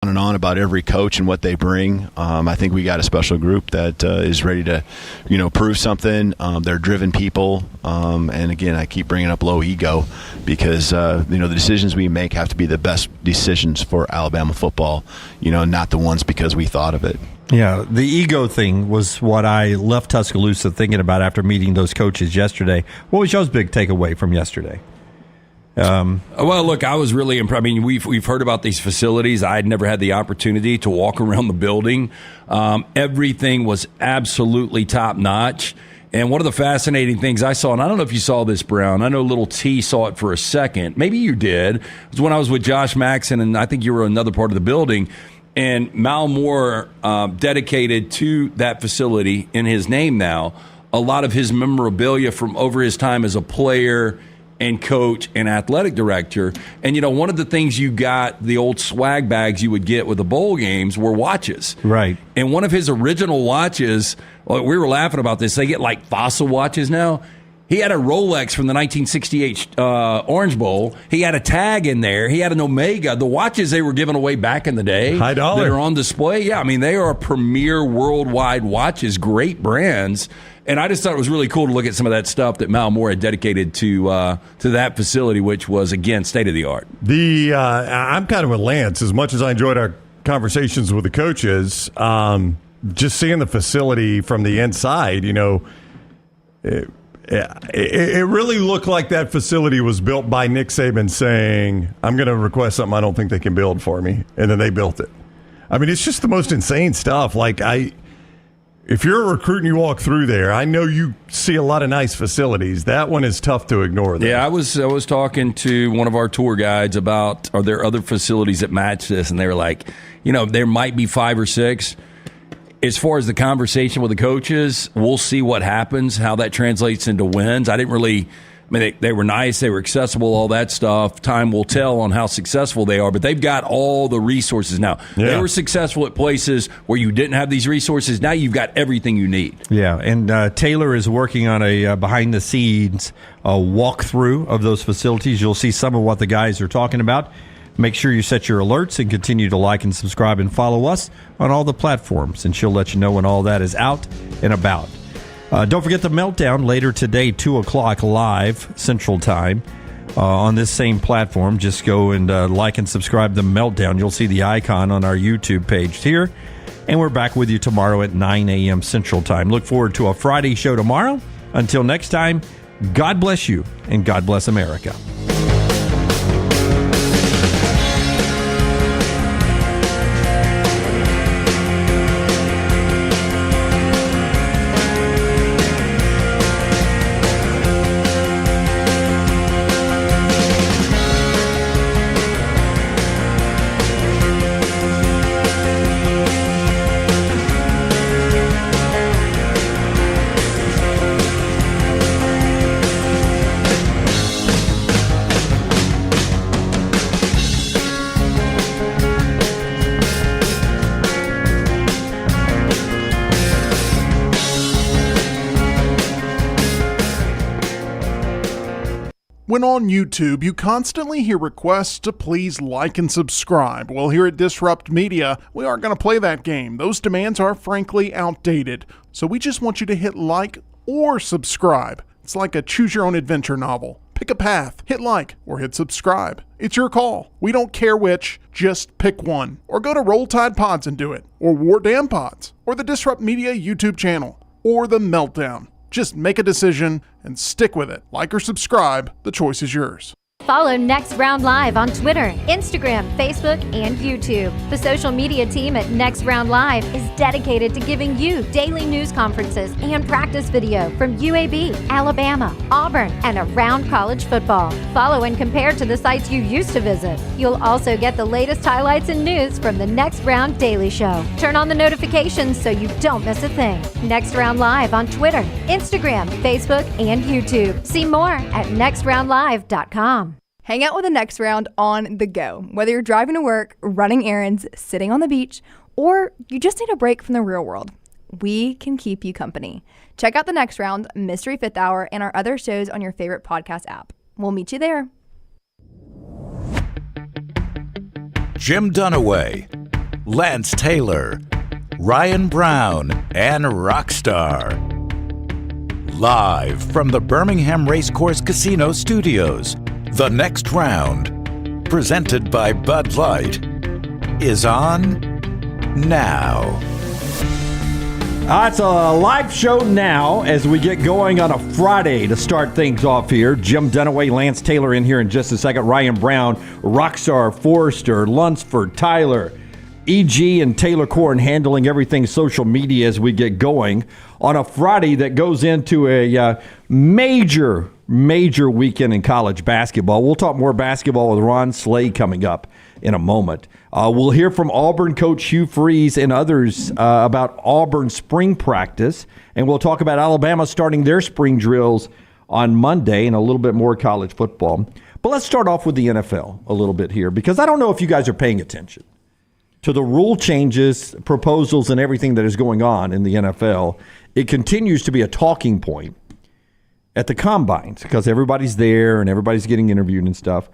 and on about every coach and what they bring. I think we got a special group that is ready to, prove something. They're driven people, and again, I keep bringing up low ego because the decisions we make have to be the best decisions for Alabama football. Not the ones because we thought of it. Yeah, the ego thing was what I left Tuscaloosa thinking about after meeting those coaches yesterday. What was y'all's big takeaway from yesterday? Well, look, I was really impressed. I mean, we've heard about these facilities. I had never had the opportunity to walk around the building. Everything was absolutely top notch. And one of the fascinating things I saw, and I don't know if you saw this, Brown. I know little T saw it for a second. Maybe you did. It was when I was with Josh Maxson, and I think you were in another part of the building. And Mal Moore dedicated to that facility in his name now a lot of his memorabilia from over his time as a player and coach and athletic director. And, one of the things you got, the old swag bags you would get with the bowl games were watches. Right. And one of his original watches, we were laughing about this, they get like fossil watches now. He had a Rolex from the 1968 Orange Bowl. He had a tag in there. He had an Omega. The watches they were giving away back in the day. High dollar. That are on display. Yeah, I mean, they are premier worldwide watches, great brands. And I just thought it was really cool to look at some of that stuff that Mal Moore had dedicated to that facility, which was, again, state-of-the-art. I'm kind of with Lance. As much as I enjoyed our conversations with the coaches, just seeing the facility from the inside, it really looked like that facility was built by Nick Saban saying, I'm going to request something I don't think they can build for me. And then they built it. I mean, it's just the most insane stuff. If you're a recruit and you walk through there, I know you see a lot of nice facilities. That one is tough to ignore. Though. Yeah, I was talking to one of our tour guides about, are there other facilities that match this? And they were like, there might be 5 or 6. As far as the conversation with the coaches, we'll see what happens, how that translates into wins. They were nice, they were accessible, all that stuff. Time will tell on how successful they are, but they've got all the resources now. Yeah. They were successful at places where you didn't have these resources. Now you've got everything you need. Yeah, and Taylor is working on a behind-the-scenes walkthrough of those facilities. You'll see some of what the guys are talking about. Make sure you set your alerts and continue to like and subscribe and follow us on all the platforms, and she'll let you know when all that is out and about. Don't forget the Meltdown later today, 2 o'clock live Central Time on this same platform. Just go and like and subscribe to the Meltdown. You'll see the icon on our YouTube page here. And we're back with you tomorrow at 9 a.m. Central Time. Look forward to a Friday show tomorrow. Until next time, God bless you and God bless America. When on YouTube, you constantly hear requests to please like and subscribe. Well, here at Disrupt Media, we aren't going to play that game. Those demands are frankly outdated. So we just want you to hit like or subscribe. It's like a choose-your-own-adventure novel. Pick a path, hit like, or hit subscribe. It's your call. We don't care which, just pick one. Or go to Roll Tide Pods and do it. Or War Damn Pods. Or the Disrupt Media YouTube channel. Or the Meltdown. Just make a decision and stick with it. Like or subscribe, the choice is yours. Follow Next Round Live on Twitter, Instagram, Facebook, and YouTube. The social media team at Next Round Live is dedicated to giving you daily news conferences and practice video from UAB, Alabama, Auburn, and around college football. Follow and compare to the sites you used to visit. You'll also get the latest highlights and news from the Next Round Daily Show. Turn on the notifications so you don't miss a thing. Next Round Live on Twitter, Instagram, Facebook, and YouTube. See more at nextroundlive.com. Hang out with the Next Round on the go. Whether you're driving to work, running errands, sitting on the beach, or you just need a break from the real world, we can keep you company. Check out the Next Round, Mystery Fifth Hour, and our other shows on your favorite podcast app. We'll meet you there. Jim Dunaway, Lance Taylor, Ryan Brown, and Rockstar. Live from the Birmingham Racecourse Casino Studios, the next round, presented by Bud Light, is on now. It's a live show now as we get going on a Friday to start things off here. Jim Dunaway, Lance Taylor in here in just a second. Ryan Brown, Rockstar, Forrester, Lunsford, Tyler, EG, and Taylor Corn handling everything social media as we get going on a Friday that goes into a major weekend in college basketball. We'll talk more basketball with Ron Slay coming up in a moment. We'll hear from Auburn coach Hugh Freeze and others about Auburn spring practice, and we'll talk about Alabama starting their spring drills on Monday and a little bit more college football. But let's start off with the NFL a little bit here, because I don't know if you guys are paying attention to the rule changes, proposals, and everything that is going on in the NFL. It continues to be a talking point at the combines because everybody's there and everybody's getting interviewed and stuff.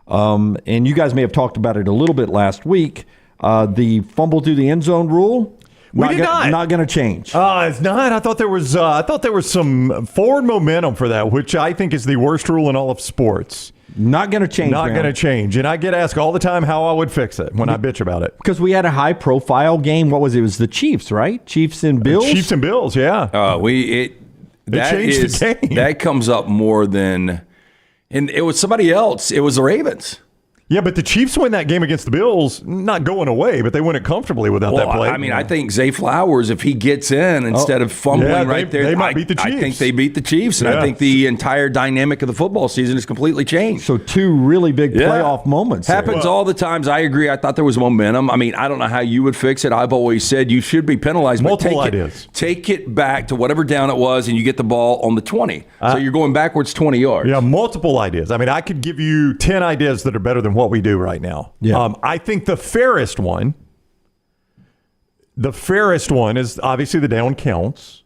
And you guys may have talked about it a little bit last week. The fumble through the end zone rule. Not going to change. It's not. I thought there was some forward momentum for that, which I think is the worst rule in all of sports. Not going to change. Not going to change. And I get asked all the time how I would fix it when I bitch about it. Because we had a high-profile game. What was it? It was the Chiefs, right? Chiefs and Bills? Chiefs and Bills, yeah. It changed the game. That comes up more than... And it was somebody else. It was the Ravens. Yeah, but the Chiefs win that game against the Bills, not going away, but they win it comfortably without that play. I mean, I think Zay Flowers, if he gets in instead of fumbling right there, they might beat the Chiefs. I think they beat the Chiefs, and I think the entire dynamic of the football season is completely changed. So two really big playoff moments. Happens all the times. I agree. I thought there was momentum. I mean, I don't know how you would fix it. I've always said you should be penalized. Multiple ideas. Take it back to whatever down it was, and you get the ball on the 20. So you're going backwards 20 yards. Yeah, multiple ideas. I mean, I could give you 10 ideas that are better than what we do right now. Yeah. I think the fairest one is obviously the down counts,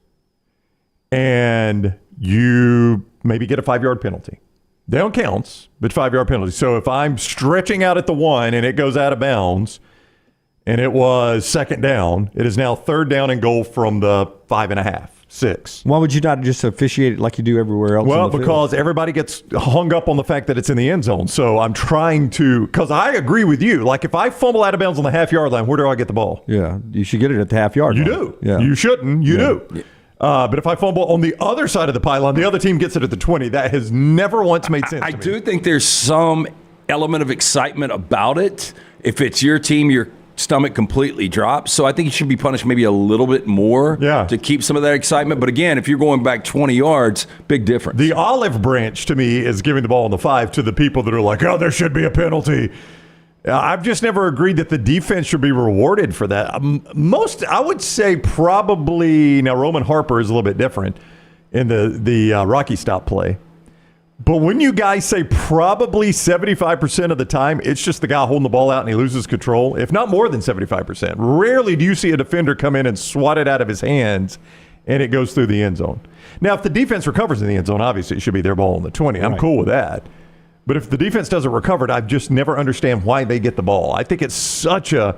and you maybe get a 5-yard penalty. Down counts, but 5-yard penalty. So if I'm stretching out at the 1 and it goes out of bounds, and it was second down, it is now third down and goal from the 5.5. 6. Why would you not just officiate it like you do everywhere else? Well, because everybody gets hung up on the fact that it's in the end zone. So I'm trying to, because I agree with you. Like if I fumble out of bounds on the half-yard line, where do I get the ball? Yeah, you should get it at the half-yard line. You do. Yeah. You shouldn't. You do. But if I fumble on the other side of the pylon, the other team gets it at the 20. That has never once made sense to me. I do think there's some element of excitement about it. If it's your team, your stomach completely drops. So I think you should be punished maybe a little bit more to keep some of that excitement. But again, if you're going back 20 yards, big difference. The olive branch to me is giving the ball on the 5 to the people that are like, oh, there should be a penalty. I've just never agreed that the defense should be rewarded for that. I would say probably, now Roman Harper is a little bit different in the Rocky Stop play. But when you guys say probably 75% of the time, it's just the guy holding the ball out and he loses control, if not more than 75%. Rarely do you see a defender come in and swat it out of his hands and it goes through the end zone. Now, if the defense recovers in the end zone, obviously it should be their ball on the 20. I'm cool with that. But if the defense doesn't recover, I just never understand why they get the ball. I think it's such a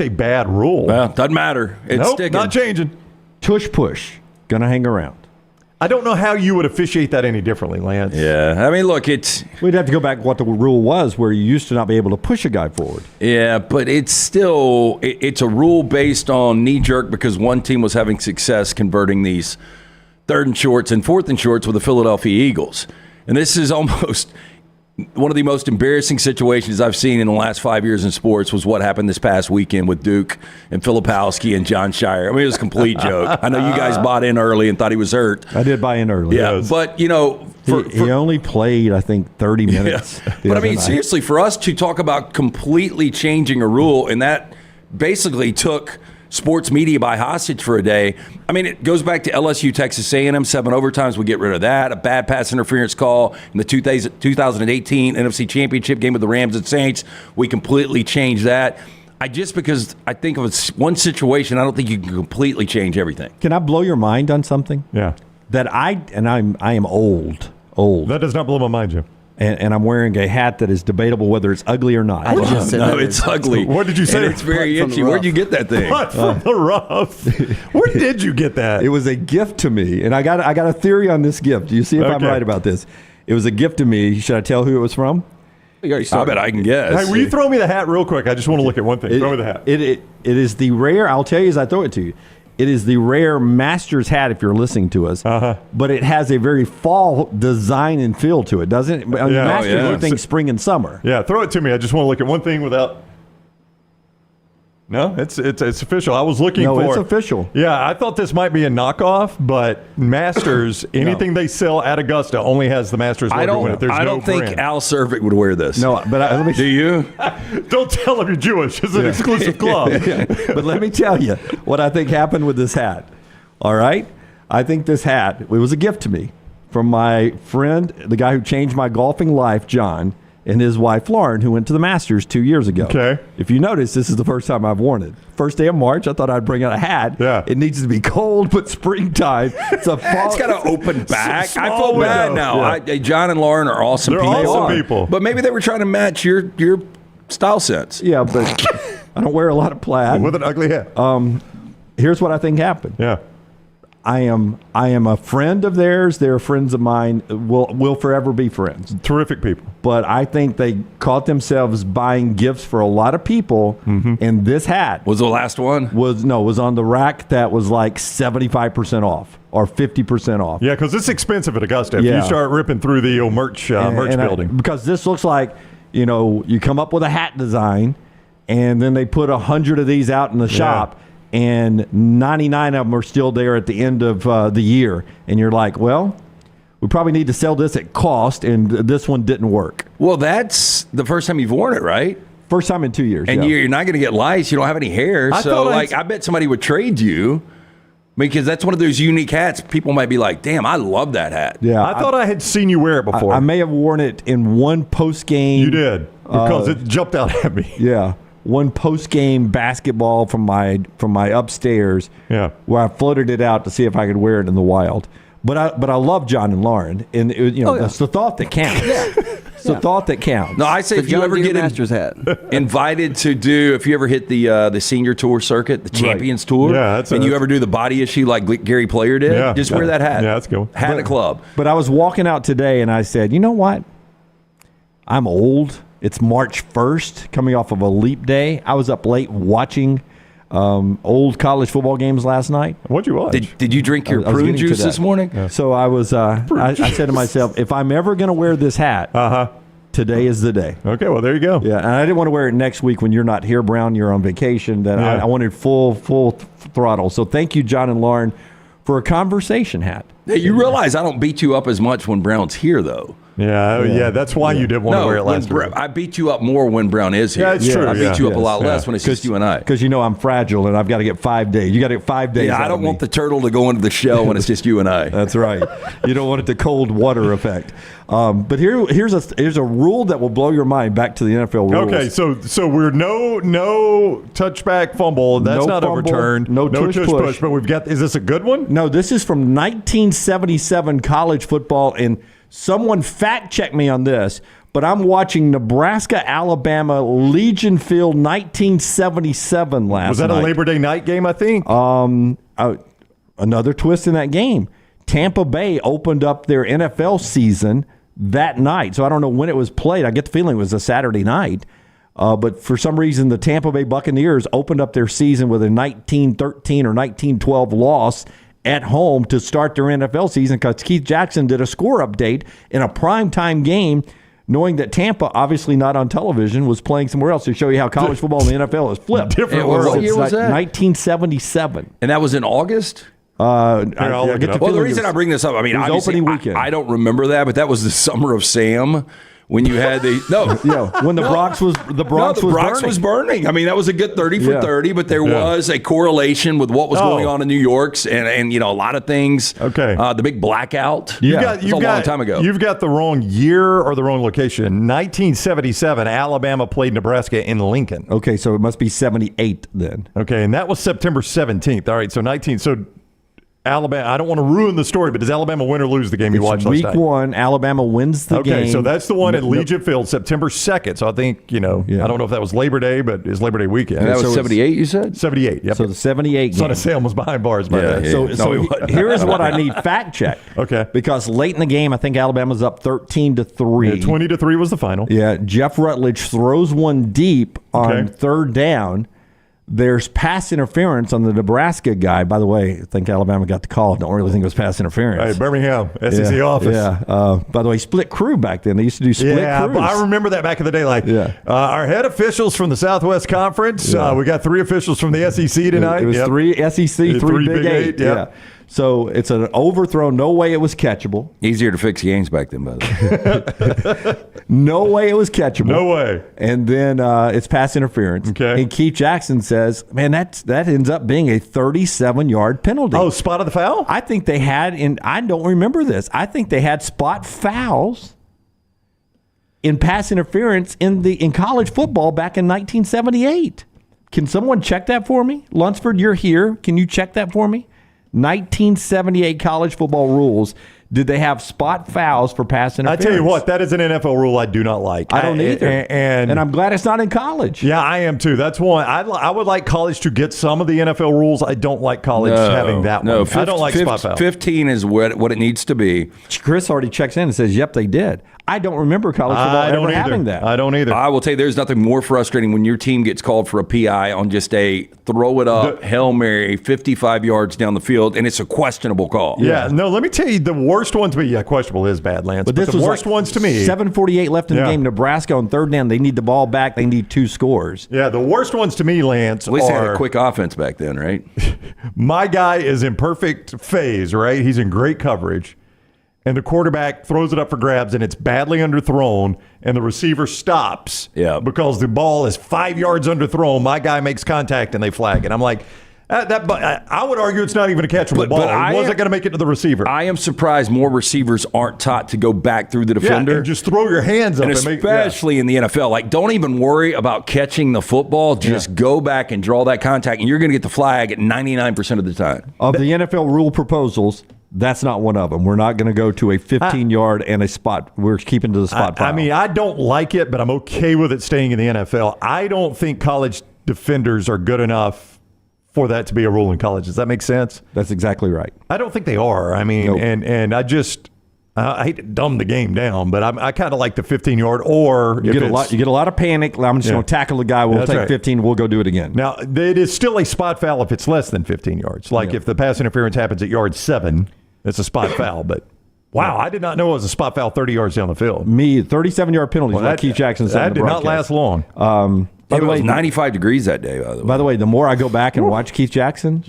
bad rule. Well, doesn't matter. It's sticking. Not changing. Tush push. Gonna hang around. I don't know how you would officiate that any differently, Lance. Yeah, I mean, look, we'd have to go back to what the rule was, where you used to not be able to push a guy forward. Yeah, but it's still it's a rule based on knee jerk because one team was having success converting these 3rd and shorts and 4th and shorts with the Philadelphia Eagles, and this is almost one of the most embarrassing situations I've seen in the last 5 years in sports was what happened this past weekend with Duke and Filipowski and John Shire. I mean, it was a complete joke. I know you guys bought in early and thought he was hurt. I did buy in early. Yeah, but, you know. He only played, I think, 30 minutes. Yeah. But, I mean, seriously, for us to talk about completely changing a rule, and that basically took sports media by hostage for a day. I mean, it goes back to LSU, Texas A&M, 7 overtimes. We get rid of that. A bad pass interference call in the 2018 NFC Championship game with the Rams and Saints. We completely changed that. Because I think of one situation, I don't think you can completely change everything. Can I blow your mind on something? Yeah. That I am old. That does not blow my mind, Jim. and I'm wearing a hat that is debatable whether it's ugly or not. I just said No, that it's ugly. What did you say? And it's very From the itchy. Where'd rough. you get that thing? What from the rough? Where did you get that? It was a gift to me, and I got a theory on this gift. You see if I'm Okay. right about this. It was a gift to me. Should I tell who it was from? I bet I can guess. Hey, will you throw me the hat real quick? I just want to look at one thing. Throw me the hat. It is the rare. I'll tell you as I throw it to you. It is the rare Masters hat if you're listening to us. But it has a very fall design and feel to it, doesn't it? I mean, Yeah. Masters, Oh, yeah. you think spring and summer. Yeah, throw it to me. I just want to look at one thing without. No, it's official. I was looking No, for. it's official. Yeah, I thought this might be a knockoff, but Masters, anything they sell at Augusta only has the Masters logo I in don't. it. There's I no don't think brand. Al Cervic would wear this. No, but let me. Do you? Don't tell him you're Jewish. It's an exclusive club. But let me tell you what I think happened with this hat. All right? I think this hat, it was a gift to me from my friend, the guy who changed my golfing life, John, and his wife, Lauren, who went to the Masters 2 years ago. Okay. If you notice, this is the first time I've worn it. First day of March, I thought I'd bring out a hat. Yeah. It needs to be cold, but springtime. It's a fall. It's got an open back. Small I feel bad window. now. Yeah. John and Lauren are awesome They're people. awesome people. But maybe they were trying to match your style sense. Yeah, but I don't wear a lot of plaid. With an ugly hat. Here's what I think happened. Yeah. I am a friend of theirs. They're friends of mine. We'll forever be friends. Terrific people. But I think they caught themselves buying gifts for a lot of people, and this hat Was the last one? was on the rack that was like 75% off or 50% off. Yeah, because it's expensive at Augusta. If Yeah. you start ripping through the old merch building. Because this looks like, you come up with a hat design, and then they put 100 of these out in the shop, and 99 of them are still there at the end of the year. And you're like, well, we probably need to sell this at cost, and this one didn't work. Well, that's the first time you've worn it, right? First time in 2 years. And yeah. you're not going to get lice. You don't have any hair. I So, thought I bet somebody would trade you because that's one of those unique hats. People might be like, damn, I love that hat. Yeah, I thought I had seen you wear it before. I may have worn it in one post game. You did. Because it jumped out at me. Yeah, one post game basketball from my upstairs. Yeah. where I floated it out to see if I could wear it in the wild. But I love John and Lauren, and it's the thought that counts. It's the thought that counts. No, I say if you John ever Deere get Masters hat. invited to do, if you ever hit the senior tour circuit, the Champions Tour, Yeah, and you ever do the body issue like Gary Player did, Yeah. just wear that hat. Yeah, that's cool. Hat in a club. But I was walking out today, and I said, you know what? I'm old. It's March 1st, coming off of a leap day. I was up late watching old college football games last night. What'd you watch? Did you drink your I was prune getting to juice that. this morning? So I was. I said to myself, if I'm ever going to wear this hat, today is the day. Okay, well, there you go. Yeah, and I didn't want to wear it next week when you're not here, Brown. You're on vacation. That Yeah. I wanted full throttle. So thank you, John and Lauren, for a conversation hat. Hey, you realize I don't beat you up as much when Brown's here, though. Yeah, that's why you didn't want to wear it last week. I beat you up more when Brown is here. Yeah, it's true. I beat you up a lot Yeah. less when it's just you and I. Because I'm fragile and I've got to get 5 days. You got to get 5 days. Yeah, I out don't of me. want the turtle to go into the shell when it's just you and I. That's right. You don't want it to cold water effect. But here's a rule that will blow your mind. Back to the NFL rules. Okay, so we're no touchback fumble. That's No not fumble, overturned. no tush push. But we've got. Is this a good one? No, this is from 1977 college football, and someone fact check me on this. But I'm watching Nebraska, Alabama, Legion Field, 1977 last night. Was that a Labor Day night game? I think. Another twist in that game. Tampa Bay opened up their NFL season that night. So I don't know when it was played. I get the feeling it was a Saturday night. But for some reason, the Tampa Bay Buccaneers opened up their season with a 1913 or 1912 loss at home to start their NFL season because Keith Jackson did a score update in a primetime game, knowing that Tampa, obviously not on television, was playing somewhere else to show you how college football in the NFL is flipped. Different What world. year was that? 1977. And that was in August? I'll look I it get up. Well, the feeling reason it I bring this up, I mean, it was obviously, opening weekend. I don't remember that, but that was the summer of Sam when you had the when the Bronx was was burning. I mean, that was a good 30 for Yeah. 30, but there was a correlation with what was going on in New York's and a lot of things. Okay. The big blackout. Yeah. It was a long time ago. You've got the wrong year or the wrong location. 1977, Alabama played Nebraska in Lincoln. Okay, so it must be 78 then. Okay, and that was September 17th. All right, so 19. So Alabama. I don't want to ruin the story, but does Alabama win or lose the game you watched last night? Week 1, Alabama wins the game. Okay, so that's the one at Legion Field, September 2nd. So I think, I don't know if that was Labor Day, but it's Labor Day weekend. And that was 78, you said? 78, yep. So the 78 game. Son of Sam was behind bars by then. So here is what I need fact check. Okay. Because late in the game, I think Alabama's up 13-3. 20-3 was the final. Yeah, Jeff Rutledge throws one deep on third down. There's pass interference on the Nebraska guy. By the way, I think Alabama got the call. Don't really think it was pass interference. Hey, Birmingham, SEC office. Yeah. By the way, split crew back then. They used to do split crews. Yeah, I remember that back in the day. Our head officials from the Southwest Conference. We got 3 officials from the SEC tonight. It was 3 SEC, 3 Big 8. Yeah. So it's an overthrow. No way it was catchable. Easier to fix games back then, by the way. No way it was catchable. No way. And then it's pass interference. Okay. And Keith Jackson says, man, that ends up being a 37-yard penalty. Oh, spot of the foul? I think they had, I don't remember this, I think they had spot fouls in pass interference in college football back in 1978. Can someone check that for me? Lunsford, you're here. Can you check that for me? 1978 college football rules. Did they have spot fouls for pass interference? I tell you what, that is an NFL rule I do not like. I don't either. And I'm glad it's not in college. Yeah, I am too. That's one. I would like college to get some of the NFL rules. I don't like college having that one. I don't like spot fouls. 15 is what it needs to be. Chris already checks in and says, yep, they did. I don't remember college football ever having that. I don't either. I will tell you, there's nothing more frustrating when your team gets called for a PI on just a throw it up, Hail Mary, 55 yards down the field, and it's a questionable call. Yeah, no, let me tell you, the worst one to me, questionable is bad, Lance. But this the was worst ones to me. 7:48 left in the game. Nebraska on third down. They need the ball back. They need 2 scores. Yeah, the worst ones to me, Lance, at least they had a quick offense back then, right? My guy is in perfect phase, right? He's in great coverage. And the quarterback throws it up for grabs, and it's badly underthrown, and the receiver stops because the ball is 5 yards underthrown. My guy makes contact, and they flag it. I'm like, I would argue it's not even a catchable ball. It wasn't going to make it to the receiver. I am surprised more receivers aren't taught to go back through the defender. And just throw your hands up. And especially in the NFL. Like, don't even worry about catching the football. Just go back and draw that contact, and you're going to get the flag at 99% of the time. Of the NFL rule proposals, that's not one of them. We're not going to go to a 15-yard and a spot. We're keeping to the spot foul. I mean, I don't like it, but I'm okay with it staying in the NFL. I don't think college defenders are good enough for that to be a rule in college. Does that make sense? That's exactly right. I don't think they are. I mean, and I just I hate to dumb the game down, but I kind of like the 15-yard or you get a lot of panic. I'm just going to tackle the guy. We'll take 15. We'll go do it again. Now, it is still a spot foul if it's less than 15 yards. Like if the pass interference happens at yard 7, it's a spot foul. But wow, I did not know it was a spot foul 30 yards down the field. 37-yard penalties, like Keith Jackson said. That did not last long. By the way, it was 95 degrees that day, by the way. By the way, the more I go back and watch Keith Jackson,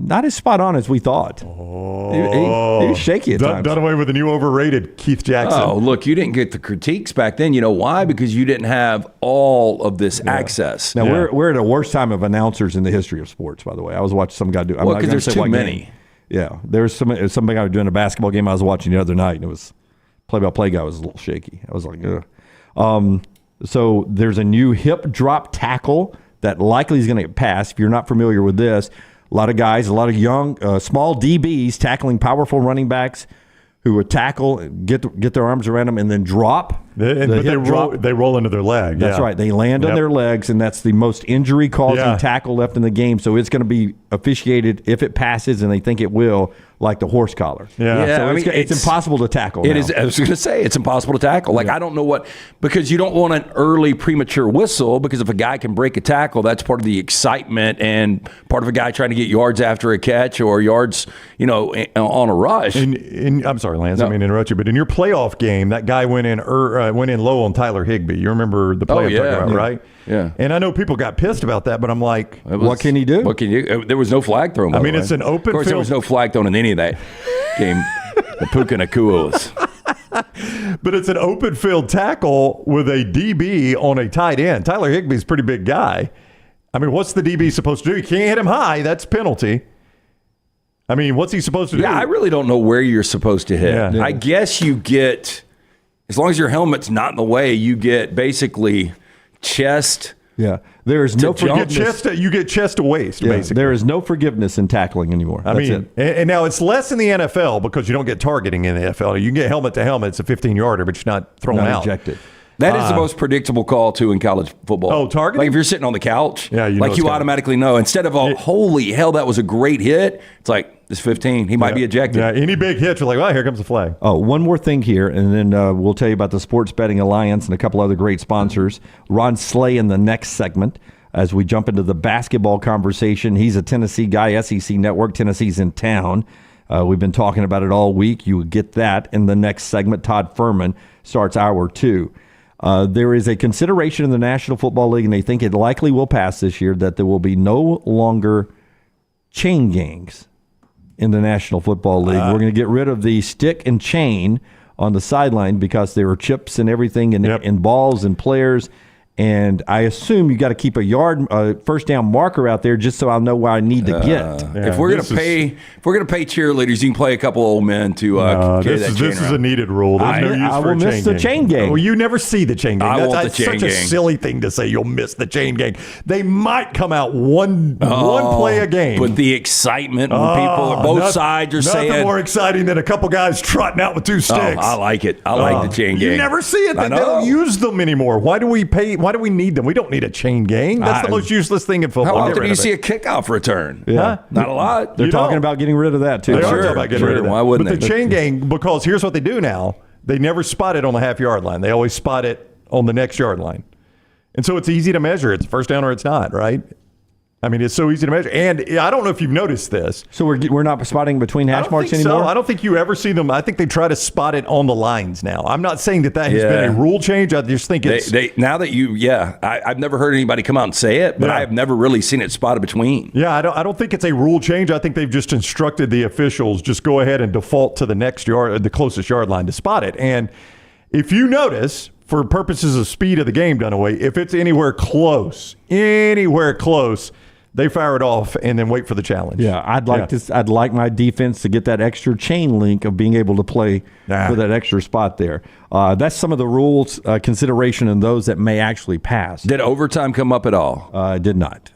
not as spot on as we thought. He was shaky at times. Done away with the new overrated Keith Jackson. Oh, look, you didn't get the critiques back then. You know why? Because you didn't have all of this access. Now, we're at a worst time of announcers in the history of sports, by the way. I was watching some guy do. Well, because there's too many. Yeah, there's something I was doing a basketball game I was watching the other night, and it was play-by-play guy was a little shaky. I was like, ugh. So there's a new hip drop tackle that likely is going to get passed. If you're not familiar with this, a lot of guys, a lot of young, small DBs tackling powerful running backs who would tackle, get their arms around them, and then drop. They roll into their leg. That's right. They land on their legs, and that's the most injury-causing tackle left in the game. So it's going to be officiated if it passes, and they think it will, like the horse collar. So it's impossible to tackle. It is. I was going to say it's impossible to tackle. Like I don't know because you don't want an early premature whistle, because if a guy can break a tackle, that's part of the excitement and part of a guy trying to get yards after a catch or yards, on a rush. And I'm sorry, Lance, I mean to interrupt you, but in your playoff game, that guy went in low on Tyler Higbee. You remember the play I'm talking about, right? Yeah. And I know people got pissed about that, but I'm like, what can he do? What can you? There was no flag thrown. I mean, it's an open field. Of course, there was no flag thrown in any of that game. The Puka Nakuos. But it's an open field tackle with a DB on a tight end. Tyler Higbee's a pretty big guy. I mean, what's the DB supposed to do? You can't hit him high. That's penalty. I mean, what's he supposed to do? Yeah, I really don't know where you're supposed to hit. Yeah. I guess you get, as long as your helmet's not in the way, you get basically chest Yeah, there is no forgiveness. You get chest to waist, basically. There is no forgiveness in tackling anymore. That's it. And now it's less in the NFL because you don't get targeting in the NFL. You can get helmet to helmet. It's a 15-yarder, but you're not thrown out. Ejected. That is the most predictable call, too, in college football. Oh, targeting? Like if you're sitting on the couch, you automatically know. Instead of, holy hell, that was a great hit, it's like, it's 15. He might be ejected. Yeah, any big hit, you're like, well, here comes the flag. Oh, one more thing here, and then we'll tell you about the Sports Betting Alliance and a couple other great sponsors. Ron Slay in the next segment as we jump into the basketball conversation. He's a Tennessee guy, SEC Network. Tennessee's in town. We've been talking about it all week. You will get that in the next segment. Todd Ferman starts hour 2. There is a consideration in the National Football League, and they think it likely will pass this year, that there will be no longer chain gangs in the National Football League. We're going to get rid of the stick and chain on the sideline because there are chips and everything and balls and players. And I assume you got to keep a first down marker out there just so I'll know where I need to get. If we're gonna pay cheerleaders, you can play a couple old men to carry that chain This is around. A needed rule. There's no use I for will a chain miss the gang. chain gang. Well, you never see the chain gang. That's such a silly thing to say. You'll miss the chain gang. They might come out one play a game. But the excitement when people on both sides are saying nothing more exciting than a couple guys trotting out with 2 sticks. I like it. I like the chain gang. You never see it. They don't use them anymore. Why do we need them? We don't need a chain gang. That's the most useless thing in football. How often do you see a kickoff return? Yeah. Not a lot. They're talking about getting rid of that, too. They are talking about getting rid of that. Why wouldn't But the chain gang, because here's what they do now. They never spot it on the half-yard line. They always spot it on the next yard line. And so it's easy to measure. It's first down or it's not, right? I mean, it's so easy to measure. And I don't know if you've noticed this. So we're not spotting between hash marks anymore? I don't think you ever see them. I think they try to spot it on the lines now. I'm not saying that has been a rule change. I just think it's... now that I've never heard anybody come out and say it, but I have never really seen it spotted between. Yeah, I don't think it's a rule change. I think they've just instructed the officials just go ahead and default to the next yard, the closest yard line to spot it. And if you notice, for purposes of speed of the game done away, if it's anywhere close, they fire it off and then wait for the challenge. Yeah, I'd like my defense to get that extra chain link of being able to play for that extra spot there. That's some of the rules consideration and those that may actually pass. Did overtime come up at all? Did not.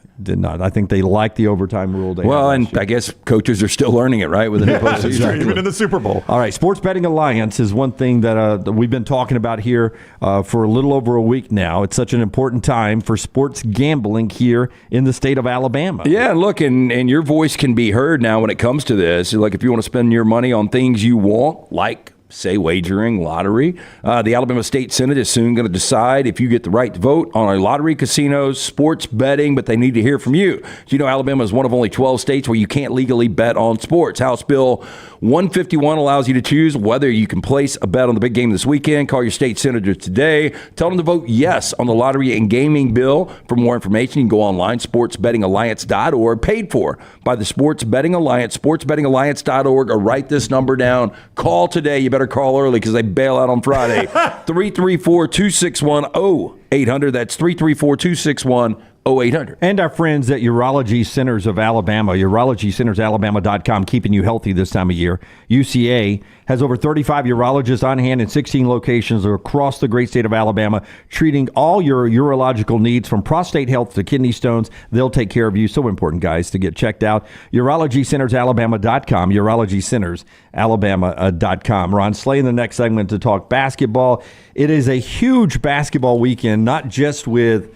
I think they like the overtime rule. I guess coaches are still learning it, right, with the new postseason. Even in the Super Bowl. All right, Sports Betting Alliance is one thing that we've been talking about here for a little over a week now. It's such an important time for sports gambling here in the state of Alabama. Yeah, look, and your voice can be heard now when it comes to this. Like if you want to spend your money on things you want, like say wagering, lottery. The Alabama State Senate is soon going to decide if you get the right to vote on a lottery, casinos, sports betting, but they need to hear from you. You know, Alabama is one of only 12 states where you can't legally bet on sports. House Bill 151 allows you to choose whether you can place a bet on the big game this weekend. Call your state senator today. Tell them to vote yes on the lottery and gaming bill. For more information, you can go online, sportsbettingalliance.org, paid for by the Sports Betting Alliance, sportsbettingalliance.org, or write this number down. Call today. You better call early because they bail out on Friday. 334-261-0800. That's 334-261-0800. And our friends at Urology Centers of Alabama, urologycentersalabama.com, keeping you healthy this time of year. UCA has over 35 urologists on hand in 16 locations across the great state of Alabama, treating all your urological needs from prostate health to kidney stones. They'll take care of you. So important, guys, to get checked out. urologycentersalabama.com, urologycentersalabama.com. Ron Slay in the next segment to talk basketball. It is a huge basketball weekend, not just with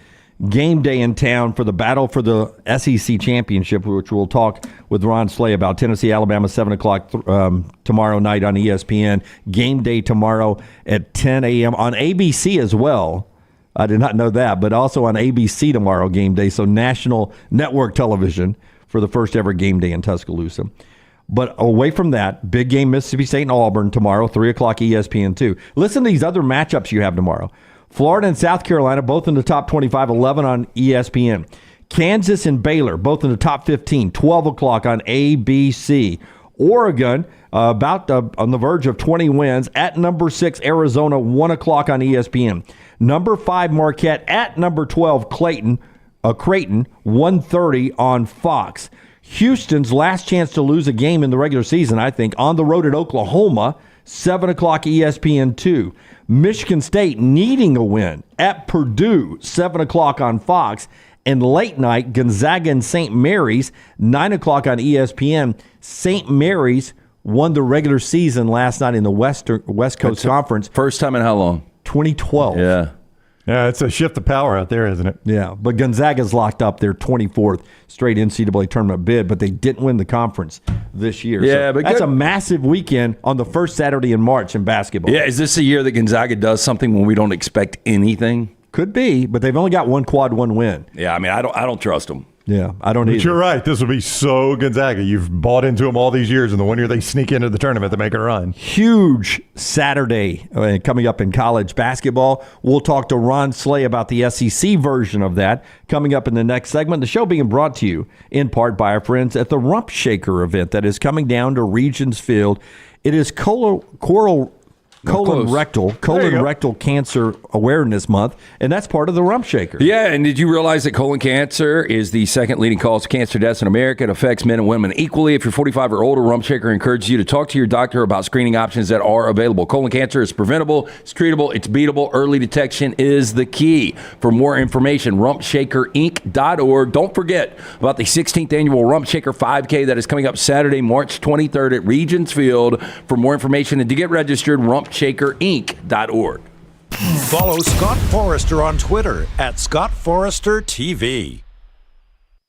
game day in town for the battle for the SEC championship, which we'll talk with Ron Slay about. Tennessee, Alabama, 7 o'clock tomorrow night on ESPN. Game day tomorrow at 10 a.m. on ABC as well. I did not know that, but also on ABC tomorrow, game day. So national network television for the first ever game day in Tuscaloosa. But away from that, big game Mississippi State and Auburn tomorrow, 3 o'clock ESPN2. Listen to these other matchups you have tomorrow. Florida and South Carolina, both in the top 25, 11 on ESPN. Kansas and Baylor, both in the top 15, 12 o'clock on ABC. Oregon, about on the verge of 20 wins, at number 6, Arizona, 1 o'clock on ESPN. Number 5, Marquette, at number 12, Creighton, 1:30 on Fox. Houston's last chance to lose a game in the regular season, I think, on the road at Oklahoma, 7 o'clock ESPN2. Michigan State needing a win at Purdue, 7 o'clock on Fox. And late night, Gonzaga and St. Mary's, 9 o'clock on ESPN. St. Mary's won the regular season last night in the West Coast Conference. First time in how long? 2012. Yeah. Yeah, it's a shift of power out there, isn't it? Yeah, but Gonzaga's locked up their 24th straight NCAA tournament bid, but they didn't win the conference this year. Yeah, so but that's a massive weekend on the first Saturday in March in basketball. Yeah, is this a year that Gonzaga does something when we don't expect anything? Could be, but they've only got one quad one win. Yeah, I mean, I don't trust them. Yeah, I don't But either. you're right. This will be so Gonzaga. You've bought into them all these years, and the one year they sneak into the tournament, they make a run. Huge Saturday coming up in college basketball. We'll talk to Ron Slay about the SEC version of that coming up in the next segment. The show being brought to you in part by our friends at the Rump Shaker event that is coming down to Regions Field. It is colon rectal cancer awareness month, and that's part of the Rump Shaker. Yeah, and did you realize that colon cancer is the second leading cause of cancer deaths in America? It affects men and women equally. If you're 45 or older, Rump Shaker encourages you to talk to your doctor about screening options that are available. Colon cancer is preventable, it's treatable, it's beatable. Early detection is the key. For more information, rumpshakerinc.org. Don't forget about the 16th annual Rump Shaker 5K that is coming up Saturday, March 23rd at Regions Field. For more information and to get registered, rumpshakerinc.org. Follow Scott Forrester on Twitter at ScottForresterTV.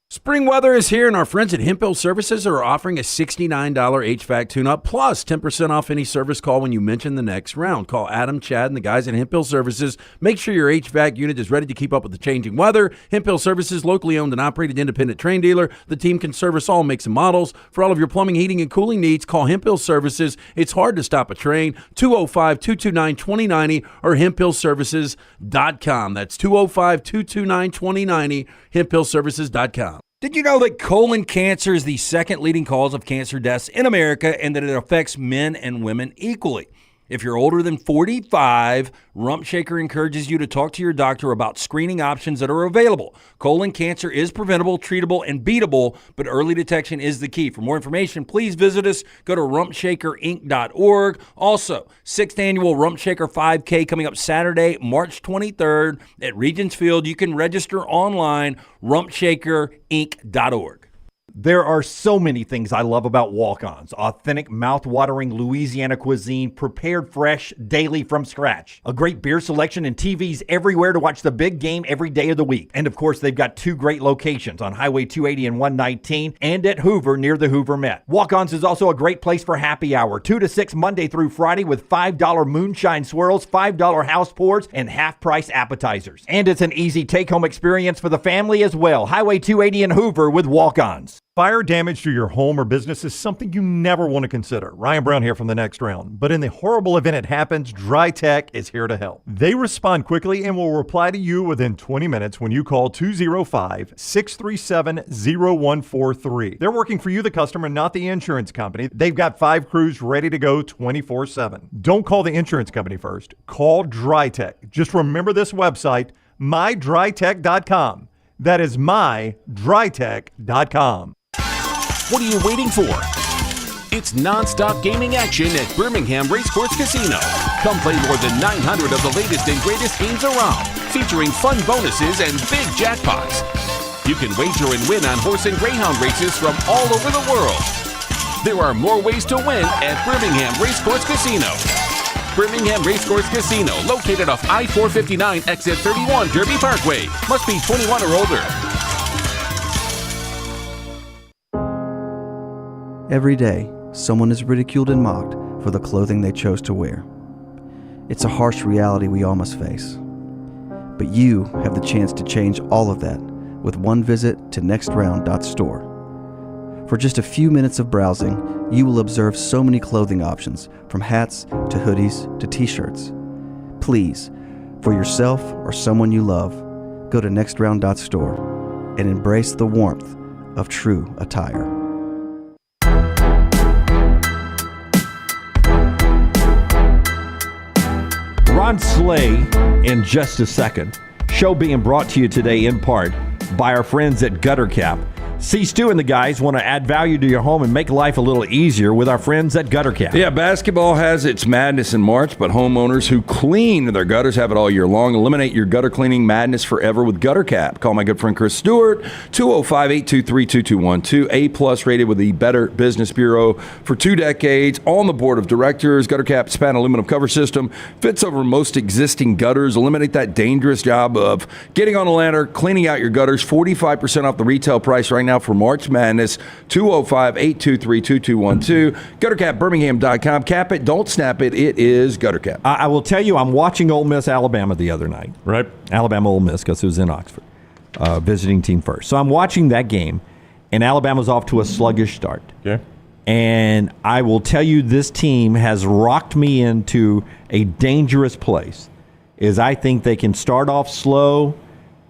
Spring weather is here, and our friends at Hemphill Services are offering a $69 HVAC tune-up plus 10% off any service call when you mention the next round. Call Adam, Chad, and the guys at Hemphill Services. Make sure your HVAC unit is ready to keep up with the changing weather. Hemphill Services, locally owned and operated independent Trane dealer. The team can service all makes and models. For all of your plumbing, heating, and cooling needs, call Hemphill Services. It's hard to stop a Trane. 205-229-2090 or hemphillservices.com. That's 205-229-2090, hemphillservices.com. Did you know that colon cancer is the second leading cause of cancer deaths in America and that it affects men and women equally? If you're older than 45, Rump Shaker encourages you to talk to your doctor about screening options that are available. Colon cancer is preventable, treatable, and beatable, but early detection is the key. For more information, please visit us. Go to rumpshakerinc.org. Also, 6th annual Rump Shaker 5K coming up Saturday, March 23rd at Regions Field. You can register online, rumpshakerinc.org. There are so many things I love about Walk-Ons. Authentic, mouth-watering Louisiana cuisine, prepared fresh, daily from scratch. A great beer selection and TVs everywhere to watch the big game every day of the week. And of course, they've got two great locations on Highway 280 and 119 and at Hoover near the Hoover Met. Walk-Ons is also a great place for happy hour, 2 to 6 Monday through Friday with $5 moonshine swirls, $5 house pours, and half-price appetizers. And it's an easy take-home experience for the family as well. Highway 280 in Hoover with Walk-Ons. Fire damage to your home or business is something you never want to consider. Ryan Brown here from The Next Round. But in the horrible event it happens, Dry Tech is here to help. They respond quickly and will reply to you within 20 minutes when you call 205-637-0143. They're working for you, the customer, not the insurance company. They've got 5 crews ready to go 24/7. Don't call the insurance company first. Call Dry Tech. Just remember this website, mydrytech.com. That is mydrytech.com. What are you waiting for? It's non-stop gaming action at Birmingham Racecourse Casino. Come play more than 900 of the latest and greatest games around, featuring fun bonuses and big jackpots. You can wager and win on horse and greyhound races from all over the world. There are more ways to win at Birmingham Racecourse Casino. Birmingham Racecourse Casino, located off I-459 exit 31 Derby Parkway. Must be 21 or older. Every day, someone is ridiculed and mocked for the clothing they chose to wear. It's a harsh reality we all must face. But you have the chance to change all of that with one visit to nextround.store. For just a few minutes of browsing, you will observe so many clothing options, from hats to hoodies to t-shirts. Please, for yourself or someone you love, go to nextround.store and embrace the warmth of true attire. Ron Slay in just a second. Show being brought to you today in part by our friends at Gutter Cap. See, Stu and the guys want to add value to your home and make life a little easier with our friends at Gutter Cap. Yeah, basketball has its madness in March, but homeowners who clean their gutters have it all year long. Eliminate your gutter cleaning madness forever with Gutter Cap. Call my good friend Chris Stewart, 205-823-2212. A-plus rated with the Better Business Bureau for 2 decades. On the board of directors, Gutter Cap's span aluminum cover system fits over most existing gutters. Eliminate that dangerous job of getting on a ladder, cleaning out your gutters. 45% off the retail price right now for March Madness. 205-823-2212. GutterCapBirmingham.com. Cap it, don't snap it. It is Gutter Cap. I will tell you, I'm watching Ole Miss Alabama the other night. Right. Alabama Ole Miss, because it was in Oxford. Visiting team first. So I'm watching that game, and Alabama's off to a sluggish start. Okay. And I will tell you, this team has rocked me into a dangerous place. I think they can start off slow,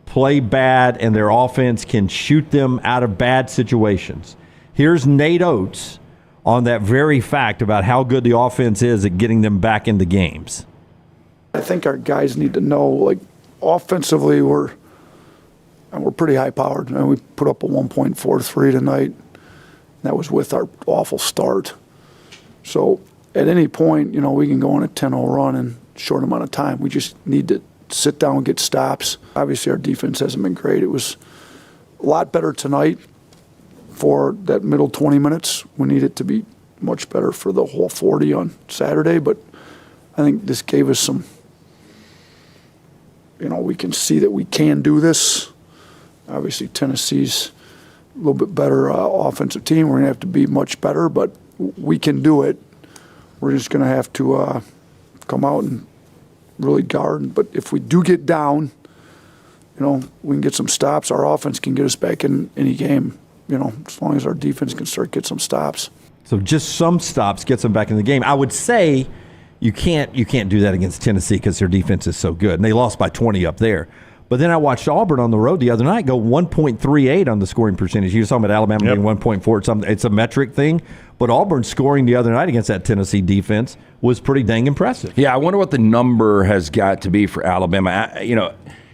play bad, and their offense can shoot them out of bad situations. Here's Nate Oates on that very fact about how good the offense is at getting them back into games. I think our guys need to know, like, offensively, we're pretty high-powered. And we put up a 1.43 tonight. That was with our awful start. So at any point, we can go on a 10-0 run in a short amount of time. We just need to sit down and get stops. Obviously, our defense hasn't been great. It was a lot better tonight for that middle 20 minutes. We need it to be much better for the whole 40 on Saturday, but I think this gave us some, we can see that we can do this. Obviously, Tennessee's a little bit better offensive team. We're going to have to be much better, but we can do it. We're just going to have to come out and really guard. But if we do get down, we can get some stops. Our offense can get us back in any game, as long as our defense can start get some stops. So just some stops gets them back in the game. I would say you can't do that against Tennessee because their defense is so good, and they lost by 20 up there. But then I watched Auburn on the road the other night go 1.38 on the scoring percentage. You were talking about Alabama being 1.4. It's a metric thing. But Auburn's scoring the other night against that Tennessee defense was pretty dang impressive. Yeah, I wonder what the number has got to be for Alabama.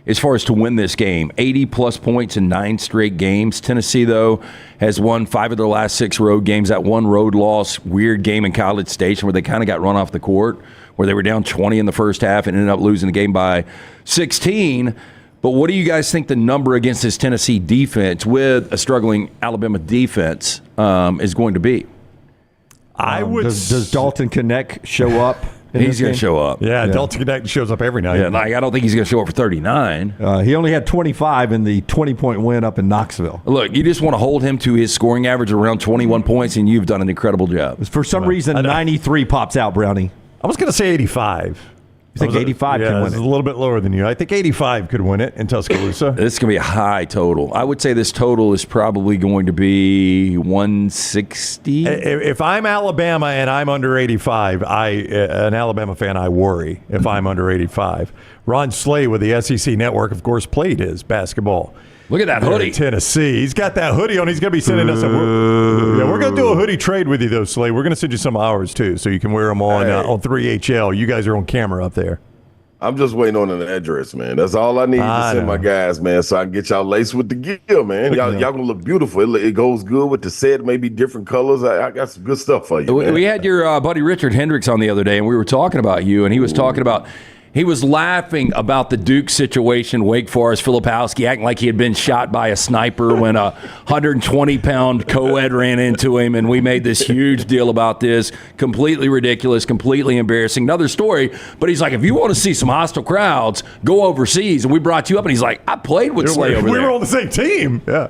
As far as to win this game, 80-plus points in 9 straight games. Tennessee, though, has won 5 of their last 6 road games. That one road loss, weird game in College Station where they kind of got run off the court, where they were down 20 in the first half and ended up losing the game by 16. But what do you guys think the number against this Tennessee defense with a struggling Alabama defense is going to be? Does Dalton Knecht show up? He's going to show up. Yeah, Dalton Knecht shows up every night. Yeah, I don't think he's going to show up for 39. He only had 25 in the 20-point win up in Knoxville. Look, you just want to hold him to his scoring average around 21 points, and you've done an incredible job. For some reason, 93 pops out, Brownie. I was going to say 85. You think 85 could win it? A little bit lower than you. I think 85 could win it in Tuscaloosa. This is going to be a high total. I would say this total is probably going to be 160. If I'm Alabama and I'm under 85, an Alabama fan, I worry if I'm under 85. Ron Slay with the SEC Network, of course, played his basketball. Look at that hoodie. Tennessee. He's got that hoodie on. He's going to be sending us we're going to do a hoodie trade with you, though, Slay. We're going to send you some of ours, too, so you can wear them on 3HL. You guys are on camera up there. I'm just waiting on an address, man. That's all I need to send my guys, man, so I can get y'all laced with the gear, man. Y'all going to look beautiful. It goes good with the set, maybe different colors. I got some good stuff for you, man. We had your buddy Richard Hendricks on the other day, and we were talking about you, and he was talking about – he was laughing about the Duke situation, Wake Forest, Filipowski, acting like he had been shot by a sniper when a 120-pound co-ed ran into him, and we made this huge deal about this. Completely ridiculous, completely embarrassing. Another story, but he's like, if you want to see some hostile crowds, go overseas. And we brought you up, and he's like, I played with Slay over there. We were on the same team. Yeah.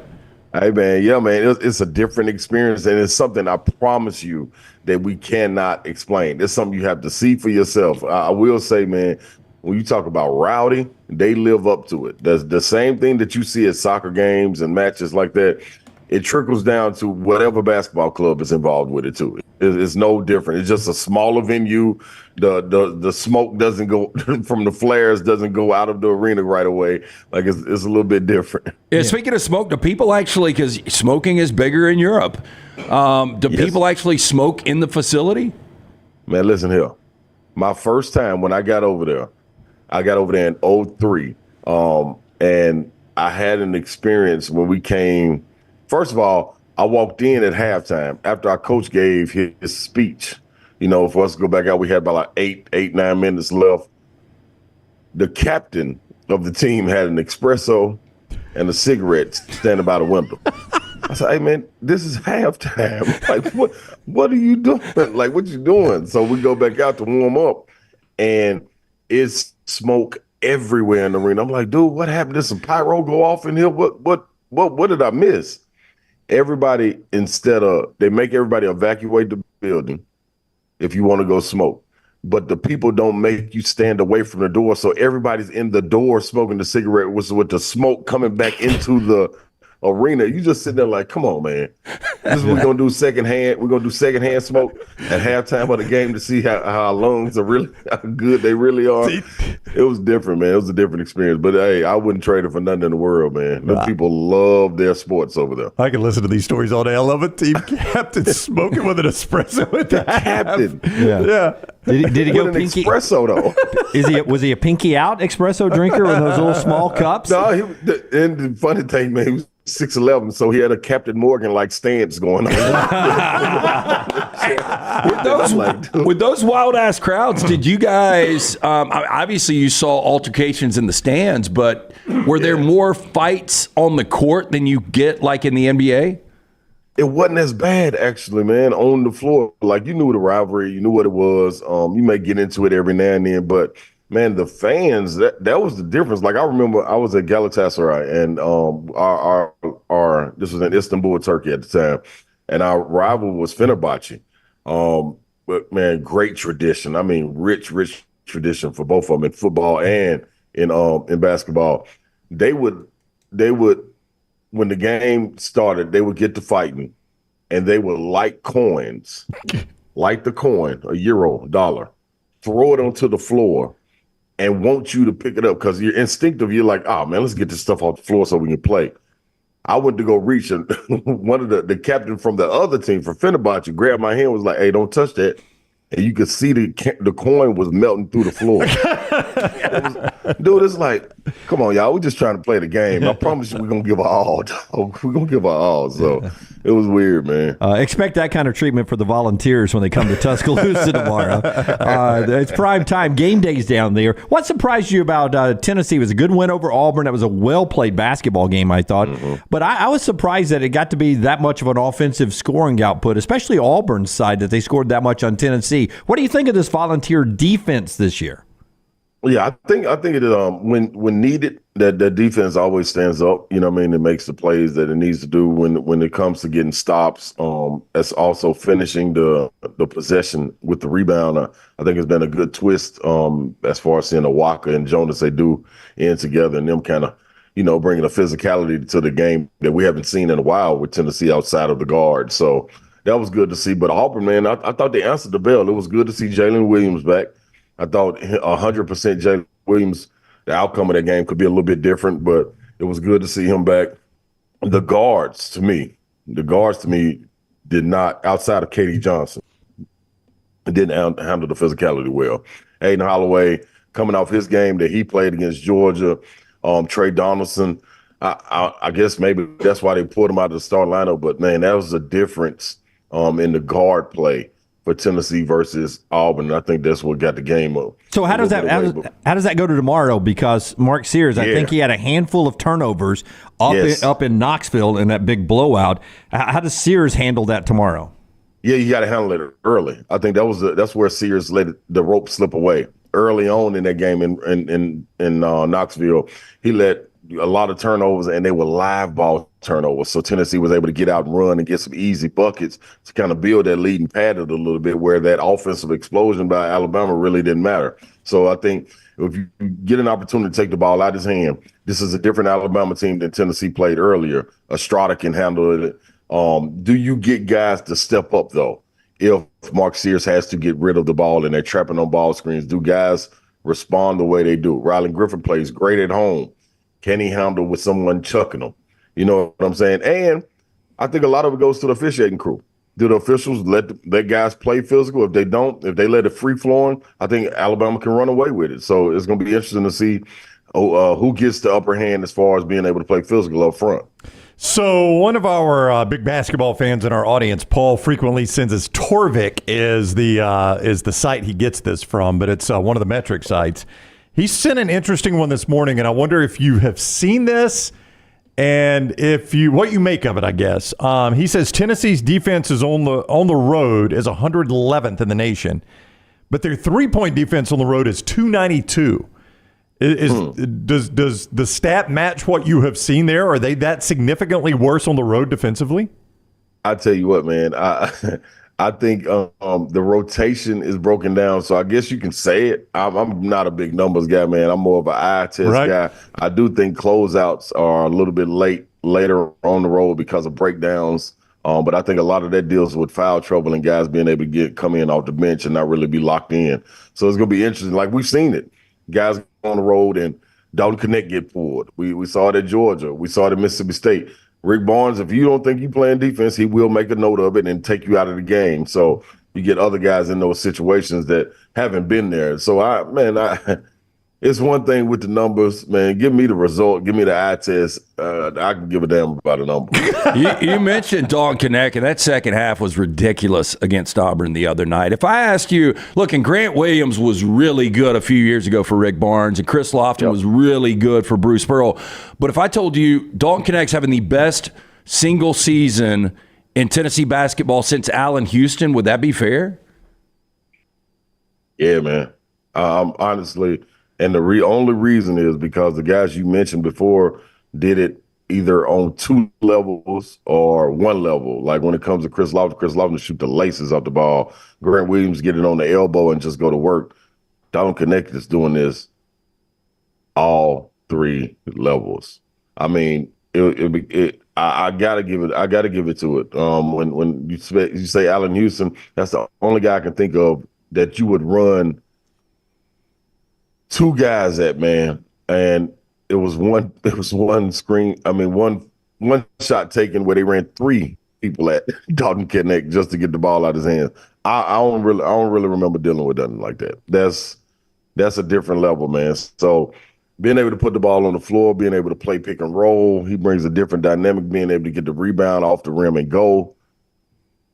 Hey, man. Yeah, man. It's a different experience, and it's something I promise you that we cannot explain. It's something you have to see for yourself. I will say, man, when you talk about rowdy, they live up to it. The same thing that you see at soccer games and matches like that, it trickles down to whatever basketball club is involved with it too. It's no different. It's just a smaller venue. The smoke doesn't go from the flares, doesn't go out of the arena right away. Like it's a little bit different. Yeah, speaking of smoke, do people actually, because smoking is bigger in Europe, people actually smoke in the facility? Man, listen here. My first time when I got over there in 2003, and I had an experience when we came First of all, I walked in at halftime after our coach gave his speech. For us to go back out, we had about like 9 minutes left. The captain of the team had an espresso and a cigarette standing by the window. I said, hey, man, this is halftime. Like, what are you doing? Like, what you doing? So we go back out to warm up, and it's smoke everywhere in the arena. I'm like, dude, what happened? Did some pyro go off in here? What did I miss? Everybody, they make everybody evacuate the building if you want to go smoke. But the people don't make you stand away from the door. So everybody's in the door smoking the cigarette with the smoke coming back into the arena. You just sitting there like, come on, man. This is what we're gonna do secondhand. We're gonna do secondhand smoke at halftime of the game to see how our lungs are really, how good they really are. It was different, man. It was a different experience. But hey, I wouldn't trade it for nothing in the world, man. The people love their sports over there. I can listen to these stories all day. I love a team captain smoking with an espresso at the captain. Yeah. Did he go an pinky? Espresso though. Was he a pinky out espresso drinker with those little small cups? No, and the funny thing, man, he was 6'11", so he had a Captain Morgan like stance going on. With those wild ass crowds, did you guys? Obviously, you saw altercations in the stands, but were there more fights on the court than you get like in the NBA? It wasn't as bad, actually, man, on the floor. Like, you knew the rivalry, you knew what it was. You may get into it every now and then, but man, the fans, that was the difference. Like, I remember I was at Galatasaray, and our this was in Istanbul, Turkey at the time, and our rival was Fenerbahce. But man, great tradition. I mean, rich tradition for both of them in football and in basketball. They would when the game started, they would get to fighting, and they would light coins, light the coin, a euro, dollar, throw it onto the floor, and want you to pick it up because you're instinctive. You're like, oh, man, let's get this stuff off the floor so we can play. I went to go reach, and one of the captain from the other team, from Fenerbahce, grabbed my hand, was like, hey, don't touch that. And you could see the coin was melting through the floor. Dude, it's like, come on, y'all. We're just trying to play the game. I promise you we're going to give our all. We're going to give our all. So it was weird, man. Expect that kind of treatment for the Volunteers when they come to Tuscaloosa tomorrow. It's prime time. Game days down there. What surprised you about Tennessee? It was a good win over Auburn. That was a well-played basketball game, I thought. Mm-hmm. But I was surprised that it got to be that much of an offensive scoring output, especially Auburn's side, that they scored that much on Tennessee. What do you think of this Volunteer defense this year? Yeah, I think it when needed, that defense always stands up. You know what I mean? It makes the plays that it needs to do when it comes to getting stops. That's also finishing the possession with the rebound. I think it's been a good twist as far as seeing Walker and Jonas, they do in together, and them kind of, bringing a physicality to the game that we haven't seen in a while with Tennessee outside of the guard. So that was good to see. But Auburn, man, I thought they answered the bell. It was good to see Jalen Williams back. I thought 100% Jalen Williams, the outcome of that game could be a little bit different, but it was good to see him back. The guards to me did not, outside of Katie Johnson, didn't handle the physicality well. Aiden Holloway coming off his game that he played against Georgia, Trey Donaldson, I guess maybe that's why they pulled him out of the starting lineup, but man, that was a difference in the guard play for Tennessee versus Auburn. I think that's what got the game up. So how does that go to tomorrow? Because Mark Sears, I think he had a handful of turnovers up in Knoxville in that big blowout. How does Sears handle that tomorrow? Yeah, you got to handle it early. I think that's where Sears let the rope slip away early on in that game in Knoxville. He let a lot of turnovers, and they were live ball turnovers. So Tennessee was able to get out and run and get some easy buckets to kind of build that lead and pad it a little bit, where that offensive explosion by Alabama really didn't matter. So I think if you get an opportunity to take the ball out of his hand, this is a different Alabama team than Tennessee played earlier. Estrada can handle it. Do you get guys to step up, though? If Mark Sears has to get rid of the ball and they're trapping on ball screens, do guys respond the way they do? Rylan Griffin plays great at home. Can he handle with someone chucking him? You know what I'm saying? And I think a lot of it goes to the officiating crew. Do the officials let guys play physical? If they don't, if they let it free flowing, I think Alabama can run away with it. So it's going to be interesting to see who gets the upper hand as far as being able to play physical up front. So one of our big basketball fans in our audience, Paul, frequently sends us Torvik is the site he gets this from, but it's one of the metric sites. He sent an interesting one this morning, and I wonder if you have seen this and what you make of it, I guess. He says Tennessee's defense is on the road is 111th in the nation, but their 3-point defense on the road is 292. Does the stat match what you have seen there? Are they that significantly worse on the road defensively? I tell you what, man. I think the rotation is broken down. So I guess you can say it. I'm not a big numbers guy, man. I'm more of an eye test guy. I do think closeouts are a little bit later on the road because of breakdowns. But I think a lot of that deals with foul trouble and guys being able to come in off the bench and not really be locked in. So it's going to be interesting. Like we've seen it. Guys on the road and Dalton Connect get pulled. We saw it at Georgia. We saw it at Mississippi State. Rick Barnes, if you don't think you're playing defense, he will make a note of it and take you out of the game. So you get other guys in those situations that haven't been there. So it's one thing with the numbers, man. Give me the result. Give me the eye test. I can give a damn about a number. You mentioned Dalton Connect, and that second half was ridiculous against Auburn the other night. If I asked you, look, and Grant Williams was really good a few years ago for Rick Barnes, and Chris Lofton was really good for Bruce Pearl. But if I told you Dalton Connect's having the best single season in Tennessee basketball since Allen Houston, would that be fair? Yeah, man. Honestly. And the only reason is because the guys you mentioned before did it either on 2 levels or 1 level. Like when it comes to Chris Lofton shoot the laces off the ball. Grant Williams get it on the elbow and just go to work. Dalton Connect is doing this all 3 levels. I mean, I gotta give it to it. When you say Allen Houston, that's the only guy I can think of that you would run 2 guys at, man, and it was one screen. I mean, one shot taken where they ran 3 people at Dalton Connect just to get the ball out of his hands. I don't really remember dealing with nothing like that. That's a different level, man. So being able to put the ball on the floor, being able to play pick and roll, he brings a different dynamic. Being able to get the rebound off the rim and go.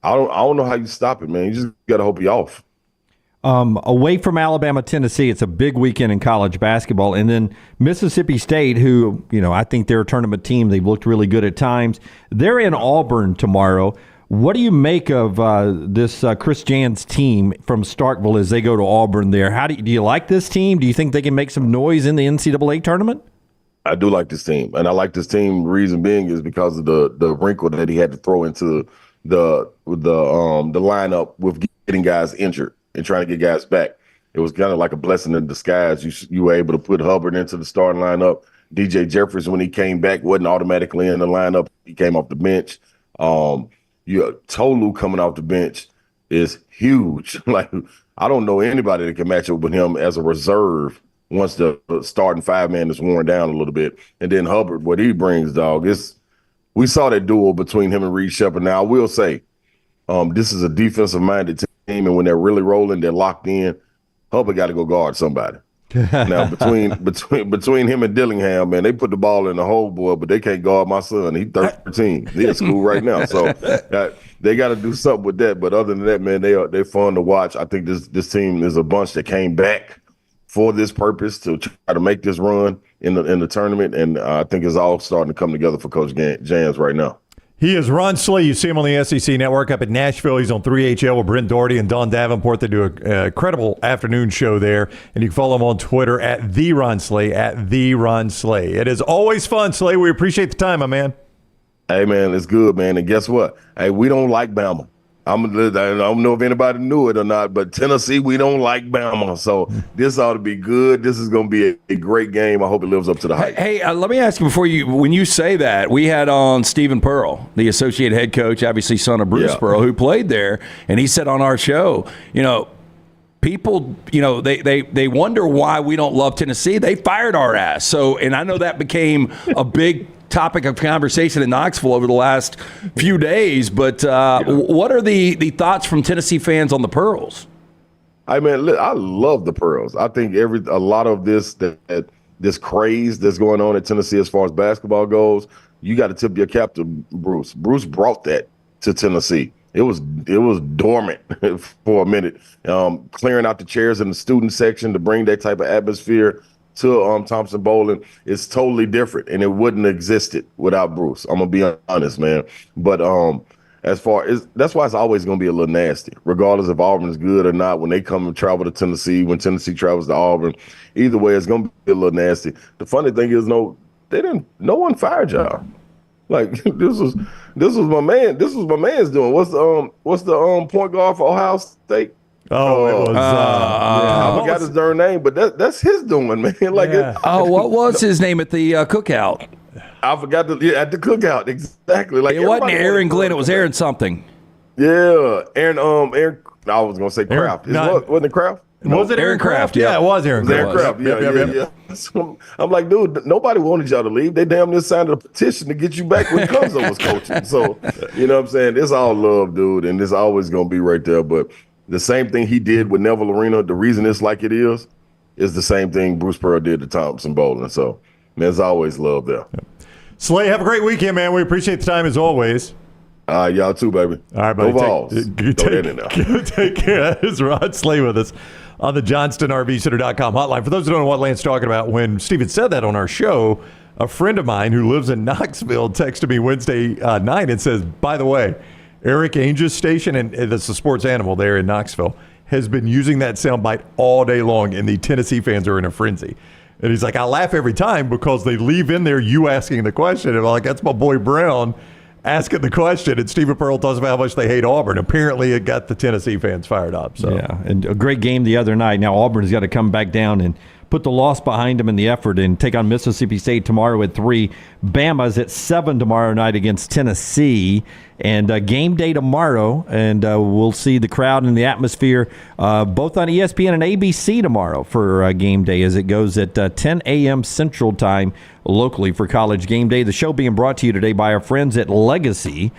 I don't know how you stop it, man. You just got to hope he off. Away from Alabama, Tennessee, it's a big weekend in college basketball. And then Mississippi State, who, I think they're a tournament team. They've looked really good at times. They're in Auburn tomorrow. What do you make of this Chris Jans team from Starkville as they go to Auburn there? Do you like this team? Do you think they can make some noise in the NCAA tournament? I do like this team. And I like this team. Reason being is because of the wrinkle that he had to throw into the lineup with getting guys injured and trying to get guys back. It was kind of like a blessing in disguise. You were able to put Hubbard into the starting lineup. DJ Jeffries, when he came back, wasn't automatically in the lineup. He came off the bench. Tolu coming off the bench is huge. Like, I don't know anybody that can match up with him as a reserve once the starting 5-man is worn down a little bit. And then Hubbard, what he brings, dog, we saw that duel between him and Reed Sheppard. Now, I will say, this is a defensive-minded team, and when they're really rolling, they're locked in. Hubbard got to go guard somebody. Now, between him and Dillingham, man, they put the ball in the hole, boy, but they can't guard my son. He's 13. He's in school right now, so they got to do something with that. But other than that, man, they're fun to watch. I think this team is a bunch that came back for this purpose to try to make this run in the tournament, and I think it's all starting to come together for Coach Jans right now. He is Ron Slay. You see him on the SEC Network up in Nashville. He's on 3HL with Brent Doherty and Don Davenport. They do an incredible afternoon show there. And you can follow him on Twitter at TheRonSlay, at TheRonSlay. It is always fun, Slay. We appreciate the time, my man. Hey, man, it's good, man. And guess what? Hey, we don't like Bama. I don't know if anybody knew it or not, but Tennessee, we don't like Bama. So this ought to be good. This is going to be a great game. I hope it lives up to the hype. Hey, let me ask you when you say that, we had on Stephen Pearl, the associate head coach, obviously son of Bruce Pearl, who played there, and he said on our show, people, they wonder why we don't love Tennessee. They fired our ass. So, and I know that became a big topic of conversation in Knoxville over the last few days, but what are the thoughts from Tennessee fans on the Pearls? I love the Pearls. I think a lot of this craze that's going on at Tennessee as far as basketball goes, you got to tip your cap to Bruce. Bruce brought that to Tennessee. It was dormant for a minute, clearing out the chairs in the student section to bring that type of atmosphere to Thompson Bowling. It's totally different, and it wouldn't have existed without Bruce. I'm gonna be honest, man. But as far as that's why it's always gonna be a little nasty, regardless if Auburn is good or not. When they come and travel to Tennessee, when Tennessee travels to Auburn, either way, it's gonna be a little nasty. The funny thing is, no one fired y'all. Like this was my man. This was my man's doing. What's the point guard for Ohio State? Oh, it was. I forgot his darn name, but that's his doing, man. Like, what was his name at the cookout? I forgot at the cookout exactly. Like it wasn't Aaron Glenn. It was Aaron something. Yeah, Aaron. I was gonna say Kraft. Wasn't it Kraft? Was it Aaron Kraft? Yeah, it was Aaron Kraft. Yeah. So I'm like, dude, nobody wanted y'all to leave. They damn near signed a petition to get you back when Clemson was coaching. So, you know what I'm saying? It's all love, dude, and it's always going to be right there. But the same thing he did with Neville Arena, the reason it's like it is the same thing Bruce Pearl did to Thompson Bowling. So, there's always love there. Slay, have a great weekend, man. We appreciate the time as always. Y'all too, baby. All right, buddy. Go Vols. Take care. This is Rod Slay with us on the JohnstonRVCenter.com hotline. For those who don't know what Lance's talking about, when Steven said that on our show, a friend of mine who lives in Knoxville texted me Wednesday night and says, by the way, Eric Ainge's station, and that's the sports animal there in Knoxville, has been using that soundbite all day long, and the Tennessee fans are in a frenzy. And he's like, I laugh every time because they leave in there you asking the question. And I'm like, that's my boy Brown asking the question, and Stephen Pearl talks about how much they hate Auburn. Apparently, it got the Tennessee fans fired up. So. Yeah, and a great game the other night. Now Auburn's got to come back down and put the loss behind them in the effort and take on Mississippi State tomorrow at 3. Bama's at 7 tomorrow night against Tennessee. And game day tomorrow, and we'll see the crowd and the atmosphere both on ESPN and ABC tomorrow for game day as it goes at 10 a.m. Central Time locally for College Game Day. The show being brought to you today by our friends at Legacy.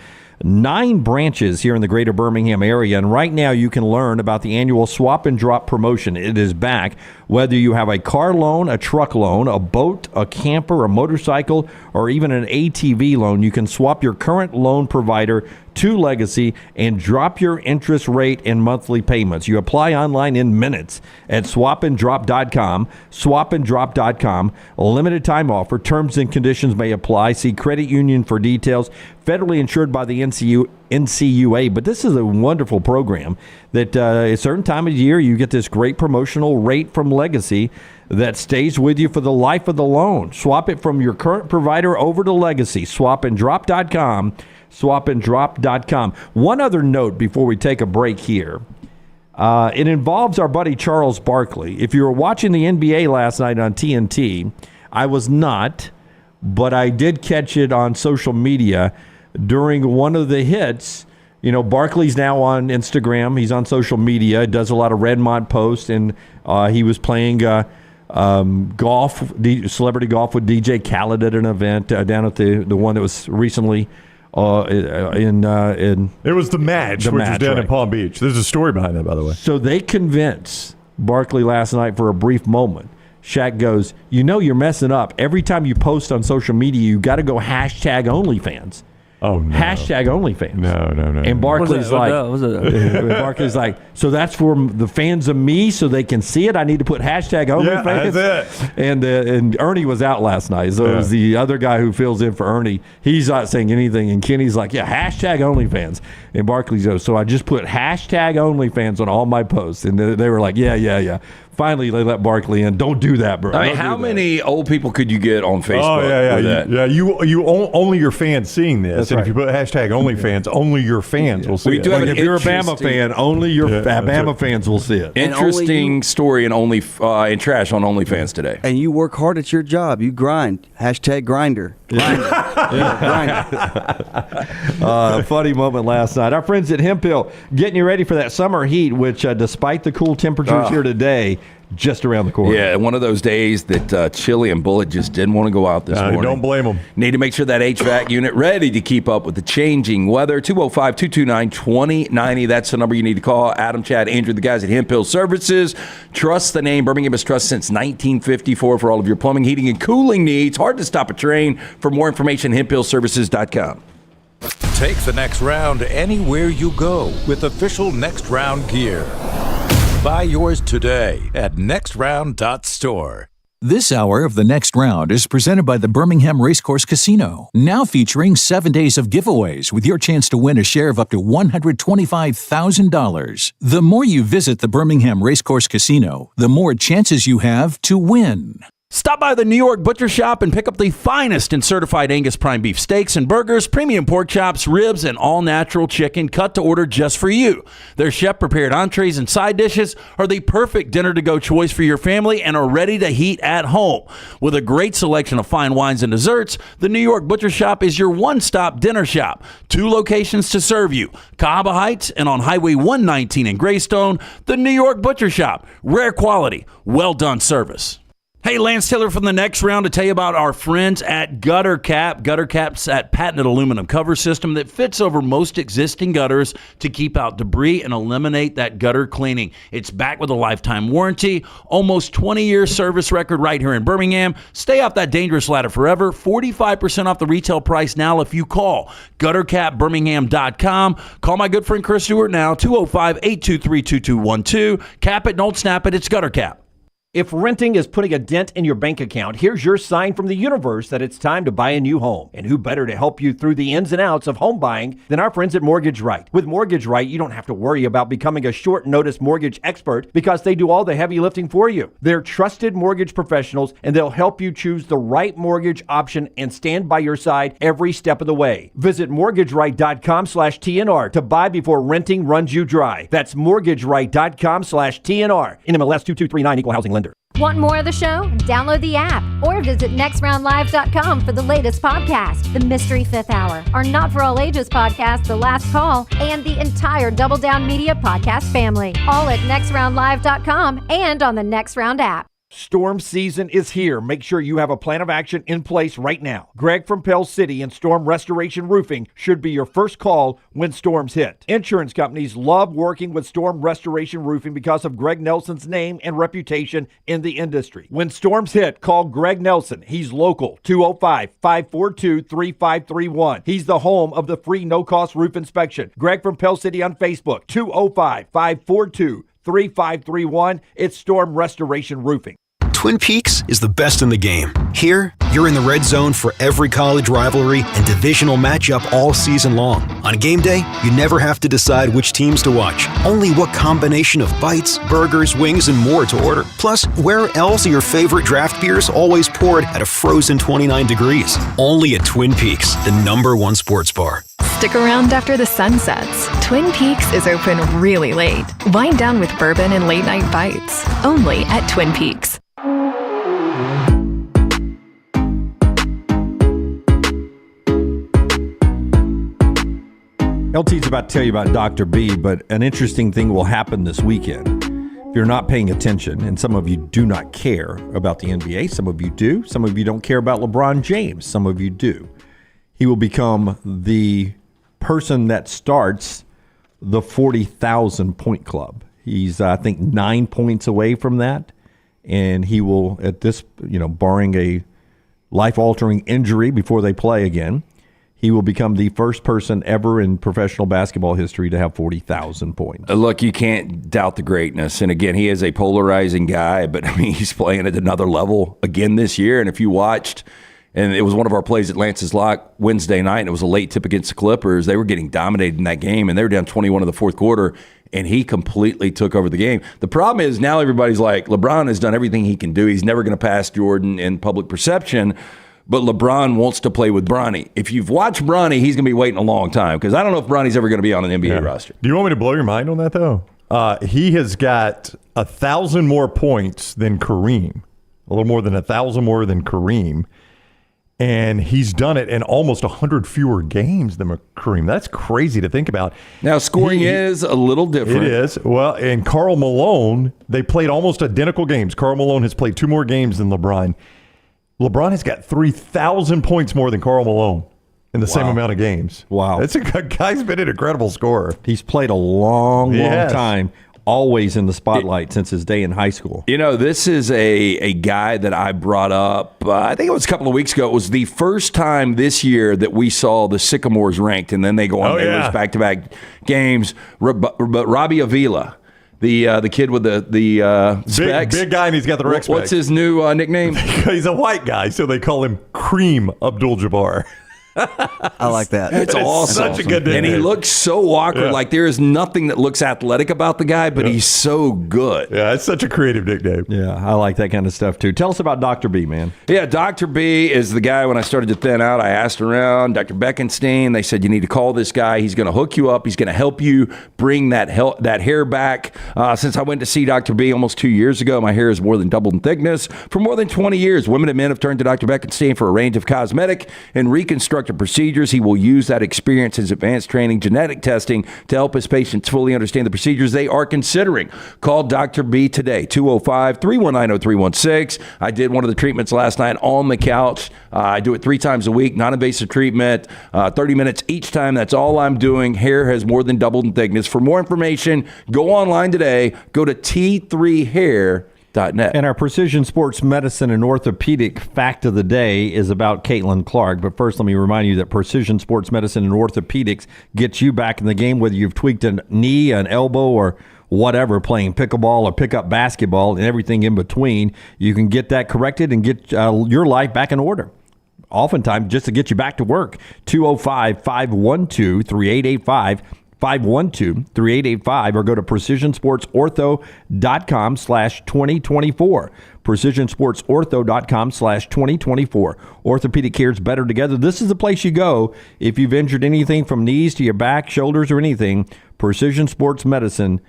9 branches here in the greater Birmingham area, and right now you can learn about the annual Swap and Drop promotion. It is back. Whether you have a car loan, a truck loan, a boat, a camper, a motorcycle, or even an ATV loan, you can swap your current loan provider to Legacy and drop your interest rate and monthly payments. You apply online in minutes at swapanddrop.com, swapanddrop.com. A limited time offer. Terms and conditions may apply. See credit union for details. Federally insured by the NCUA. But this is a wonderful program that at a certain time of year you get this great promotional rate from Legacy that stays with you for the life of the loan. Swap it from your current provider over to Legacy. Swapanddrop.com. Swapanddrop.com. One other note before we take a break here. It involves our buddy Charles Barkley. If you were watching the NBA last night on TNT, I was not, but I did catch it on social media during one of the hits. You know, Barkley's now on Instagram. He's on social media, does a lot of Redmont posts, and he was playing golf, celebrity golf with DJ Khaled at an event down at the one that was recently it was the match, which was down in Palm Beach. There's a story behind that, by the way. So they convinced Barkley last night for a brief moment. Shaq goes, you know you're messing up. Every time you post on social media, you got to go #OnlyFans. Oh, no. #OnlyFans. No. And Barkley's Barkley's like, so that's for the fans of me so they can see it? I need to put #OnlyFans? Yeah, that's it. And Ernie was out last night. So it was the other guy who fills in for Ernie. He's not saying anything. And Kenny's like, yeah, #OnlyFans. And Barkley goes, so I just put #OnlyFans on all my posts. And they were like, yeah. Finally, they let Barkley in. Don't do that, bro. I mean, how many old people could you get on Facebook? Oh, with that? You only your fans seeing this. That's and right. if you put #OnlyFans, only your fans will see it. If you're a Bama fan, only your Bama fans will see it. Interesting story in trash on OnlyFans today. And you work hard at your job. You grind. #grinder. Funny moment last night. Our friends at Hemp Hill getting you ready for that summer heat, which despite the cool temperatures here today, just around the corner. Yeah, one of those days that Chili and Bullet just didn't want to go out this morning. Don't blame them. Need to make sure that HVAC unit ready to keep up with the changing weather. 205-229-2090. That's the number you need to call. Adam, Chad, Andrew, the guys at Hemp Hill Services. Trust the name. Birmingham has trust since 1954 for all of your plumbing, heating, and cooling needs. Hard to stop a train. For more information, hemphillservices.com. Take the next round anywhere you go with official Next Round gear. Buy yours today at nextround.store. This hour of The Next Round is presented by the Birmingham Racecourse Casino, now featuring 7 days of giveaways with your chance to win a share of up to $125,000. The more you visit the Birmingham Racecourse Casino, the more chances you have to win. Stop by the New York Butcher Shop and pick up the finest in certified Angus prime beef steaks and burgers, premium pork chops, ribs, and all-natural chicken cut to order just for you. Their chef-prepared entrees and side dishes are the perfect dinner-to-go choice for your family and are ready to heat at home. With a great selection of fine wines and desserts, the New York Butcher Shop is your one-stop dinner shop. 2 locations to serve you, Cahaba Heights and on Highway 119 in Greystone. The New York Butcher Shop, rare quality, well-done service. Hey, Lance Taylor from the Next Round to tell you about our friends at Gutter Cap. Gutter Cap's that patented aluminum cover system that fits over most existing gutters to keep out debris and eliminate that gutter cleaning. It's backed with a lifetime warranty, almost 20-year service record right here in Birmingham. Stay off that dangerous ladder forever. 45% off the retail price now if you call guttercapbirmingham.com. Call my good friend Chris Stewart now, 205-823-2212. Cap it, don't snap it. It's Gutter Cap. If renting is putting a dent in your bank account, here's your sign from the universe that it's time to buy a new home. And who better to help you through the ins and outs of home buying than our friends at Mortgage Right. With Mortgage Right, you don't have to worry about becoming a short notice mortgage expert because they do all the heavy lifting for you. They're trusted mortgage professionals and they'll help you choose the right mortgage option and stand by your side every step of the way. Visit mortgageright.com/TNR to buy before renting runs you dry. That's mortgageright.com/TNR. NMLS 2239 Equal Housing Lender. Want more of the show? Download the app or visit nextroundlive.com for the latest podcast, The Mystery Fifth Hour, our Not For All Ages podcast, The Last Call, and the entire Double Down Media podcast family. All at nextroundlive.com and on the Next Round app. Storm season is here. Make sure you have a plan of action in place right now. Greg from Pell City and Storm Restoration Roofing should be your first call when storms hit. Insurance companies love working with Storm Restoration Roofing because of Greg Nelson's name and reputation in the industry. When storms hit, call Greg Nelson. He's local, 205-542-3531. He's the home of the free no-cost roof inspection. Greg from Pell City on Facebook, 205-542-3531. It's Storm Restoration Roofing. Twin Peaks is the best in the game. Here, you're in the red zone for every college rivalry and divisional matchup all season long. On game day, you never have to decide which teams to watch, only what combination of bites, burgers, wings, and more to order. Plus, where else are your favorite draft beers always poured at a frozen 29 degrees? Only at Twin Peaks, the #1 sports bar. Stick around after the sun sets. Twin Peaks is open really late. Wind down with bourbon and late night bites. Only at Twin Peaks. LT's about to tell you about Dr. B, but an interesting thing will happen this weekend. If you're not paying attention, and some of you do not care about the NBA, some of you do. Some of you don't care about LeBron James, some of you do. He will become the person that starts the 40,000 point club. He's, I think, 9 points away from that. And he will, at this, barring a life-altering injury before they play again, he will become the first person ever in professional basketball history to have 40,000 points. Look, you can't doubt the greatness. And again, he is a polarizing guy, but I mean, he's playing at another level again this year. And if you watched, and it was one of our plays at Lance's Lock Wednesday night, and it was a late tip against the Clippers. They were getting dominated in that game, and they were down 21 in the fourth quarter, and he completely took over the game. The problem is now everybody's like, LeBron has done everything he can do. He's never going to pass Jordan in public perception, but LeBron wants to play with Bronny. If you've watched Bronny, he's going to be waiting a long time because I don't know if Bronny's ever going to be on an NBA roster. Do you want me to blow your mind on that, though? He has got 1,000 more points than Kareem, a little more than 1,000 more than Kareem. And he's done it in almost 100 fewer games than Kareem. That's crazy to think about. Now, scoring is a little different. It is. Well, and Karl Malone, they played almost identical games. Karl Malone has played 2 more games than LeBron. LeBron has got 3,000 points more than Karl Malone in the same amount of games. Wow. That's a guy's been an incredible scorer. He's played a long time. Always in the spotlight since his day in high school. You know, this is a guy that I brought up, I think it was a couple of weeks ago. It was the first time this year that we saw the Sycamores ranked, and then they go on lose back-to-back games. But Robbie Avila, the kid with the specs. Big guy, and he's got the specs. What's his new nickname? He's a white guy, so they call him Cream Abdul-Jabbar. I like that. It's awesome. Such a good nickname. And he looks so awkward. Like there is nothing that looks athletic about the guy, but he's so good. Yeah, it's such a creative nickname. Yeah, I like that kind of stuff too. Tell us about Dr. B, man. Yeah, Dr. B is the guy when I started to thin out. I asked around, Dr. Beckenstein. They said, you need to call this guy. He's going to hook you up. He's going to help you bring that hair back. Since I went to see Dr. B almost 2 years ago, my hair has more than doubled in thickness. For more than 20 years, women and men have turned to Dr. Beckenstein for a range of cosmetic and reconstructive procedures. He will use that experience, his advanced training, genetic testing to help his patients fully understand the procedures they are considering. Call Dr. B today, 205-319-0316. I did one of the treatments last night on the couch. I do it 3 times a week, non-invasive treatment, 30 minutes each time. That's all I'm doing. Hair has more than doubled in thickness. For more information, go online today. Go to T3hair.net. And our precision sports medicine and orthopedic fact of the day is about Caitlin Clark. But first, let me remind you that precision sports medicine and orthopedics gets you back in the game, whether you've tweaked a knee, an elbow, or whatever, playing pickleball or pickup basketball and everything in between. You can get that corrected and get your life back in order. Oftentimes, just to get you back to work. 205-512-3885. 512-3885 or go to precisionsportsortho.com/2024. precisionsportsortho.com/2024. Orthopedic care is better together. This is the place you go if you've injured anything from knees to your back, shoulders, or anything. Precision Sports Medicine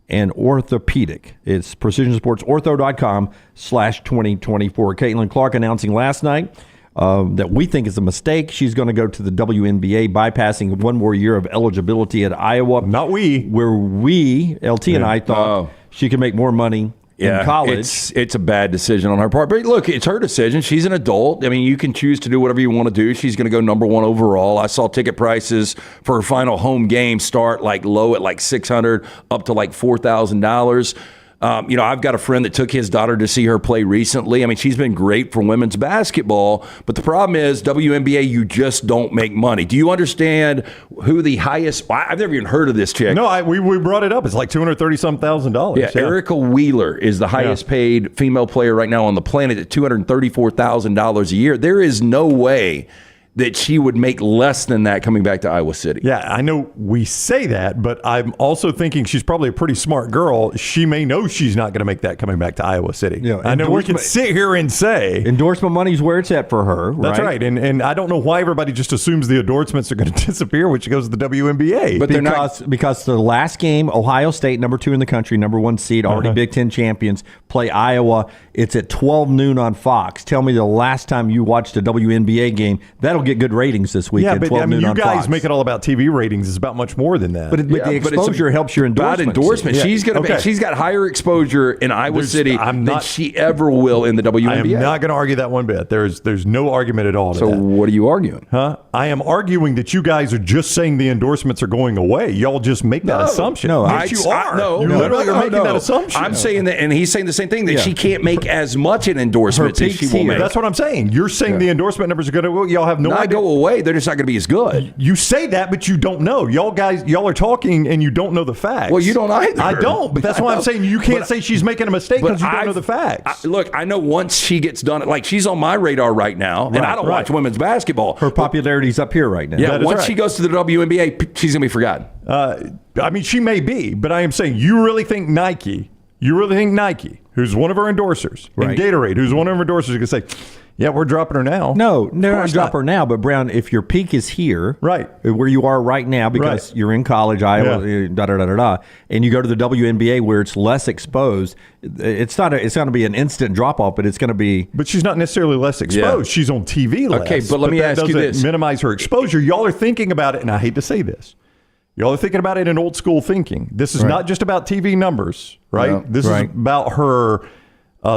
and Orthopedic. It's precisionsportsortho.com/2024. Caitlin Clark announcing last night that we think is a mistake. She's going to go to the WNBA, bypassing one more year of eligibility at Iowa. Not we. Where we, LT and I, thought she could make more money in college. It's a bad decision on her part. But look, it's her decision. She's an adult. I mean, you can choose to do whatever you want to do. She's going to go number 1 overall. I saw ticket prices for her final home game start like low at like $600 up to like $4,000. I've got a friend that took his daughter to see her play recently. I mean, she's been great for women's basketball, but the problem is WNBA, you just don't make money. Do you understand who the highest? I've never even heard of this chick. No, we brought it up. It's like $230,000. Yeah, Erica Wheeler is the highest paid female player right now on the planet at $234,000 a year. There is no way that she would make less than that coming back to Iowa City. Yeah, I know we say that, but I'm also thinking she's probably a pretty smart girl. She may know she's not going to make that coming back to Iowa City. Yeah, I know we can sit here and say endorsement money's where it's at for her. That's right. And I don't know why everybody just assumes the endorsements are going to disappear when she goes to the WNBA. But because the last game, Ohio State, number 2 in the country, number 1 seed, already Big Ten champions, play Iowa. It's at 12 noon on Fox. Tell me the last time you watched a WNBA game. That'll get good ratings this week. Yeah, at but 12 noon you on guys Fox. make it all about TV ratings. It's about much more than that. But the exposure helps your endorsement. Endorsement. Yeah. She's got higher exposure in Iowa City than she ever will in the WNBA. I am not going to argue that one bit. There's no argument at all. So what are you arguing? I am arguing that you guys are just saying the endorsements are going away. Y'all just make that assumption. No, yes, you are. You literally are making that assumption. I'm saying that, and he's saying the same thing, that she can't make as much in endorsements as she will make. That's what I'm saying. You're saying the endorsement numbers are going to. Y'all have no idea. Not go away. They're just not going to be as good. You say that, but you don't know. Y'all are talking and you don't know the facts. Well, you don't either. I don't, but that's why I'm saying you can't say she's making a mistake because you don't know the facts. Look, I know once she gets done, like she's on my radar right now, and I don't watch women's basketball. Her popularity's up here right now. Yeah, once she goes to the WNBA, she's going to be forgotten. I mean, she may be, but I am saying you really think Nike, who's one of our endorsers, and Gatorade, who's one of our endorsers, is going to say, Yeah, we're dropping her now. No, not drop her now. But Brown, if your peak is here, right, where you are right now, because you're in college, Iowa, and you go to the WNBA where it's less exposed, it's going to be an instant drop off, but it's going to be. But she's not necessarily less exposed. She's on TV less. Okay, but let me ask you this: minimize her exposure. Y'all are thinking about it, and I hate to say this. Y'all are thinking about it in old school thinking. This is not just about TV numbers, right? No, this is about her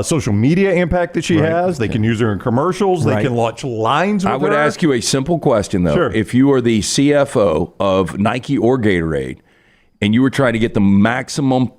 social media impact that she has. They can use her in commercials. They can launch lines with her. I would ask you a simple question, though. Sure. If you are the CFO of Nike or Gatorade and you were trying to get the maximum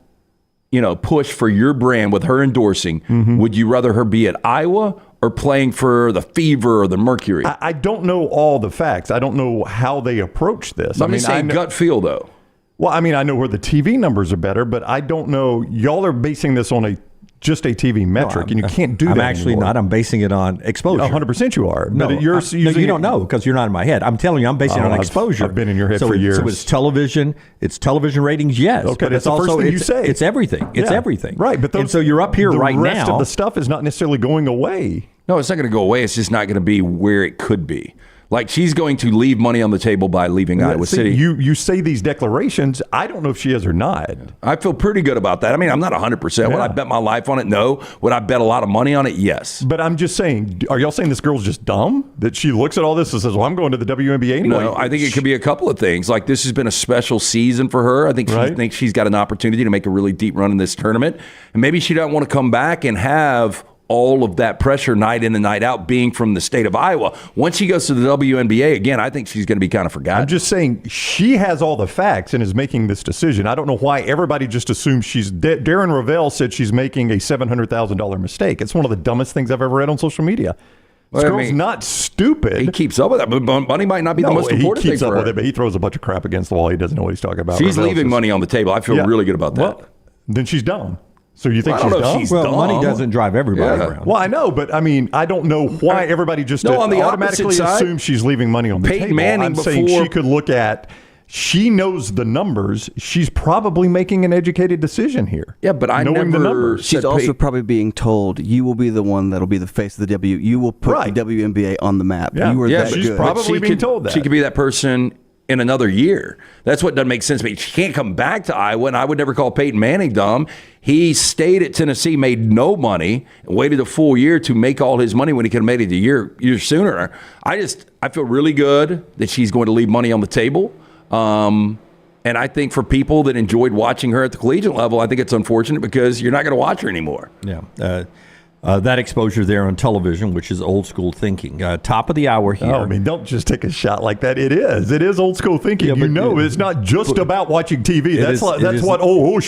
push for your brand with her endorsing, would you rather her be at Iowa or playing for the Fever or the Mercury? I don't know all the facts. I don't know how they approach this. Let me say gut feel, though. Well, I mean, I know where the TV numbers are better, but I don't know. Y'all are basing this on just a TV metric, and you can't do that. I'm actually anymore. not. I'm basing it on exposure. 100% you are. No, but you're using you don't know because you're not in my head. I'm telling you, I'm basing it on exposure. I've been in your head for years. So it's television. It's television ratings, yes. Okay, but that's it's the also first thing you say. It's everything. It's everything. Right, but and so you're up here right now. The rest of the stuff is not necessarily going away. No, it's not going to go away. It's just not going to be where it could be. Like, she's going to leave money on the table by leaving Iowa City. You say these declarations. I don't know if she is or not. I feel pretty good about that. I mean, I'm not 100%. Would I bet my life on it? No. Would I bet a lot of money on it? Yes. But I'm just saying, are y'all saying this girl's just dumb? That she looks at all this and says, well, I'm going to the WNBA anyway? No, I think it could be a couple of things. Like, this has been a special season for her. I think she thinks she's got an opportunity to make a really deep run in this tournament. And maybe she doesn't want to come back and have all of that pressure night in and night out being from the state of Iowa. Once she goes to the WNBA, again, I think she's going to be kind of forgotten. I'm just saying she has all the facts and is making this decision. I don't know why everybody just assumes she's... Darren Ravel said she's making a $700,000 mistake. It's one of the dumbest things I've ever read on social media. This girl's not stupid. He keeps up with that, but money might not be the most important thing for her. He keeps up with it, but he throws a bunch of crap against the wall. He doesn't know what he's talking about. She's leaving money on the table. I feel really good about that. Well, then she's dumb. So you think I don't know if she's dumb? Money doesn't drive everybody around. Well, I know, but I mean, I don't know why everybody just on the automatically assumes she's leaving money on the Peyton table. Manning I'm saying she could look at... She knows the numbers. She's probably making an educated decision here. Yeah, but I knowing the numbers. She's also probably being told, you will be the one that'll be the face of the W. You will put the WNBA on the map. Yeah, you are that she's good. probably being told that. She could be that person in another year. That's what doesn't make sense to me. She can't come back to Iowa, and I would never call Peyton Manning dumb. He stayed at Tennessee, made no money, and waited a full year to make all his money when he could have made it a year sooner. I feel really good that she's going to leave money on the table. And I think for people that enjoyed watching her at the collegiate level, I think it's unfortunate because you're not going to watch her anymore. Yeah. That exposure there on television, which is old school thinking. Top of the hour here. Oh, I mean, don't just take a shot like that. It is old school thinking. Yeah, it's not just about watching TV. That's what, she's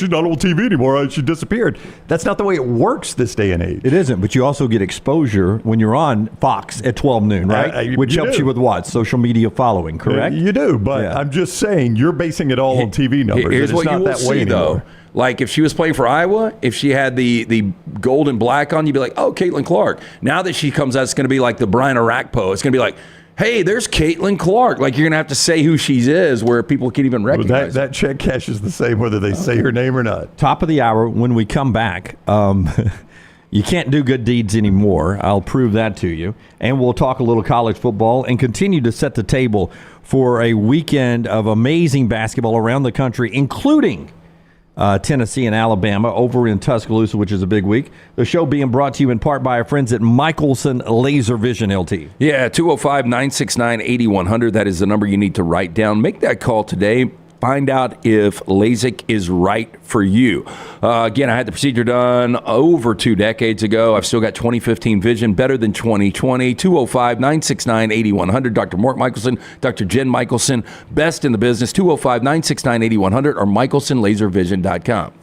not on TV anymore. She disappeared. That's not the way it works this day and age. It isn't, but you also get exposure when you're on Fox at 12 noon, right? Which helps you with what? Social media following, correct? You do, but I'm just saying you're basing it all on TV numbers. Here's what you will see, though. Like, if she was playing for Iowa, if she had the gold and black on, you'd be like, oh, Caitlin Clark. Now that she comes out, it's going to be like the Brian Arakpo. It's going to be like, hey, there's Caitlin Clark. Like, you're going to have to say who she is where people can't even recognize that check cashes the same whether they say her name or not. Top of the hour, when we come back, you can't do good deeds anymore. I'll prove that to you. And we'll talk a little college football and continue to set the table for a weekend of amazing basketball around the country, including Tennessee and Alabama over in Tuscaloosa, which is a big week. The show being brought to you in part by our friends at Michelson Laser Vision, LT. Yeah, 205-969-8100. That is the number you need to write down. Make that call today. Find out if LASIK is right for you. Again, I had the procedure done over 2 decades ago. I've still got 2015 vision, better than 2020. 205-969-8100. Dr. Mort Michelson, Dr. Jen Michelson, best in the business. 205-969-8100 or michelsonlaservision.com.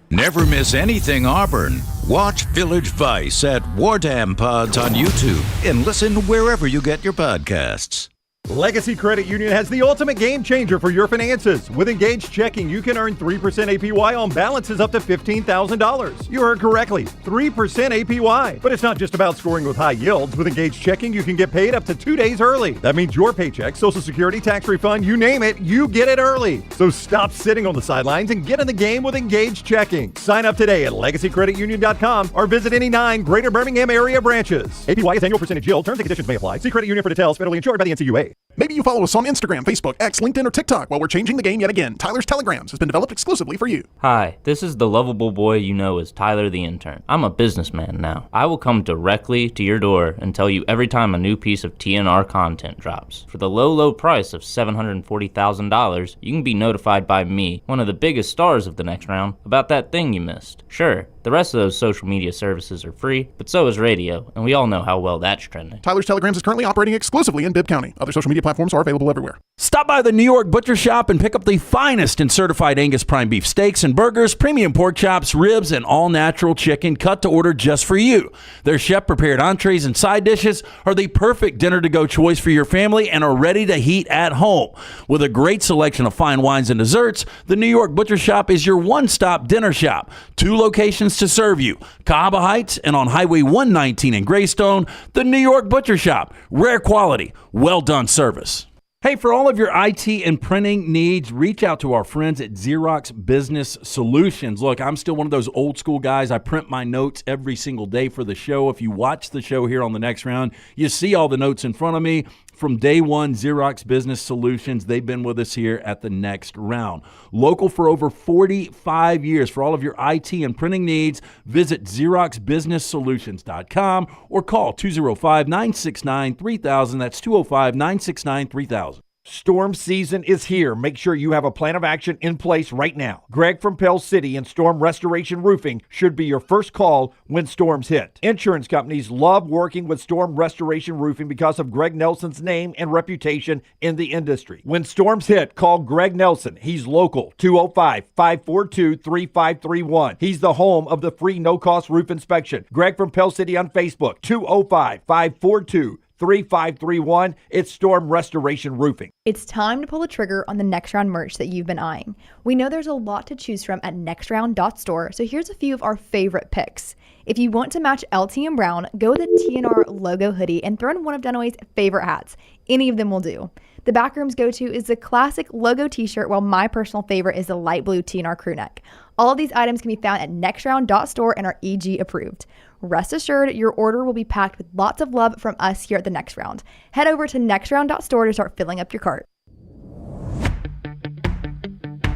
Never miss anything Auburn. Watch Village Vice at Wardam Pods on YouTube and listen wherever you get your podcasts. Legacy Credit Union has the ultimate game changer for your finances. With Engaged Checking, you can earn 3% APY on balances up to $15,000. You heard correctly, 3% APY. But it's not just about scoring with high yields. With Engaged Checking, you can get paid up to 2 days early. That means your paycheck, Social Security, tax refund, you name it, you get it early. So stop sitting on the sidelines and get in the game with Engaged Checking. Sign up today at LegacyCreditUnion.com or visit any 9 Greater Birmingham area branches. APY is annual percentage yield. Terms and conditions may apply. See credit union for details. Federally insured by the NCUA. Maybe you follow us on Instagram, Facebook, X, LinkedIn, or TikTok. While we're changing the game yet again, Tyler's Telegrams has been developed exclusively for you. Hi, this is the lovable boy you know as Tyler the intern. I'm a businessman now. I will come directly to your door and tell you every time a new piece of TNR content drops. For the low, low price of $740,000, you can be notified by me, one of the biggest stars of the next round, about that thing you missed. Sure, the rest of those social media services are free, but so is radio, and we all know how well that's trending. Tyler's Telegrams is currently operating exclusively in Bibb County. Other social media platforms are available everywhere. Stop by the New York Butcher Shop and pick up the finest in certified Angus prime beef steaks and burgers, premium pork chops, ribs, and all-natural chicken cut to order just for you. Their chef-prepared entrees and side dishes are the perfect dinner-to-go choice for your family and are ready to heat at home. With a great selection of fine wines and desserts, the New York Butcher Shop is your one-stop dinner shop. 2 locations to serve you, Cahaba Heights and on Highway 119 in Greystone. The New York Butcher Shop. Rare quality, well-done service. Hey, for all of your IT and printing needs, reach out to our friends at Xerox Business Solutions. Look, I'm still one of those old school guys. I print my notes every single day for the show. If you watch the show here on the next round, you see all the notes in front of me. From day one, Xerox Business Solutions, they've been with us here at the next round. Local for over 45 years. For all of your IT and printing needs, visit XeroxBusinessSolutions.com or call 205-969-3000. That's 205-969-3000. Storm season is here. Make sure you have a plan of action in place right now. Greg from Pell City and Storm Restoration Roofing should be your first call when storms hit. Insurance companies love working with Storm Restoration Roofing because of Greg Nelson's name and reputation in the industry. When storms hit, call Greg Nelson. He's local, 205-542-3531. He's the home of the free no-cost roof inspection. Greg from Pell City on Facebook, 205-542-3531. It's Storm Restoration Roofing. It's time to pull the trigger on the Next Round merch that you've been eyeing. We know there's a lot to choose from at nextround.store, so here's a few of our favorite picks. If you want to match LT and Brown, go with the TNR logo hoodie and throw in one of Dunaway's favorite hats. Any of them will do. The Backroom's go-to is the classic logo t-shirt, while my personal favorite is the light blue TNR crew neck. All of these items can be found at nextround.store and are EG approved. Rest assured, your order will be packed with lots of love from us here at the Next Round. Head over to nextround.store to start filling up your cart.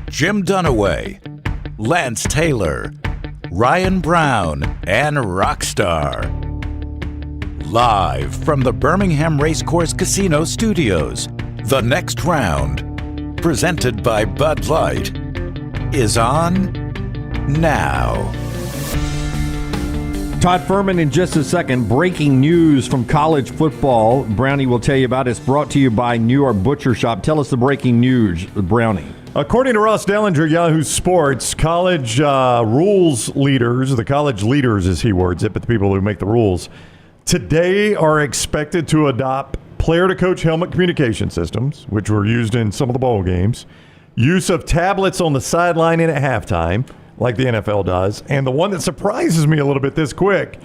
Jim Dunaway, Lance Taylor, Ryan Brown, and Rockstar. Live from the Birmingham Racecourse Casino Studios, the Next Round, presented by Bud Light, is on now. Todd Ferman in just a second. Breaking news from college football. Brownie will tell you about it. It's brought to you by New York Butcher Shop. Tell us the breaking news, Brownie. According to Ross Dellinger, Yahoo Sports, college rules leaders, the college leaders as he words it, but the people who make the rules, today are expected to adopt player-to-coach helmet communication systems, which were used in some of the bowl games, use of tablets on the sideline and at halftime, like the NFL does, and the one that surprises me a little bit this quick,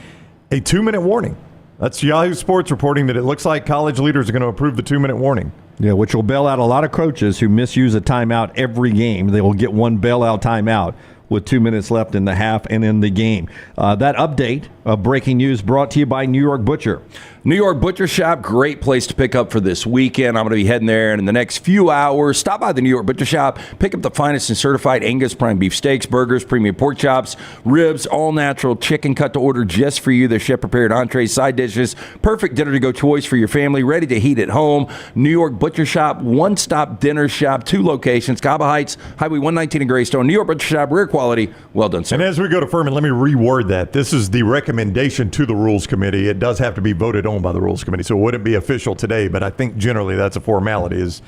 a 2-minute warning. That's Yahoo Sports reporting that it looks like college leaders are going to approve the 2-minute warning. Yeah, which will bail out a lot of coaches who misuse a timeout every game. They will get one bailout timeout with 2 minutes left in the half and in the game. That update of breaking news brought to you by New York Butcher. New York Butcher Shop, great place to pick up for this weekend. I'm going to be heading there in the next few hours. Stop by the New York Butcher Shop, pick up the finest and certified Angus prime beef steaks, burgers, premium pork chops, ribs, all-natural chicken cut to order just for you. Their chef-prepared entrees, side dishes, perfect dinner-to-go choice for your family, ready to heat at home. New York Butcher Shop, one-stop dinner shop, 2 locations, Cahaba Heights, Highway 119 in Greystone. New York Butcher Shop, rare quality, well done, sir. And as we go to Furman, let me reword that. This is the recommendation to the Rules Committee. It does have to be voted on by the Rules Committee, so it wouldn't be official today, but I think generally that's a formality. Is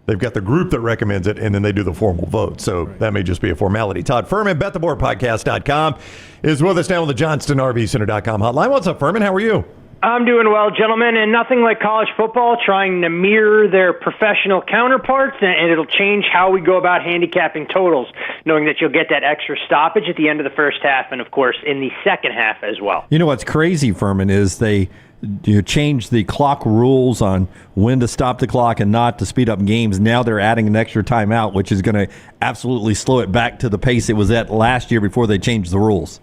they've got the group that recommends it, and then they do the formal vote. So that may just be a formality. Todd Ferman, BetTheBoardPodcast.com, is with us now on the JohnstonRVCenter.com hotline. What's up, Ferman? How are you? I'm doing well, gentlemen, and nothing like college football trying to mirror their professional counterparts, and it'll change how we go about handicapping totals, knowing that you'll get that extra stoppage at the end of the first half and, of course, in the second half as well. You know what's crazy, Ferman, is they change the clock rules on when to stop the clock and not to speed up games. Now they're adding an extra timeout, which is going to absolutely slow it back to the pace it was at last year before they changed the rules.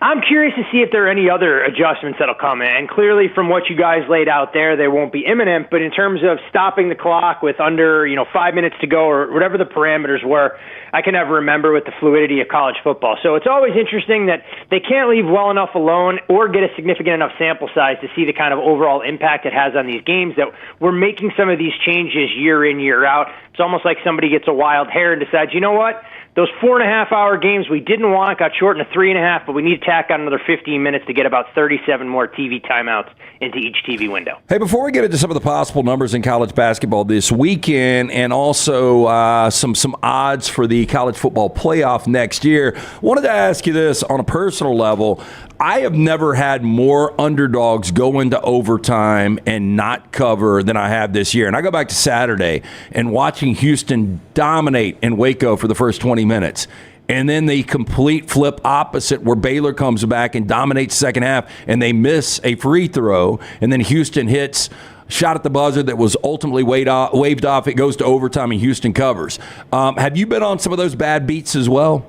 I'm curious to see if there are any other adjustments that'll come in. And clearly, from what you guys laid out there, they won't be imminent. But in terms of stopping the clock with under 5 minutes to go or whatever the parameters were, I can never remember with the fluidity of college football. So it's always interesting that they can't leave well enough alone or get a significant enough sample size to see the kind of overall impact it has on these games that we're making some of these changes year in, year out. It's almost like somebody gets a wild hair and decides, you know what? Those 4.5-hour games we didn't want got shortened to 3.5, but we need to tack on another 15 minutes to get about 37 more TV timeouts into each TV window. Hey, before we get into some of the possible numbers in college basketball this weekend and also some odds for the college football playoff next year, wanted to ask you this on a personal level. I have never had more underdogs go into overtime and not cover than I have this year. And I go back to Saturday and watching Houston dominate in Waco for the first 20 minutes. And then the complete flip opposite where Baylor comes back and dominates second half and they miss a free throw. And then Houston hits shot at the buzzer that was ultimately waved off. It goes to overtime and Houston covers. Have you been on some of those bad beats as well?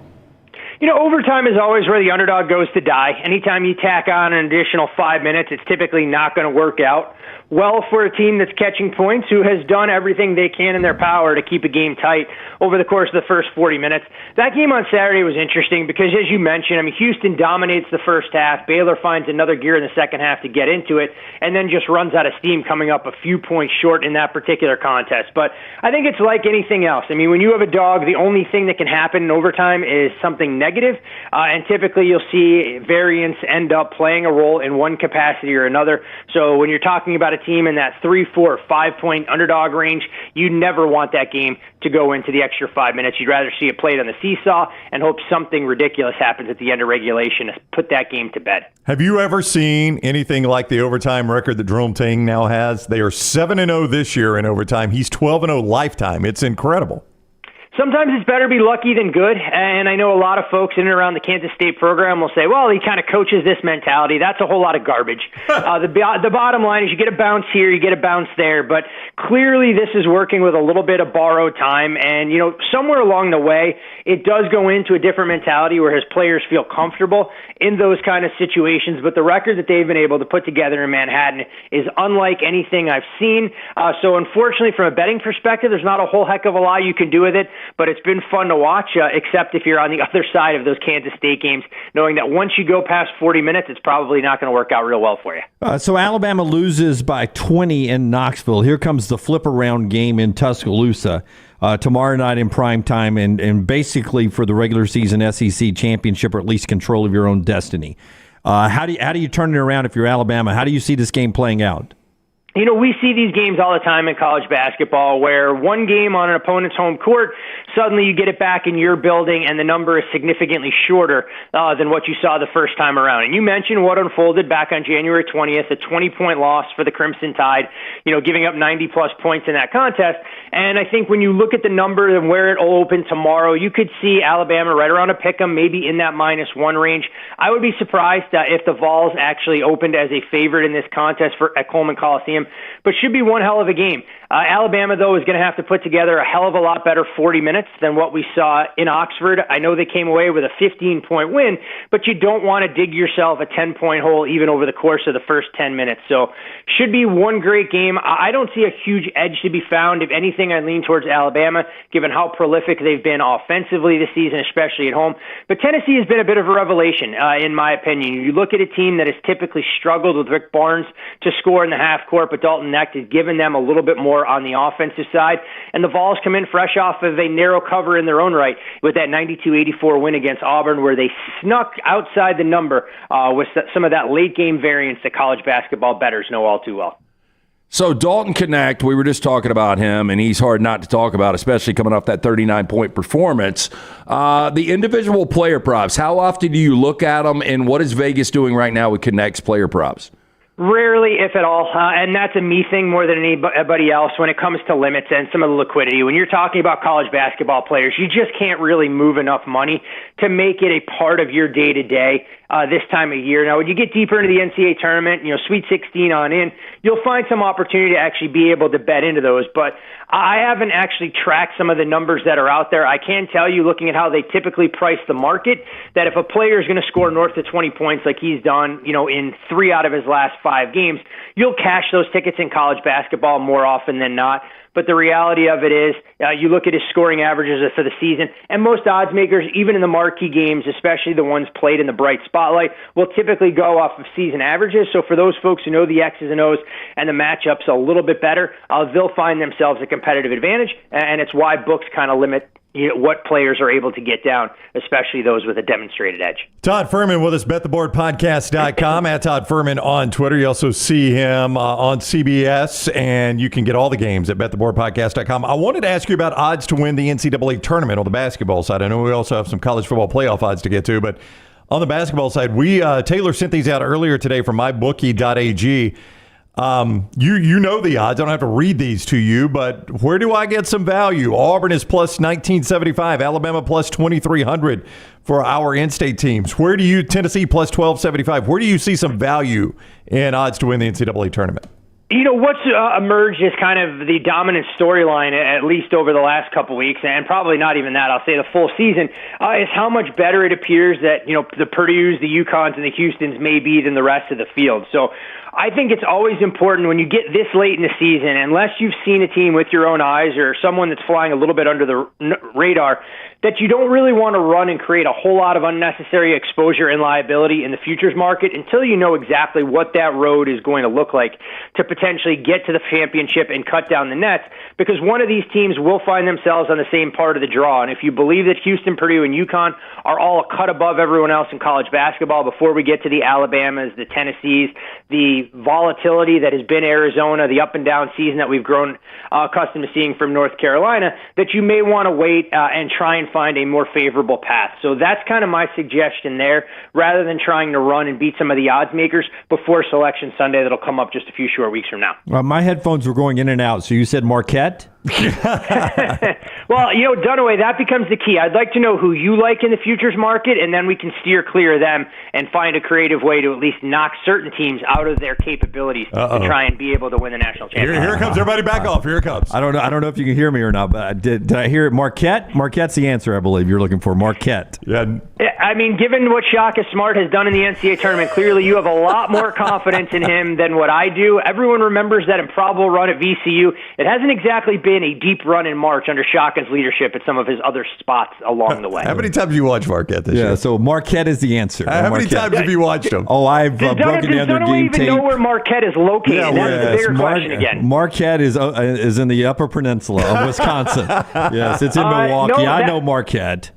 Overtime is always where the underdog goes to die. Anytime you tack on an additional 5 minutes, it's typically not going to work out well for a team that's catching points, who has done everything they can in their power to keep a game tight over the course of the first 40 minutes. That game on Saturday was interesting because, as you mentioned, Houston dominates the first half. Baylor finds another gear in the second half to get into it, and then just runs out of steam, coming up a few points short in that particular contest. But I think it's like anything else. When you have a dog, the only thing that can happen in overtime is something negative, and typically you'll see variance end up playing a role in one capacity or another. So when you're talking about a team in that 3, 4, 5 point underdog range, you never want that game to go into the extra 5 minutes. You'd rather see it played on the seesaw and hope something ridiculous happens at the end of regulation to put that game to bed. Have you ever seen anything like the overtime record that Jerome Tang now has? They are 7-0 this year in overtime. He's 12-0 lifetime. It's incredible. Sometimes it's better to be lucky than good, and I know a lot of folks in and around the Kansas State program will say, well, he kind of coaches this mentality. That's a whole lot of garbage. The bottom line is you get a bounce here, you get a bounce there, but clearly this is working with a little bit of borrowed time, and somewhere along the way, it does go into a different mentality where his players feel comfortable in those kind of situations, but the record that they've been able to put together in Manhattan is unlike anything I've seen. So unfortunately, from a betting perspective, there's not a whole heck of a lot you can do with it. But it's been fun to watch, except if you're on the other side of those Kansas State games, knowing that once you go past 40 minutes, it's probably not going to work out real well for you. So Alabama loses by 20 in Knoxville. Here comes the flip-around game in Tuscaloosa tomorrow night in prime time, and basically for the regular season SEC championship, or at least control of your own destiny. How do you turn it around if you're Alabama? How do you see this game playing out? We see these games all the time in college basketball where one game on an opponent's home court, suddenly you get it back in your building and the number is significantly shorter than what you saw the first time around. And you mentioned what unfolded back on January 20th, a 20-point loss for the Crimson Tide, giving up 90-plus points in that contest. And I think when you look at the number and where it'll open tomorrow, you could see Alabama right around a pick'em, maybe in that -1 range. I would be surprised if the Vols actually opened as a favorite in this contest at Coleman Coliseum, but should be one hell of a game. Alabama, though, is going to have to put together a hell of a lot better 40 minutes than what we saw in Oxford. I know they came away with a 15-point win, but you don't want to dig yourself a 10-point hole even over the course of the first 10 minutes. So should be one great game. I don't see a huge edge to be found. If anything, I lean towards Alabama, given how prolific they've been offensively this season, especially at home. But Tennessee has been a bit of a revelation, in my opinion. You look at a team that has typically struggled with Rick Barnes to score in the half court, but Dalton Knecht has given them a little bit more on the offensive side. And the Vols come in fresh off of a narrow cover in their own right with that 92-84 win against Auburn, where they snuck outside the number with some of that late-game variance that college basketball bettors know all too well. So Dalton Knecht, we were just talking about him, and he's hard not to talk about, especially coming off that 39-point performance. The individual player props, how often do you look at them, and what is Vegas doing right now with Knecht's player props? Rarely, if at all, and that's a me thing more than anybody else when it comes to limits and some of the liquidity. When you're talking about college basketball players, you just can't really move enough money to make it a part of your day-to-day this time of year. Now, when you get deeper into the NCAA tournament, Sweet 16 on in, you'll find some opportunity to actually be able to bet into those. But I haven't actually tracked some of the numbers that are out there. I can tell you, looking at how they typically price the market, that if a player is going to score north of 20 points like he's done, in 3 out of his last 5 games, you'll cash those tickets in college basketball more often than not. But the reality of it is, you look at his scoring averages for the season, and most odds makers, even in the marquee games, especially the ones played in the bright spotlight, will typically go off of season averages. So for those folks who know the X's and O's and the matchups a little bit better, they'll find themselves a competitive advantage, and it's why books kind of limit what players are able to get down, especially those with a demonstrated edge. Todd Ferman with us, bettheboardpodcast.com, at Todd Ferman on Twitter. You also see him on CBS, and you can get all the games at bettheboardpodcast.com. I wanted to ask you about odds to win the NCAA tournament on the basketball side. I know we also have some college football playoff odds to get to, but on the basketball side, Taylor sent these out earlier today from mybookie.ag. You know the odds. I don't have to read these to you, but where do I get some value? Auburn is plus 1975, Alabama plus 2300 for our in-state teams. Tennessee plus 1275. Where do you see some value in odds to win the NCAA tournament? What's emerged as kind of the dominant storyline, at least over the last couple weeks, and probably not even that, I'll say the full season, is how much better it appears that, the Purdues, the UConns, and the Houstons may be than the rest of the field. So I think it's always important when you get this late in the season, unless you've seen a team with your own eyes or someone that's flying a little bit under the radar, that you don't really want to run and create a whole lot of unnecessary exposure and liability in the futures market until you know exactly what that road is going to look like to potentially get to the championship and cut down the nets, because one of these teams will find themselves on the same part of the draw. And if you believe that Houston, Purdue, and UConn are all a cut above everyone else in college basketball before we get to the Alabamas, the Tennessees, the volatility that has been Arizona, the up and down season that we've grown accustomed to seeing from North Carolina, that you may want to wait and try and find a more favorable path. So that's kind of my suggestion there, rather than trying to run and beat some of the odds makers before Selection Sunday that'll come up just a few short weeks from now. Well, my headphones were going in and out, so you said Marquette? Well, Dunaway, that becomes the key. I'd like to know who you like in the futures market, and then we can steer clear of them and find a creative way to at least knock certain teams out of their capabilities to try and be able to win the national championship. Here it comes. Everybody back off. Here it comes. I don't know if you can hear me or not, but did I hear it? Marquette? Marquette's the answer, I believe you're looking for. Marquette. Yeah. I mean, given what Shaka Smart has done in the NCAA tournament, clearly you have a lot more confidence in him than what I do. Everyone remembers that improbable run at VCU. It hasn't exactly been a deep run in March under Shaka's leadership at some of his other spots along the way. How many times have you watched Marquette this year? Yeah, so Marquette is the answer. How many times have you watched him? Oh, I've broken down their game tape. Does even know where Marquette is located? That's the bigger question again. Marquette is in the Upper Peninsula of Wisconsin. Yes, it's in Milwaukee. I know Marquette.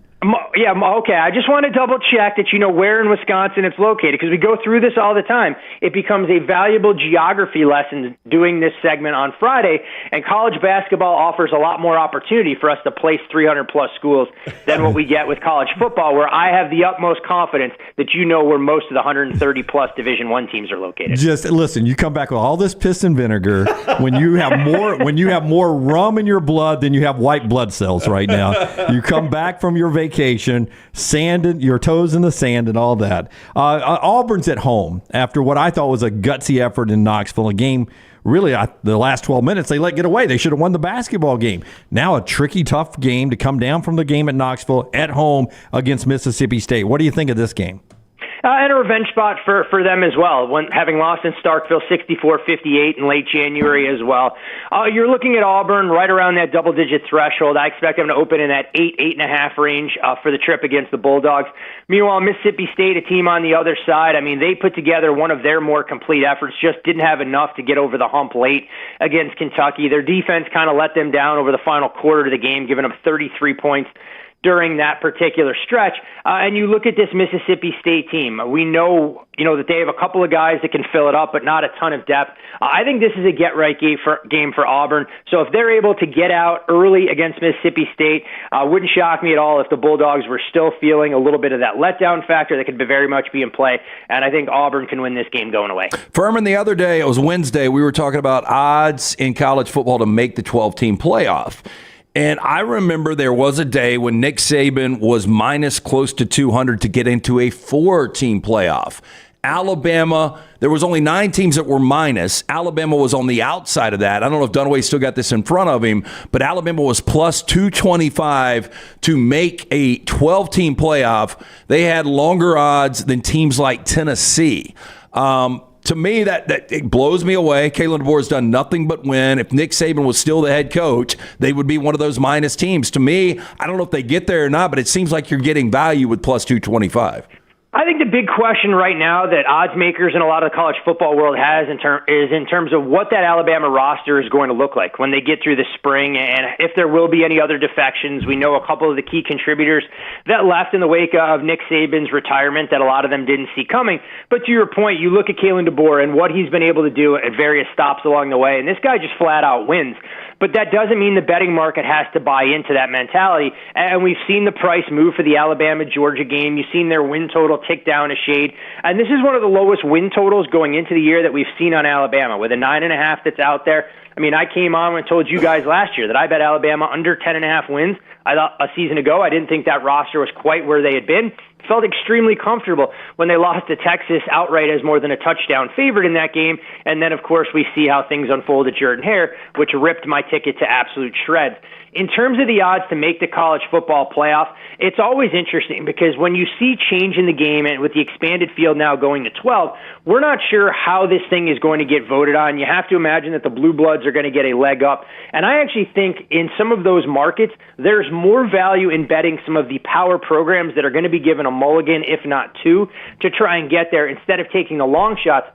Yeah, okay. I just want to double check that you know where in Wisconsin it's located, because we go through this all the time. It becomes a valuable geography lesson doing this segment on Friday, and college basketball offers a lot more opportunity for us to place 300-plus schools than what we get with college football, where I have the utmost confidence that you know where most of the 130-plus Division I teams are located. Just listen, you come back with all this piss and vinegar when you have more rum in your blood than you have white blood cells right now. You come back from your vacation, sand your toes in the sand and all that. Auburn's at home after what I thought was a gutsy effort in Knoxville, a game really the last 12 minutes they let get away. They should have won the basketball game. Now a tricky, tough game to come down from the game at Knoxville at home against Mississippi State. What do you think of this game? And a revenge spot for them as well, having lost in Starkville 64-58 in late January as well. You're looking at Auburn right around that double-digit threshold. I expect them to open in that 8.5 range for the trip against the Bulldogs. Meanwhile, Mississippi State, a team on the other side, I mean, they put together one of their more complete efforts, just didn't have enough to get over the hump late against Kentucky. Their defense kind of let them down over the final quarter of the game, giving up 33 points during that particular stretch. And you look at this Mississippi State team. We know, that they have a couple of guys that can fill it up, but not a ton of depth. I think this is a get-right game for Auburn. So if they're able to get out early against Mississippi State, wouldn't shock me at all if the Bulldogs were still feeling a little bit of that letdown factor that could very much be in play. And I think Auburn can win this game going away. Ferman, the other day, it was Wednesday, we were talking about odds in college football to make the 12-team playoff. And I remember there was a day when Nick Saban was minus close to 200 to get into a 4-team playoff. Alabama, there was only 9 teams that were minus. Alabama was on the outside of that. I don't know if Dunaway still got this in front of him, but Alabama was plus 225 to make a 12-team playoff. They had longer odds than teams like Tennessee. To me, that it blows me away. Kalen DeBoer has done nothing but win. If Nick Saban was still the head coach, they would be one of those minus teams. To me, I don't know if they get there or not, but it seems like you're getting value with plus 225. I think the big question right now that odds makers in a lot of the college football world has is in terms of what that Alabama roster is going to look like when they get through the spring, and if there will be any other defections. We know a couple of the key contributors that left in the wake of Nick Saban's retirement that a lot of them didn't see coming. But to your point, you look at Kalen DeBoer and what he's been able to do at various stops along the way, and this guy just flat out wins. But that doesn't mean the betting market has to buy into that mentality. And we've seen the price move for the Alabama-Georgia game. You've seen their win total tick down a shade. And this is one of the lowest win totals going into the year that we've seen on Alabama, with a 9.5 that's out there. I mean, I came on and told you guys last year that I bet Alabama under 10.5 wins. I thought a season ago, I didn't think that roster was quite where they had been. Felt extremely comfortable when they lost to Texas outright as more than a touchdown favorite in that game. And then, of course, we see how things unfold at Jordan-Hare, which ripped my ticket to absolute shreds. In terms of the odds to make the college football playoff, it's always interesting because when you see change in the game and with the expanded field now going to 12, we're not sure how this thing is going to get voted on. You have to imagine that the Blue Bloods are going to get a leg up. And I actually think in some of those markets, there's more value in betting some of the power programs that are going to be given a mulligan, if not two, to try and get there instead of taking the long shots.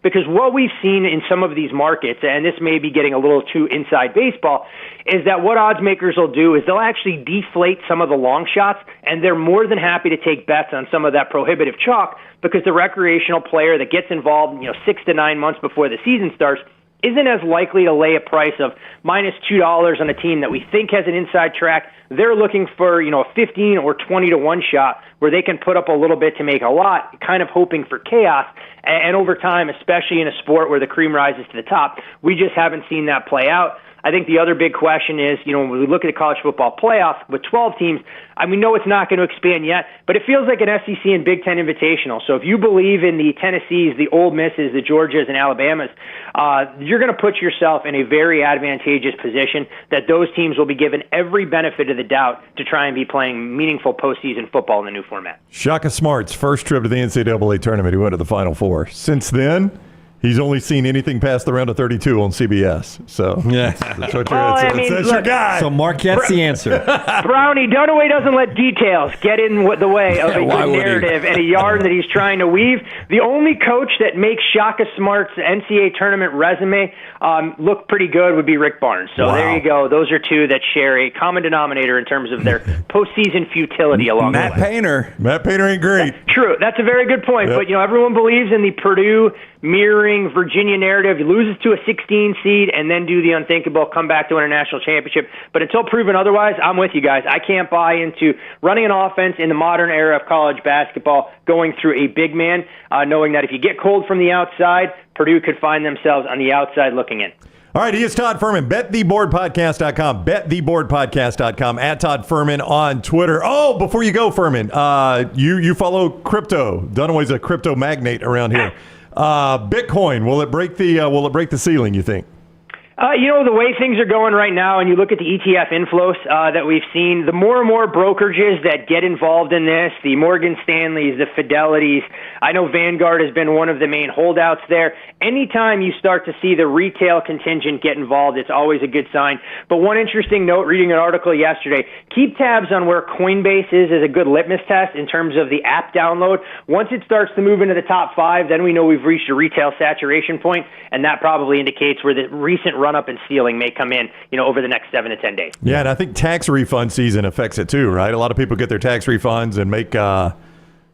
Because what we've seen in some of these markets, and this may be getting a little too inside baseball, is that what odds makers will do is they'll actually deflate some of the long shots, and they're more than happy to take bets on some of that prohibitive chalk because the recreational player that gets involved, 6 to 9 months before the season starts isn't as likely to lay a price of minus $2 on a team that we think has an inside track. They're looking for, a 15 or 20 to 1 shot where they can put up a little bit to make a lot, kind of hoping for chaos. And over time, especially in a sport where the cream rises to the top, we just haven't seen that play out. I think the other big question is, when we look at the college football playoff with 12 teams, we know it's not going to expand yet, but it feels like an SEC and Big Ten invitational. So if you believe in the Tennessees, the Ole Misses, the Georgias, and Alabamas, you're going to put yourself in a very advantageous position that those teams will be given every benefit of the doubt to try and be playing meaningful postseason football in the new format. Shaka Smart's first trip to the NCAA tournament, he went to the Final Four. Since then, he's only seen anything past the round of 32 on CBS. So yeah, that's what that's your guy. So Marquette's the answer. Brownie Dunaway doesn't let details get in the way of a good narrative and a yarn that he's trying to weave. The only coach that makes Shaka Smart's NCAA tournament resume look pretty good would be Rick Barnes. So There you go. Those are two that share a common denominator in terms of their postseason futility along the way. Matt Painter ain't great. True. That's a very good point. Yep. But, everyone believes in the Purdue mirroring Virginia narrative. He loses to a 16 seed and then do the unthinkable, come back to win a national championship. But until proven otherwise, I'm with you guys. I can't buy into running an offense in the modern era of college basketball going through a big man, knowing that if you get cold from the outside, Purdue could find themselves on the outside looking in. All right, he is Todd Ferman, bettheboardpodcast.com, bettheboardpodcast.com, at Todd Ferman on Twitter. Oh, before you go, Ferman, you follow crypto. Dunaway's a crypto magnate around here. Bitcoin, will it break the ceiling, you think? The way things are going right now, and you look at the ETF inflows that we've seen, the more and more brokerages that get involved in this, the Morgan Stanleys, the Fidelities, I know Vanguard has been one of the main holdouts there. Anytime you start to see the retail contingent get involved, it's always a good sign. But one interesting note, reading an article yesterday, keep tabs on where Coinbase is as a good litmus test in terms of the app download. Once it starts to move into the top 5, then we know we've reached a retail saturation point, and that probably indicates where the recent run-up in ceiling may come in, over the next 7 to 10 days. Yeah, and I think tax refund season affects it too, right? A lot of people get their tax refunds and make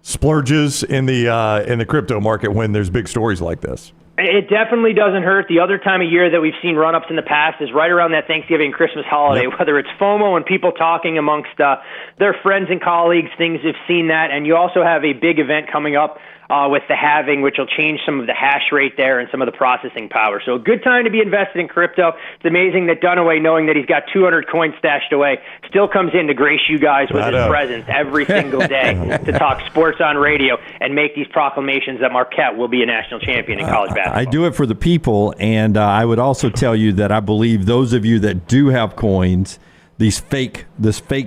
splurges in the crypto market when there's big stories like this. It definitely doesn't hurt. The other time of year that we've seen run-ups in the past is right around that Thanksgiving and Christmas holiday, whether it's FOMO and people talking amongst their friends and colleagues, things have seen that. And you also have a big event coming up with the halving, which will change some of the hash rate there and some of the processing power. So a good time to be invested in crypto. It's amazing that Dunaway, knowing that he's got 200 coins stashed away, still comes in to grace you guys with his presence every single day to talk sports on radio and make these proclamations that Marquette will be a national champion in college basketball. I do it for the people, and I would also tell you that I believe those of you that do have coins, this fake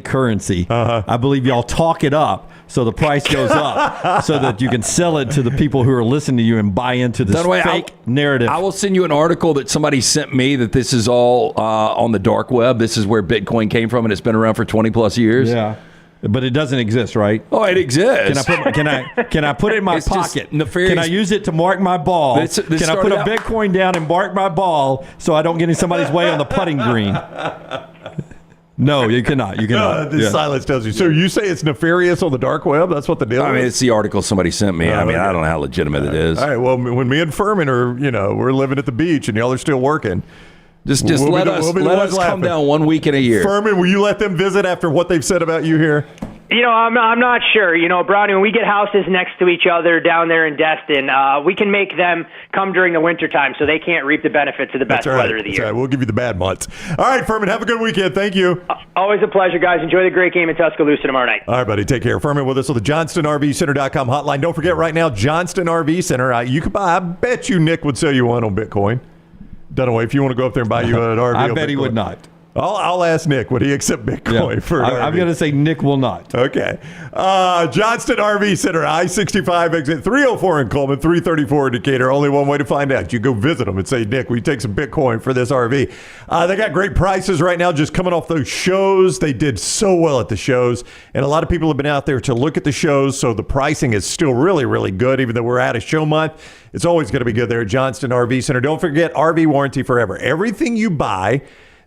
currency, I believe y'all talk it up so the price goes up so that you can sell it to the people who are listening to you and buy into this fake narrative. I will send you an article that somebody sent me that this is all on the dark web. This is where Bitcoin came from, and it's been around for 20 plus years. Yeah. But it doesn't exist, right? Oh, it exists. Can I put it in my pocket? Nefarious. Can I use it to mark my ball? Can I put a Bitcoin down and mark my ball so I don't get in somebody's way on the putting green? No, you cannot. You cannot. This silence tells you. So you say it's nefarious on the dark web? That's what the deal is? I mean, it's the article somebody sent me. I don't know how legitimate it is. All right. Well, when me and Ferman are, we're living at the beach and y'all are still working. Just let us come down 1 week in a year. Ferman, will you let them visit after what they've said about you here? I'm not sure. Brownie, when we get houses next to each other down there in Destin, we can make them come during the wintertime so they can't reap the benefits of the best weather of the year. Right. We'll give you the bad months. All right, Ferman, have a good weekend. Thank you. Always a pleasure, guys. Enjoy the great game in Tuscaloosa tomorrow night. All right, buddy. Take care. Ferman with us on the JohnstonRVCenter.com hotline. Don't forget right now, Johnston RV Center. You could buy, I bet you Nick would sell you one on Bitcoin. Dunaway, if you want to go up there and buy you an RV. I bet he would not. I'll ask Nick, would he accept Bitcoin for an I'm going to say Nick will not. Okay. Johnston RV Center, I-65 exit 304 in Coleman, 334 in Decatur. Only one way to find out. You go visit them and say, Nick, will you take some Bitcoin for this RV? They got great prices right now just coming off those shows. They did so well at the shows, and a lot of people have been out there to look at the shows, so the pricing is still really, really good, even though we're out of show month. It's always going to be good there at Johnston RV Center. Don't forget RV warranty forever. Everything you buy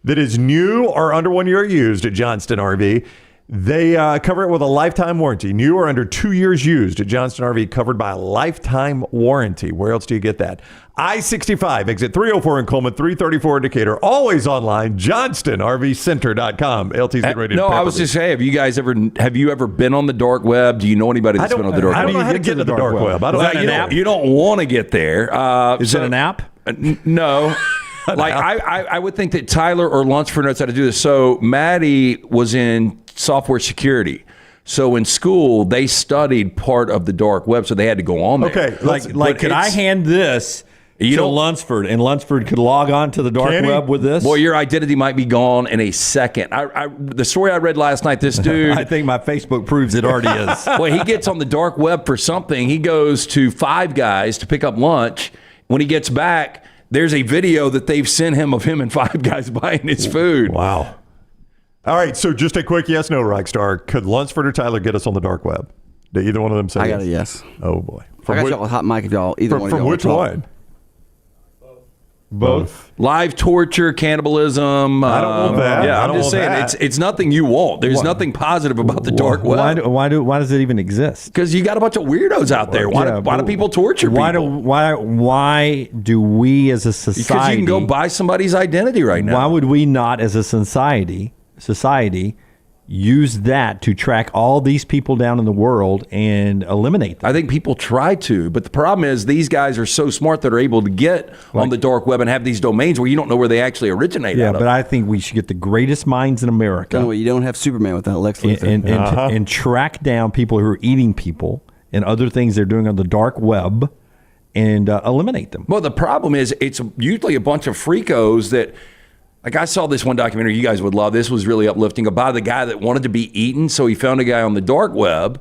that is new or under 1 year used at Johnston RV, they cover it with a lifetime warranty. New or under 2 years used at Johnston RV, covered by a lifetime warranty. Where else do you get that? I-65, exit 304 in Coleman, 334 in Decatur. Always online, johnstonrvcenter.com. LT's getting ready to I was just saying, have you ever been on the dark web? Do you know anybody that's been on the dark web? I don't know how to get to the dark web. I don't know. You don't want to get there. Is it an app? No. I would think that Tyler or Lunsford knows how to do this. So Maddie was in software security. So in school, they studied part of the dark web, so they had to go on there. Okay. Could I hand this to Lunsford, and Lunsford could log on to the dark web with this? Boy, your identity might be gone in a second. The story I read last night, this dude... I think my Facebook proves it already is. Well, he gets on the dark web for something. He goes to Five Guys to pick up lunch. When he gets back, there's a video that they've sent him of him and Five Guys buying his food. Wow. All right, so just a quick yes/no, Reichstar. Could Lunsford or Tyler get us on the dark web? Did either one of them say I yes? got a yes. Oh, boy. I got y'all a hot mic if y'all, either one of y'all. From which one? Both. Live torture, cannibalism. I don't want that. Yeah, I I'm don't just want saying, it's nothing you want. There's nothing positive about the dark web. Why does it even exist? Because you got a bunch of weirdos out there. Why do people torture people? Why do we as a society? Because you can go buy somebody's identity right now. Why would we not, as a society, use that to track all these people down in the world and eliminate them? I think people try to, but the problem is these guys are so smart that are able to get on the dark web and have these domains where you don't know where they actually originate out of. But I think we should get the greatest minds in America. No, you don't have Superman without Lex Luthor. And track down people who are eating people and other things they're doing on the dark web and eliminate them. Well, the problem is it's usually a bunch of freakos that... Like I saw this one documentary you guys would love. This was really uplifting about the guy that wanted to be eaten, so he found a guy on the dark web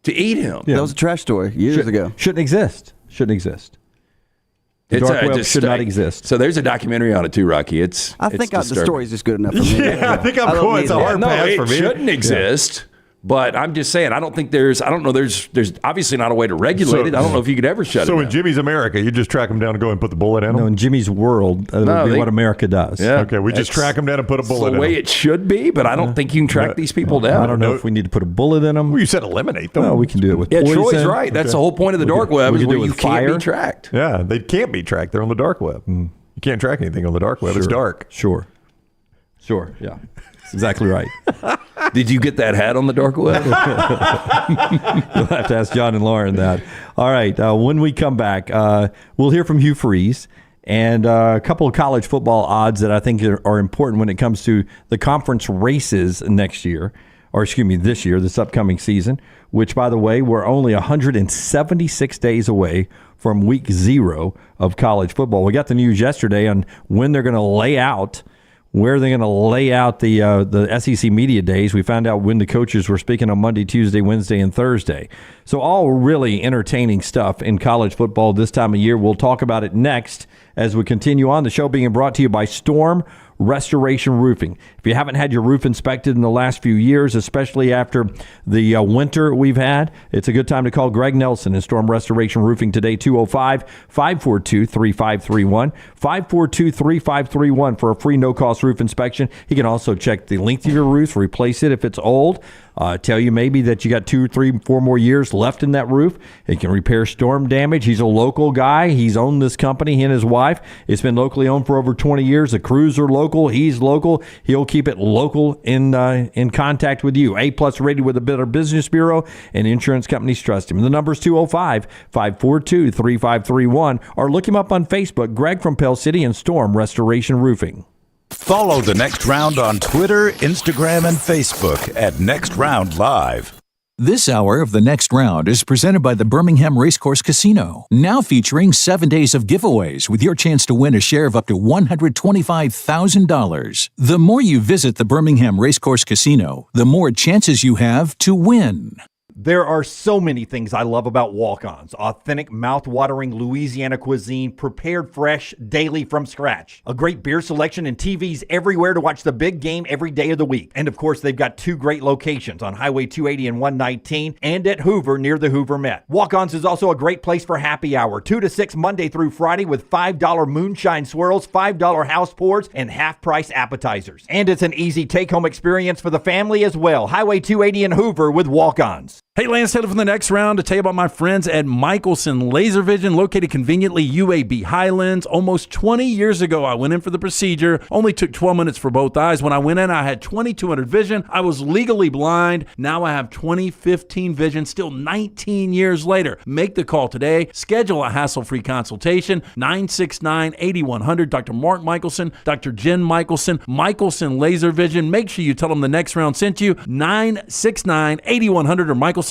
to eat him. Yeah. That was a trash story years ago. Shouldn't exist. The dark web should not exist. So there's a documentary on it too, Rocky. I think the story's just good enough for me. I think I'm cool. It's a hard pass for me. It shouldn't exist. But I'm just saying, I don't know, there's obviously not a way to regulate it. I don't know if you could ever shut it So down. in Jimmy's America, you just track them down and go and put the bullet in them? No, in Jimmy's world, that would be what America does. Yeah. Okay, we just track them down and put a bullet in them. It's the way it should be, but I don't think you can track these people down. I don't know if we need to put a bullet in them. Well, you said eliminate them. Well, we can do it with Yeah, poison. Troy's right. That's the whole point of the dark web, is where you can't be tracked. Yeah, they can't be tracked. They're on the dark web. You can't track anything on the dark web. It's dark. Sure, yeah. That's exactly right. Did you get that hat on the dark web? You'll have to ask John and Lauren that. All right. When we come back, we'll hear from Hugh Freeze and a couple of college football odds that I think are important when it comes to the conference races next year, or excuse me, this upcoming season, which, by the way, we're only 176 days away from week 0 of college football. We got the news yesterday on when they're going to lay out where they're going to lay out the SEC media days. We found out when the coaches were speaking on Monday, Tuesday, Wednesday, and Thursday. So all really entertaining stuff in college football this time of year. We'll talk about it next as we continue on. The show being brought to you by Storm Restoration Roofing. If you haven't had your roof inspected in the last few years, especially after the winter we've had, it's a good time to call Greg Nelson in Storm Restoration Roofing today, 205-542-3531, 542-3531 for a free no-cost roof inspection. He can also check the length of your roof, replace it if it's old, tell you maybe that you got 2, 3, 4 more years left in that roof. He can repair storm damage. He's a local guy. He's owned this company, he and his wife. It's been locally owned for over 20 years. The crews are local. He's local. He'll keep it local in contact with you. A-plus rated with the Better Business Bureau, and insurance companies trust him. The number's 205-542-3531, or look him up on Facebook, Greg from Pell City and Storm Restoration Roofing. Follow The Next Round on Twitter, Instagram, and Facebook at Next Round Live. This hour of The Next Round is presented by the Birmingham Racecourse Casino, now featuring 7 days of giveaways with your chance to win a share of up to $125,000. The more you visit the Birmingham Racecourse Casino, the more chances you have to win. There are so many things I love about walk-ons. Authentic, mouth-watering Louisiana cuisine, prepared fresh, daily from scratch. A great beer selection and TVs everywhere to watch the big game every day of the week. And of course, they've got 2 great locations on Highway 280 and 119 and at Hoover near the Hoover Met. Walk-ons is also a great place for happy hour, 2 to 6 Monday through Friday with $5 moonshine swirls, $5 house pours, and half-price appetizers. And it's an easy take-home experience for the family as well. Highway 280 and Hoover with walk-ons. Hey, Lance Taylor from The Next Round to tell you about my friends at Michelson Laser Vision, located conveniently UAB Highlands. Almost 20 years ago, I went in for the procedure. Only took 12 minutes for both eyes. When I went in, I had 2200 vision. I was legally blind. Now I have 20/15 vision, still 19 years later. Make the call today. Schedule a hassle-free consultation. 969-8100. Dr. Mark Michelson, Dr. Jen Michelson, Michelson Laser Vision. Make sure you tell them The Next Round sent you. 969-8100 or MichelsonLaserVision.com.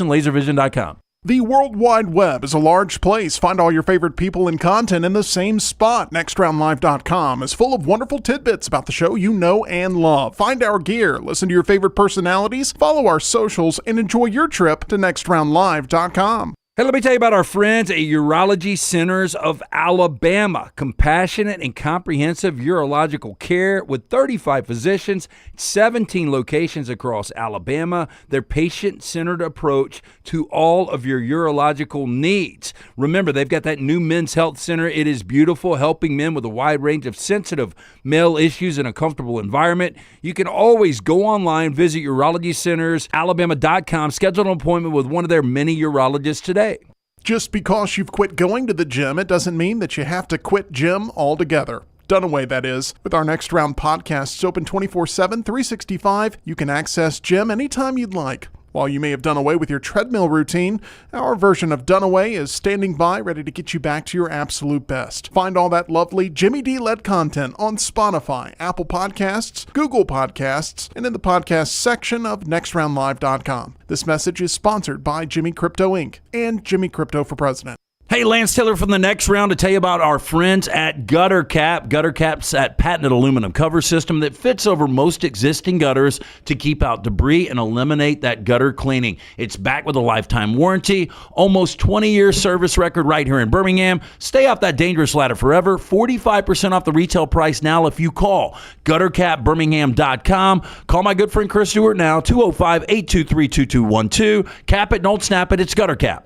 The World Wide Web is a large place. Find all your favorite people and content in the same spot. NextRoundLive.com is full of wonderful tidbits about the show you know and love. Find our gear, listen to your favorite personalities, follow our socials, and enjoy your trip to NextRoundLive.com. Hey, let me tell you about our friends at Urology Centers of Alabama. Compassionate and comprehensive urological care with 35 physicians, 17 locations across Alabama. Their patient-centered approach to all of your urological needs. Remember, they've got that new men's health center. It is beautiful, helping men with a wide range of sensitive male issues in a comfortable environment. You can always go online, visit urologycentersalabama.com, schedule an appointment with one of their many urologists today. Just because you've quit going to the gym, it doesn't mean that you have to quit gym altogether. Dunaway, that is. With our Next Round podcasts open 24/7, 365, you can access gym anytime you'd like. While you may have done away with your treadmill routine, our version of Dunaway is standing by, ready to get you back to your absolute best. Find all that lovely Jimmy D-led content on Spotify, Apple Podcasts, Google Podcasts, and in the podcast section of NextRoundLive.com. This message is sponsored by Jimmy Crypto Inc. and Jimmy Crypto for President. Hey, Lance Taylor from the next round to tell you about our friends at Gutter Cap. Gutter Cap's that patented aluminum cover system that fits over most existing gutters to keep out debris and eliminate that gutter cleaning. It's backed with a lifetime warranty, almost 20-year service record right here in Birmingham. Stay off that dangerous ladder forever. 45% off the retail price now if you call guttercapbirmingham.com. Call my good friend Chris Stewart now, 205-823-2212. Cap it, don't snap it. It's Gutter Cap.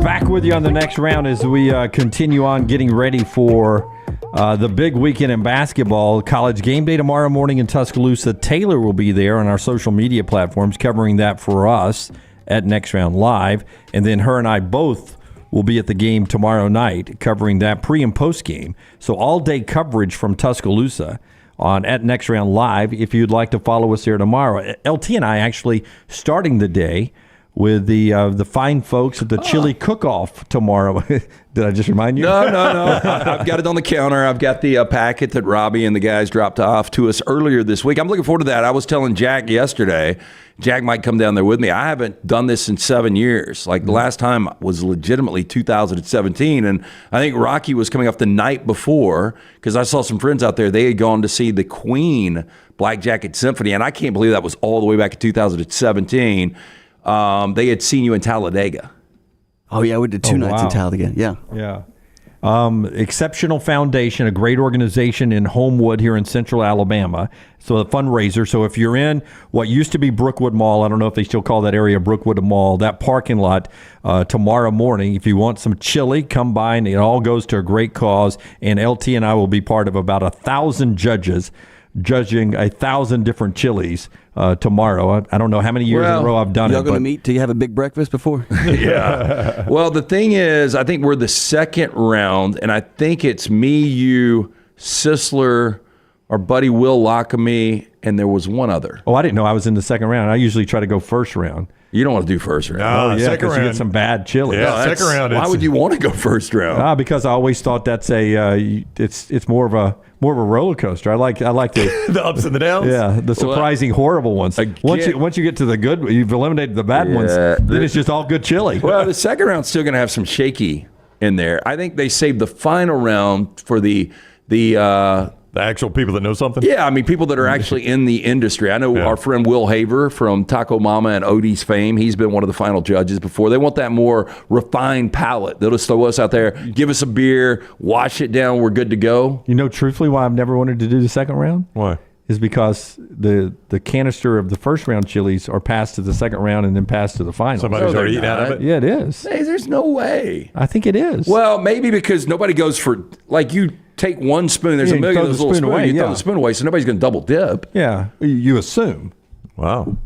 Back with you on the next round as we continue on getting ready for the big weekend in basketball. College game day tomorrow morning in Tuscaloosa. Taylor will be there on our social media platforms covering that for us at Next Round Live. And then her and I both will be at the game tomorrow night covering that pre- and post-game. So all-day coverage from Tuscaloosa on at Next Round Live if you'd like to follow us there tomorrow. LT and I actually starting the day with the fine folks at the chili cook-off tomorrow. Did I just remind you? No. I've got it on the counter. I've got the packet that Robbie and the guys dropped off to us earlier this week. I'm looking forward to that. I was telling Jack yesterday, Jack might come down there with me. I haven't done this in 7 years. Like the last time was legitimately 2017. And I think Rocky was coming off the night before because I saw some friends out there. They had gone to see the Queen Black Jacket Symphony. And I can't believe that was all the way back in 2017. They had seen you in Talladega. Oh, yeah, we did two nights in Talladega. Yeah. Yeah. Exceptional Foundation, a great organization in Homewood here in central Alabama. So a fundraiser. So if you're in what used to be Brookwood Mall, I don't know if they still call that area Brookwood Mall, that parking lot tomorrow morning, if you want some chili, come by, and it all goes to a great cause. And LT and I will be part of about 1,000 judges judging 1,000 different chilies tomorrow. I don't know how many years in a row I've done it. Y'all going to meet? Do you have a big breakfast before? Yeah. Well, the thing is, I think we're the second round, and I think it's me, you, Sisler, our buddy Will Lockamy, and there was one other. Oh, I didn't know I was in the second round. I usually try to go first round. You don't want to do first round. Oh, yeah, because you get some bad chili. Yeah, second round. Why would you want to go first round? Because I always thought that's it's more of a roller coaster. I like the the ups and the downs. Yeah, the surprising horrible ones. Once you get to the good, you've eliminated the bad ones. Then it's just all good chili. Well, the second round's still going to have some shaky in there. I think they saved the final round for the actual people that know something? Yeah, I mean, people that are actually in the industry. I know our friend Will Haver from Taco Mama and Odie's fame. He's been one of the final judges before. They want that more refined palate. They'll just throw us out there, give us a beer, wash it down, we're good to go. You know, truthfully, why I've never wanted to do the second round? Why? Is because the canister of the first round chilies are passed to the second round and then passed to the final. Somebody's already eaten out of it? Yeah, it is. Hey, there's no way. I think it is. Well, maybe because nobody goes for, like, you take one spoon. There's a million of those little spoons. You throw the spoon away, so nobody's going to double dip. Yeah, you assume. Wow.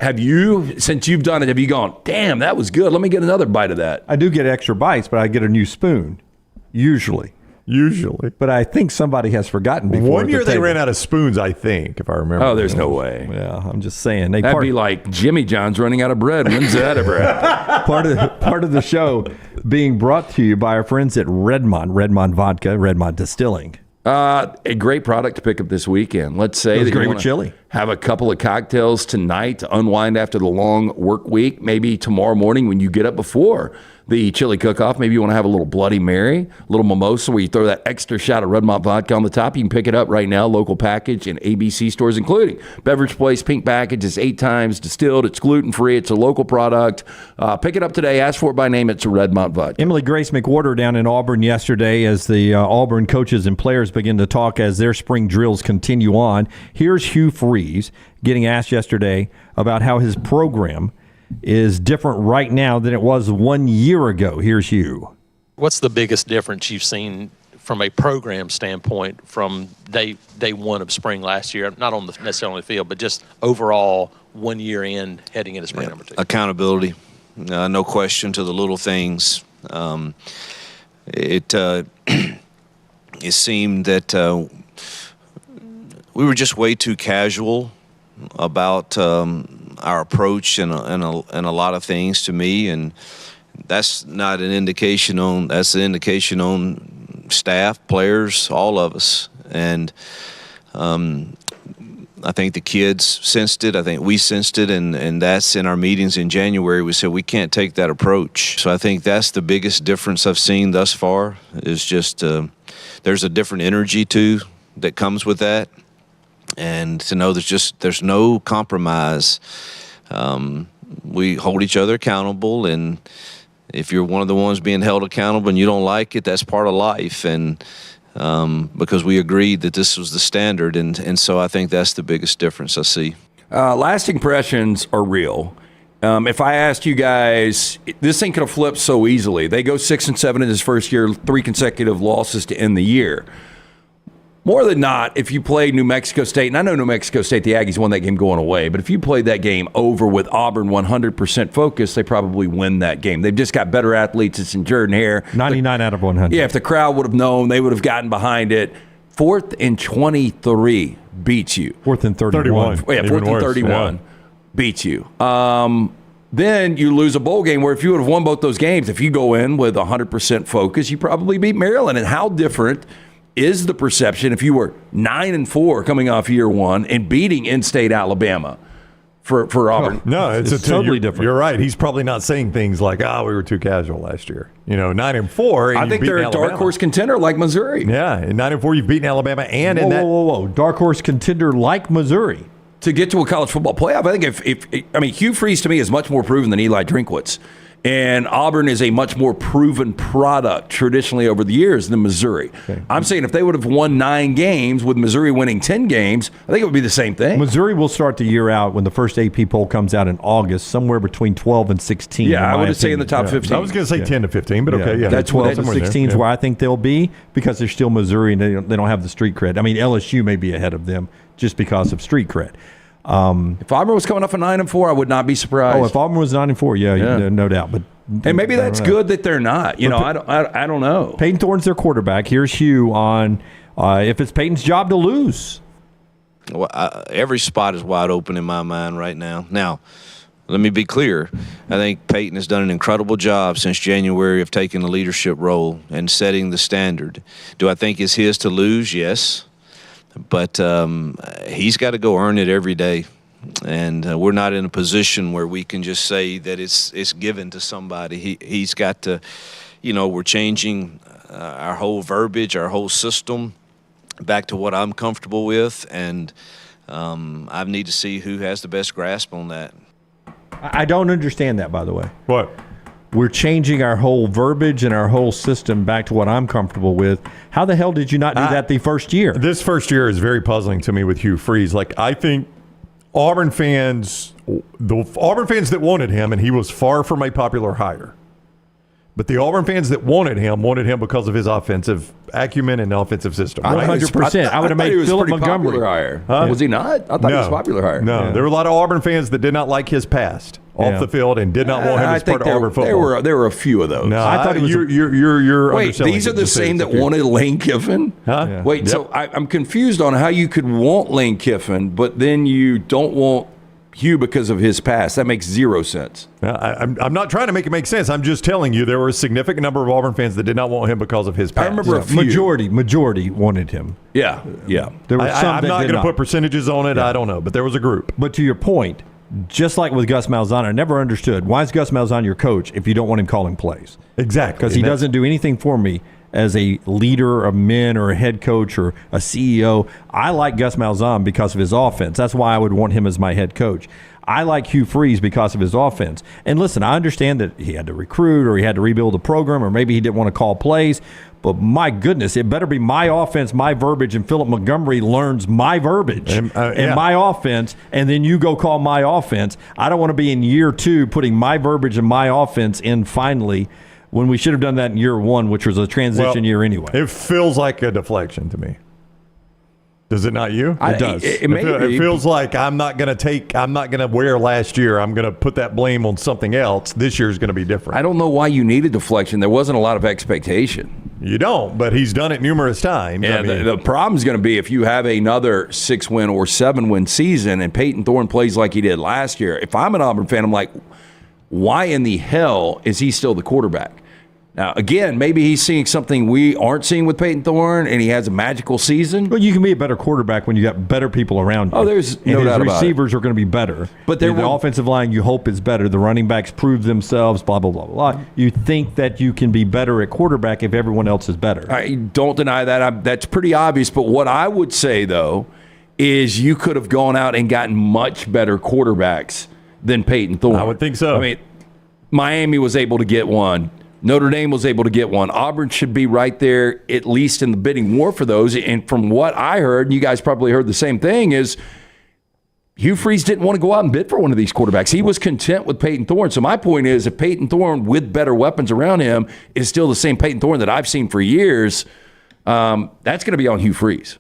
Have you, since you've done it, have you gone, damn, that was good. Let me get another bite of that. I do get extra bites, but I get a new spoon, usually. But I think somebody has forgotten before. One year they ran out of spoons, I think, if I remember. Oh, there's no way. Yeah, I'm just saying. That'd be like Jimmy John's running out of bread. When's that ever happen? Part of the show being brought to you by our friends at Redmond Vodka, Redmond Distilling. A great product to pick up this weekend. Let's say that great you with chili. Have a couple of cocktails tonight to unwind after the long work week. Maybe tomorrow morning when you get up before the chili cook-off, maybe you want to have a little Bloody Mary, a little mimosa where you throw that extra shot of Redmond vodka on the top. You can pick it up right now, local package in ABC stores, including Beverage Place pink package. It's 8 times distilled. It's gluten-free. It's a local product. Pick it up today. Ask for it by name. It's Redmond vodka. Emily Grace McWhorter down in Auburn yesterday as the Auburn coaches and players begin to talk as their spring drills continue on. Here's Hugh Freeze getting asked yesterday about how his program is different right now than it was 1 year ago. Here's Hugh. What's the biggest difference you've seen from a program standpoint from day one of spring last year? Not on the necessarily on the field, but just overall 1 year in heading into spring number 2. Accountability, no question to the little things. It seemed that we were just way too casual about our approach and a lot of things to me, and that's not an indication on. That's an indication on staff, players, all of us, and I think the kids sensed it. I think we sensed it, and that's in our meetings in January. We said we can't take that approach. So I think that's the biggest difference I've seen thus far is just there's a different energy too that comes with that, and to know there's no compromise. We hold each other accountable, and if you're one of the ones being held accountable and you don't like it, that's part of life. And because we agreed that this was the standard, and so I think that's the biggest difference I see. Lasting impressions are real. If I asked you guys, this thing could have flipped so easily. They go 6-7 in his first year, 3 consecutive losses to end the year. More than not, if you played New Mexico State, and I know New Mexico State, the Aggies won that game going away, but if you played that game over with Auburn 100% focus, they probably win that game. They've just got better athletes. It's in Jordan Hare. 99 out of 100. Yeah, if the crowd would have known, they would have gotten behind it. 4th and 23 beats you. 4th and 31. Yeah, 4th and 31 beats you. Then you lose a bowl game where if you would have won both those games, if you go in with 100% focus, you probably beat Maryland. And how different is the perception if you were 9-4 coming off year one and beating in-state Alabama for Auburn? No, it's totally different. You're right. He's probably not saying things like, we were too casual last year. 9-4. I think they're a dark horse contender like Missouri. Yeah, and 9-4, you've beaten Alabama, and whoa. Dark horse contender like Missouri. To get to a college football playoff, I think Hugh Freeze to me is much more proven than Eli Drinkwitz. And Auburn is a much more proven product traditionally over the years than Missouri. Okay. I'm saying if they would have won 9 games with Missouri winning 10 games, I think it would be the same thing. Missouri will start the year out when the first AP poll comes out in August, somewhere between 12 and 16. Yeah, I would say in the top 15. I was going to say 10 to 15, but okay. Yeah, that's 12 to 16 is where I think they'll be because they're still Missouri and they don't have the street cred. I mean, LSU may be ahead of them just because of street cred. If Auburn was coming off a 9-4, I would not be surprised. Oh, if Auburn was 9-4, yeah. No doubt. But and maybe that's good that they're not. I don't know. Peyton Thorne's their quarterback. Here's Hugh on if it's Peyton's job to lose. Well, every spot is wide open in my mind right now. Now, let me be clear. I think Peyton has done an incredible job since January of taking a leadership role and setting the standard. Do I think it's his to lose? Yes. But he's got to go earn it every day. And we're not in a position where we can just say that it's given to somebody. He's got to, we're changing our whole verbiage, our whole system back to what I'm comfortable with. And I need to see who has the best grasp on that. I don't understand that, by the way. What? We're changing our whole verbiage and our whole system back to what I'm comfortable with. How the hell did you not do that the first year? This first year is very puzzling to me with Hugh Freeze. I think the Auburn fans that wanted him, and he was far from a popular hire. But the Auburn fans that wanted him because of his offensive acumen and offensive system. 100%. I would have made Philip Montgomery. Hire. Huh? Was he not? I thought he was a popular hire. No, there were a lot of Auburn fans that did not like his past off the field and did not want him as part of Auburn football. There were a few of those. No, I thought you're wait, these are the same that wanted Lane Kiffin? Huh? Yeah. Wait, so I'm confused on how you could want Lane Kiffin, but then you don't want Hugh because of his past. That makes zero sense. I'm not trying to make it make sense. I'm just telling you there were a significant number of Auburn fans that did not want him because of his past. I remember a few. Majority wanted him. Yeah. There were some I'm not going to put percentages on it. Yeah. I don't know, but there was a group. But to your point, just like with Gus Malzahn, I never understood why is Gus Malzahn your coach if you don't want him calling plays? Exactly. Because he doesn't do anything for me as a leader of men or a head coach or a CEO. I like Gus Malzahn because of his offense. That's why I would want him as my head coach. I like Hugh Freeze because of his offense. And listen, I understand that he had to recruit or he had to rebuild the program or maybe he didn't want to call plays. But my goodness, it better be my offense, my verbiage, and Philip Montgomery learns my verbiage and my offense, and then you go call my offense. I don't want to be in year 2 putting my verbiage and my offense in finally when we should have done that in year 1, which was a transition year anyway. It feels like a deflection to me. Does it not you? It does. It feels like I'm not going to wear last year. I'm going to put that blame on something else. This year's going to be different. I don't know why you needed deflection. There wasn't a lot of expectation. You don't, but he's done it numerous times. Yeah, the problem's going to be if you have another 6-win or 7-win season and Peyton Thorne plays like he did last year. If I'm an Auburn fan, I'm like, why in the hell is he still the quarterback? Now, again, maybe he's seeing something we aren't seeing with Peyton Thorne, and he has a magical season. Well, you can be a better quarterback when you got better people around you. Oh, there's no doubt about it. His receivers are going to be better. But the offensive line, you hope, is better. The running backs prove themselves, blah, blah, blah, blah. You think that you can be better at quarterback if everyone else is better. I don't deny that. That's pretty obvious. But what I would say, though, is you could have gone out and gotten much better quarterbacks than Peyton Thorne. I would think so. I mean, Miami was able to get one. Notre Dame was able to get one. Auburn should be right there, at least in the bidding war for those. And from what I heard, and you guys probably heard the same thing, is Hugh Freeze didn't want to go out and bid for one of these quarterbacks. He was content with Peyton Thorne. So my point is, if Peyton Thorne, with better weapons around him, is still the same Peyton Thorne that I've seen for years, that's going to be on Hugh Freeze.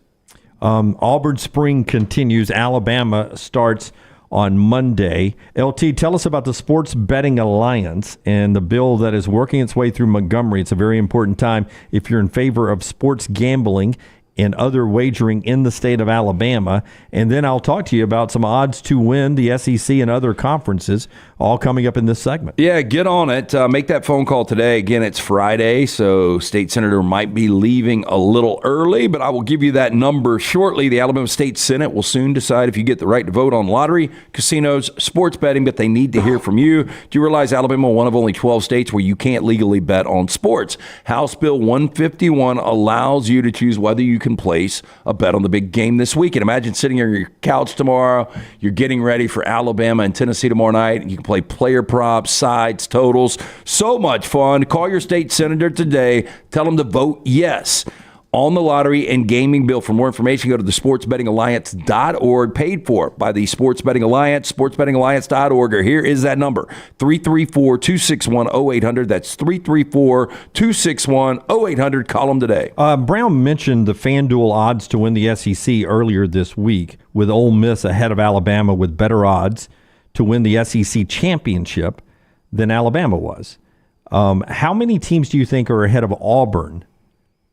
Auburn spring continues. Alabama starts on Monday. LT, tell us about the Sports Betting Alliance and the bill that is working its way through Montgomery. It's a very important time if you're in favor of sports gambling and other wagering in the state of Alabama. And then I'll talk to you about some odds to win the SEC and other conferences, all coming up in this segment. Yeah, get on it. Make that phone call today. Again, it's Friday, so State Senator might be leaving a little early, but I will give you that number shortly. The Alabama State Senate will soon decide if you get the right to vote on lottery, casinos, sports betting, but they need to hear from you. Do you realize Alabama is one of only 12 states where you can't legally bet on sports? House Bill 151 allows you to choose whether you can place a bet on the big game this weekend. Imagine sitting on your couch tomorrow, you're getting ready for Alabama and Tennessee tomorrow night, and you can play player props, sides, totals. So much fun. Call your state senator today. Tell them to vote yes on the lottery and gaming bill. For more information, go to the sportsbettingalliance.org, paid for by the Sports Betting Alliance, sportsbettingalliance.org, or here is that number, 334-261-0800. That's 334-261-0800. Call them today. Brown mentioned the FanDuel odds to win the SEC earlier this week, with Ole Miss ahead of Alabama with better odds to win the SEC championship than Alabama was. How many teams do you think are ahead of Auburn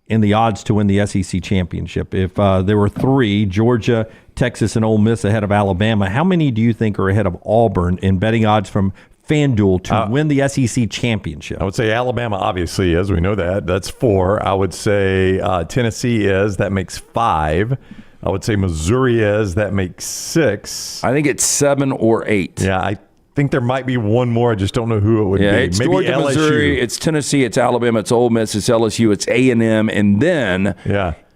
in the odds to win the SEC championship? If there were three, Georgia, Texas, and Ole Miss ahead of Alabama, how many do you think are ahead of Auburn in betting odds from FanDuel to win the SEC championship? I would say Alabama, obviously, as we know that. That's 4. I would say Tennessee is. That makes 5. I would say Missouri is. That makes 6. I think it's 7 or 8. Yeah, I think there might be one more. I just don't know who it would be. It's maybe Georgia, LSU. Missouri, it's Tennessee, it's Alabama, it's Ole Miss, it's LSU, it's A&M, and then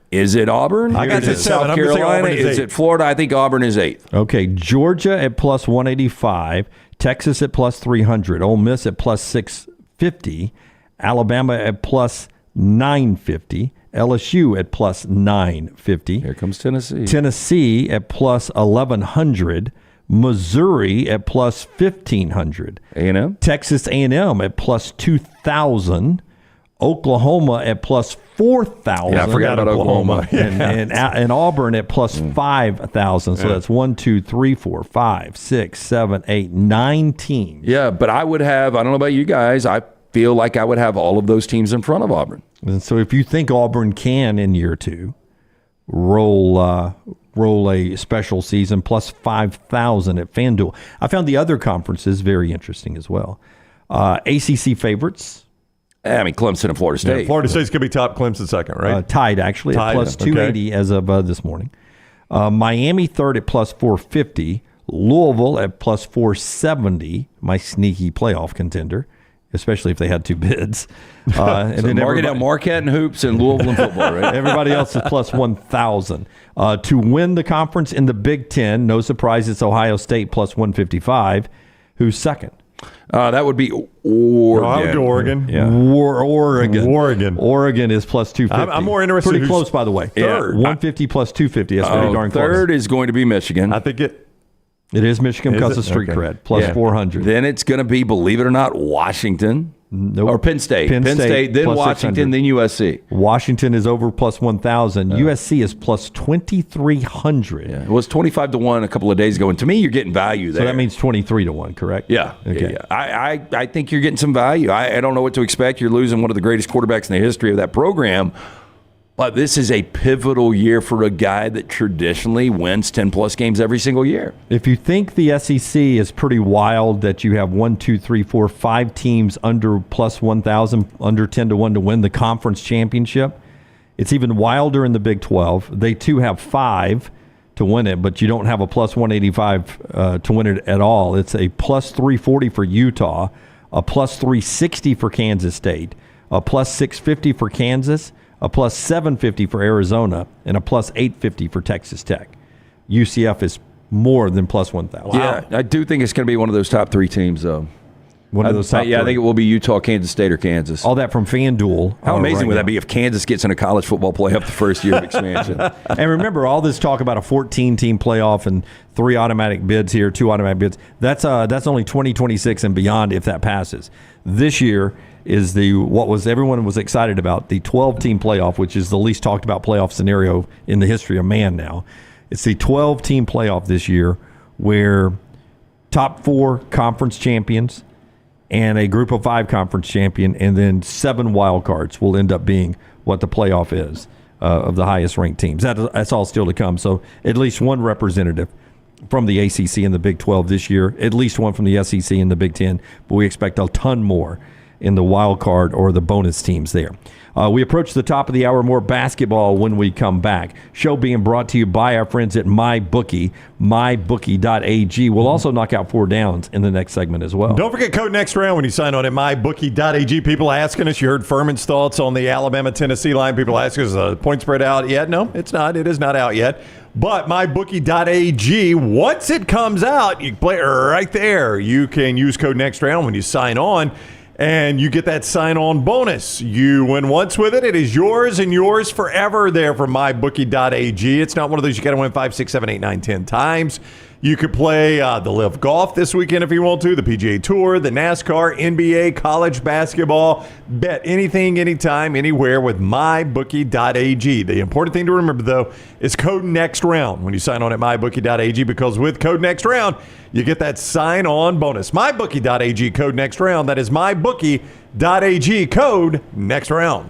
is it Auburn? I got is it South Carolina? Is it Florida? I think Auburn is 8th. Okay, Georgia at plus 185, Texas at plus 300, Ole Miss at plus 650, Alabama at plus 950, LSU at plus 950. Here comes Tennessee. Tennessee at plus 1100. Missouri at plus 1,500. A&M? Texas A&M at plus 2,000. Oklahoma at plus 4,000. Yeah, I forgot about Oklahoma. And Auburn at plus 5,000. So that's 1, 2, 3, 4, 5, 6, 7, 8, 9 teams. Yeah, but I would have, I don't know about you guys, I feel like I would have all of those teams in front of Auburn. And so if you think Auburn can, in year 2, roll a special season plus 5,000 at FanDuel. I found the other conferences very interesting as well. ACC favorites. I mean, Clemson and Florida State. Yeah, Florida State's going to be top, Clemson second, right? Tied, actually, at plus 280 as of this morning. Miami third at plus 450. Louisville at plus 470, my sneaky playoff contender, especially if they had 2 bids. And so then Marquette and hoops and Louisville and football, right? Everybody else is plus 1,000. To win the conference in the Big Ten, no surprise, it's Ohio State plus 155. Who's second? That would be Oregon. I would go Oregon. Yeah. Oregon. Oregon is plus 250. I'm more interested. Pretty close, by the way. Third. 150 plus 250. That's very darn close. Third is going to be Michigan. I think it is Michigan because of street cred, plus 400. Then it's going to be, believe it or not, Washington. Nope. Or Penn State. Penn State, then Washington, 600. then USC. Washington is over plus 1,000. USC is plus 2,300. Yeah. It was 25-1 a couple of days ago, and to me, you're getting value there. So that means 23-1, correct? Yeah. Okay. Yeah. I think you're getting some value. I don't know what to expect. You're losing one of the greatest quarterbacks in the history of that program. But this is a pivotal year for a guy that traditionally wins 10-plus games every single year. If you think the SEC is pretty wild that you have 5 teams under plus 1,000, under 10-1 to win the conference championship, it's even wilder in the Big 12. They too have 5 to win it, but you don't have a plus 185 to win it at all. It's a plus 340 for Utah, a plus 360 for Kansas State, a plus 650 for Kansas, a plus 750 for Arizona, and a plus 850 for Texas Tech. UCF is more than plus 1,000. Yeah, I do think it's going to be one of those top 3 teams, though. One of those top 3. I think it will be Utah, Kansas State, or Kansas. All that from FanDuel. How amazing would that be if Kansas gets in a college football playoff the first year of expansion? And remember, all this talk about a 14-team playoff and 3 automatic bids here, 2 automatic bids, that's only 2026 and beyond if that passes. This year is everyone was excited about, the 12-team playoff, which is the least talked about playoff scenario in the history of man now. It's the 12-team playoff this year where top 4 conference champions and a group of 5 conference champion and then 7 wild cards will end up being what the playoff is of the highest ranked teams. That's all still to come. So at least one representative from the ACC and the Big 12 this year, at least one from the SEC and the Big 10, but we expect a ton more in the wild card or the bonus teams there. We approach the top of the hour, more basketball when we come back. Show being brought to you by our friends at MyBookie, mybookie.ag. We'll also knock out 4 downs in the next segment as well. Don't forget code next round when you sign on at mybookie.ag. People asking us, you heard Furman's thoughts on the Alabama-Tennessee line. People asking us, the point spread out yet? No, it's not. It is not out yet. But mybookie.ag, once it comes out, you can play it right there. You can use code next round when you sign on, and you get that sign-on bonus. You win once with it. It is yours and yours forever there from mybookie.ag. It's not one of those you got to win 5, 6, 7, 8, 9, 10 times. You could play the Live Golf this weekend if you want to, the PGA Tour, the NASCAR, NBA, college basketball. Bet anything, anytime, anywhere with mybookie.ag. The important thing to remember, though, is code next round when you sign on at mybookie.ag, because with code next round, you get that sign-on bonus. Mybookie.ag, code next round. That is mybookie.ag, code next round.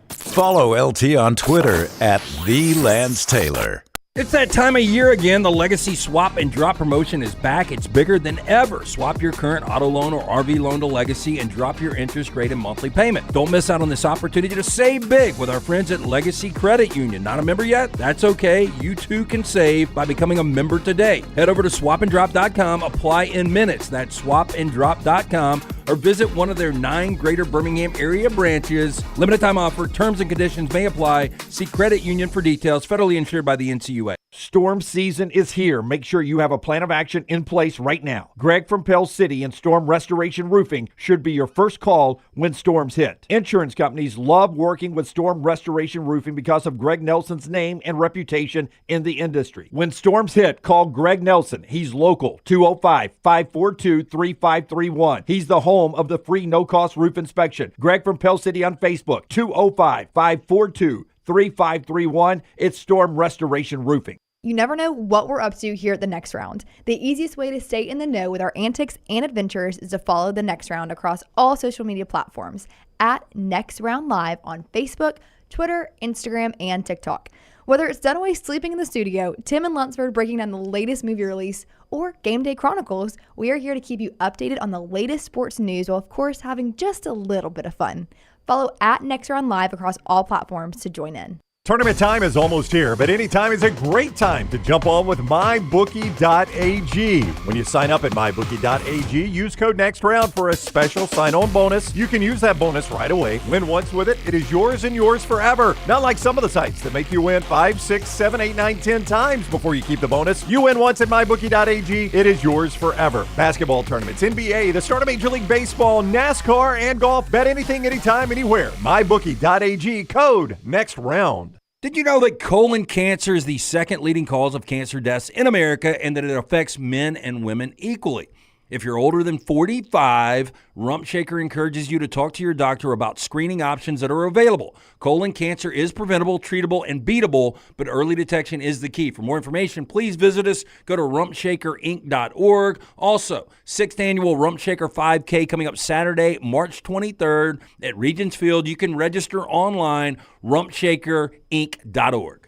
Follow LT on Twitter at @TheLanceTaylor. It's that time of year again. The Legacy Swap and Drop promotion is back. It's bigger than ever. Swap your current auto loan or RV loan to Legacy and drop your interest rate and monthly payment. Don't miss out on this opportunity to save big with our friends at Legacy Credit Union. Not a member yet? That's okay. You too can save by becoming a member today. Head over to swapanddrop.com. Apply in minutes. That's swapanddrop.com. Or visit one of their 9 greater Birmingham area branches. Limited time offer. Terms and conditions may apply. See Credit Union for details. Federally insured by the NCUA. Storm season is here. Make sure you have a plan of action in place right now. Greg from Pell City and Storm Restoration Roofing should be your first call when storms hit. Insurance companies love working with Storm Restoration Roofing because of Greg Nelson's name and reputation in the industry. When storms hit, call Greg Nelson. He's local, 205-542-3531. He's the home of the free no-cost roof inspection. Greg from Pell City on Facebook, 205-542-3531. It's Storm Restoration Roofing. You never know what we're up to here at the Next Round. The easiest way to stay in the know with our antics and adventures is to follow the Next Round across all social media platforms at Next Round Live on Facebook, Twitter, Instagram, and TikTok. Whether it's Dunaway sleeping in the studio, Tim and Lunsford breaking down the latest movie release, or Game Day Chronicles, we are here to keep you updated on the latest sports news while, of course, having just a little bit of fun. Follow at Next Round Live across all platforms to join in. Tournament time is almost here, but any time is a great time to jump on with mybookie.ag. When you sign up at mybookie.ag, use code NEXTROUND for a special sign-on bonus. You can use that bonus right away. Win once with it, it is yours and yours forever. Not like some of the sites that make you win 5, 6, 7, 8, 9, 10 times before you keep the bonus. You win once at mybookie.ag, it is yours forever. Basketball tournaments, NBA, the start of Major League Baseball, NASCAR, and golf. Bet anything, anytime, anywhere. mybookie.ag, code NEXTROUND. Did you know that colon cancer is the second leading cause of cancer deaths in America and that it affects men and women equally? If you're older than 45, Rump Shaker encourages you to talk to your doctor about screening options that are available. Colon cancer is preventable, treatable, and beatable, but early detection is the key. For more information, please visit us. Go to rumpshakerinc.org. Also, 6th Annual Rump Shaker 5K coming up Saturday, March 23rd at Regents Field. You can register online, rumpshakerinc.org.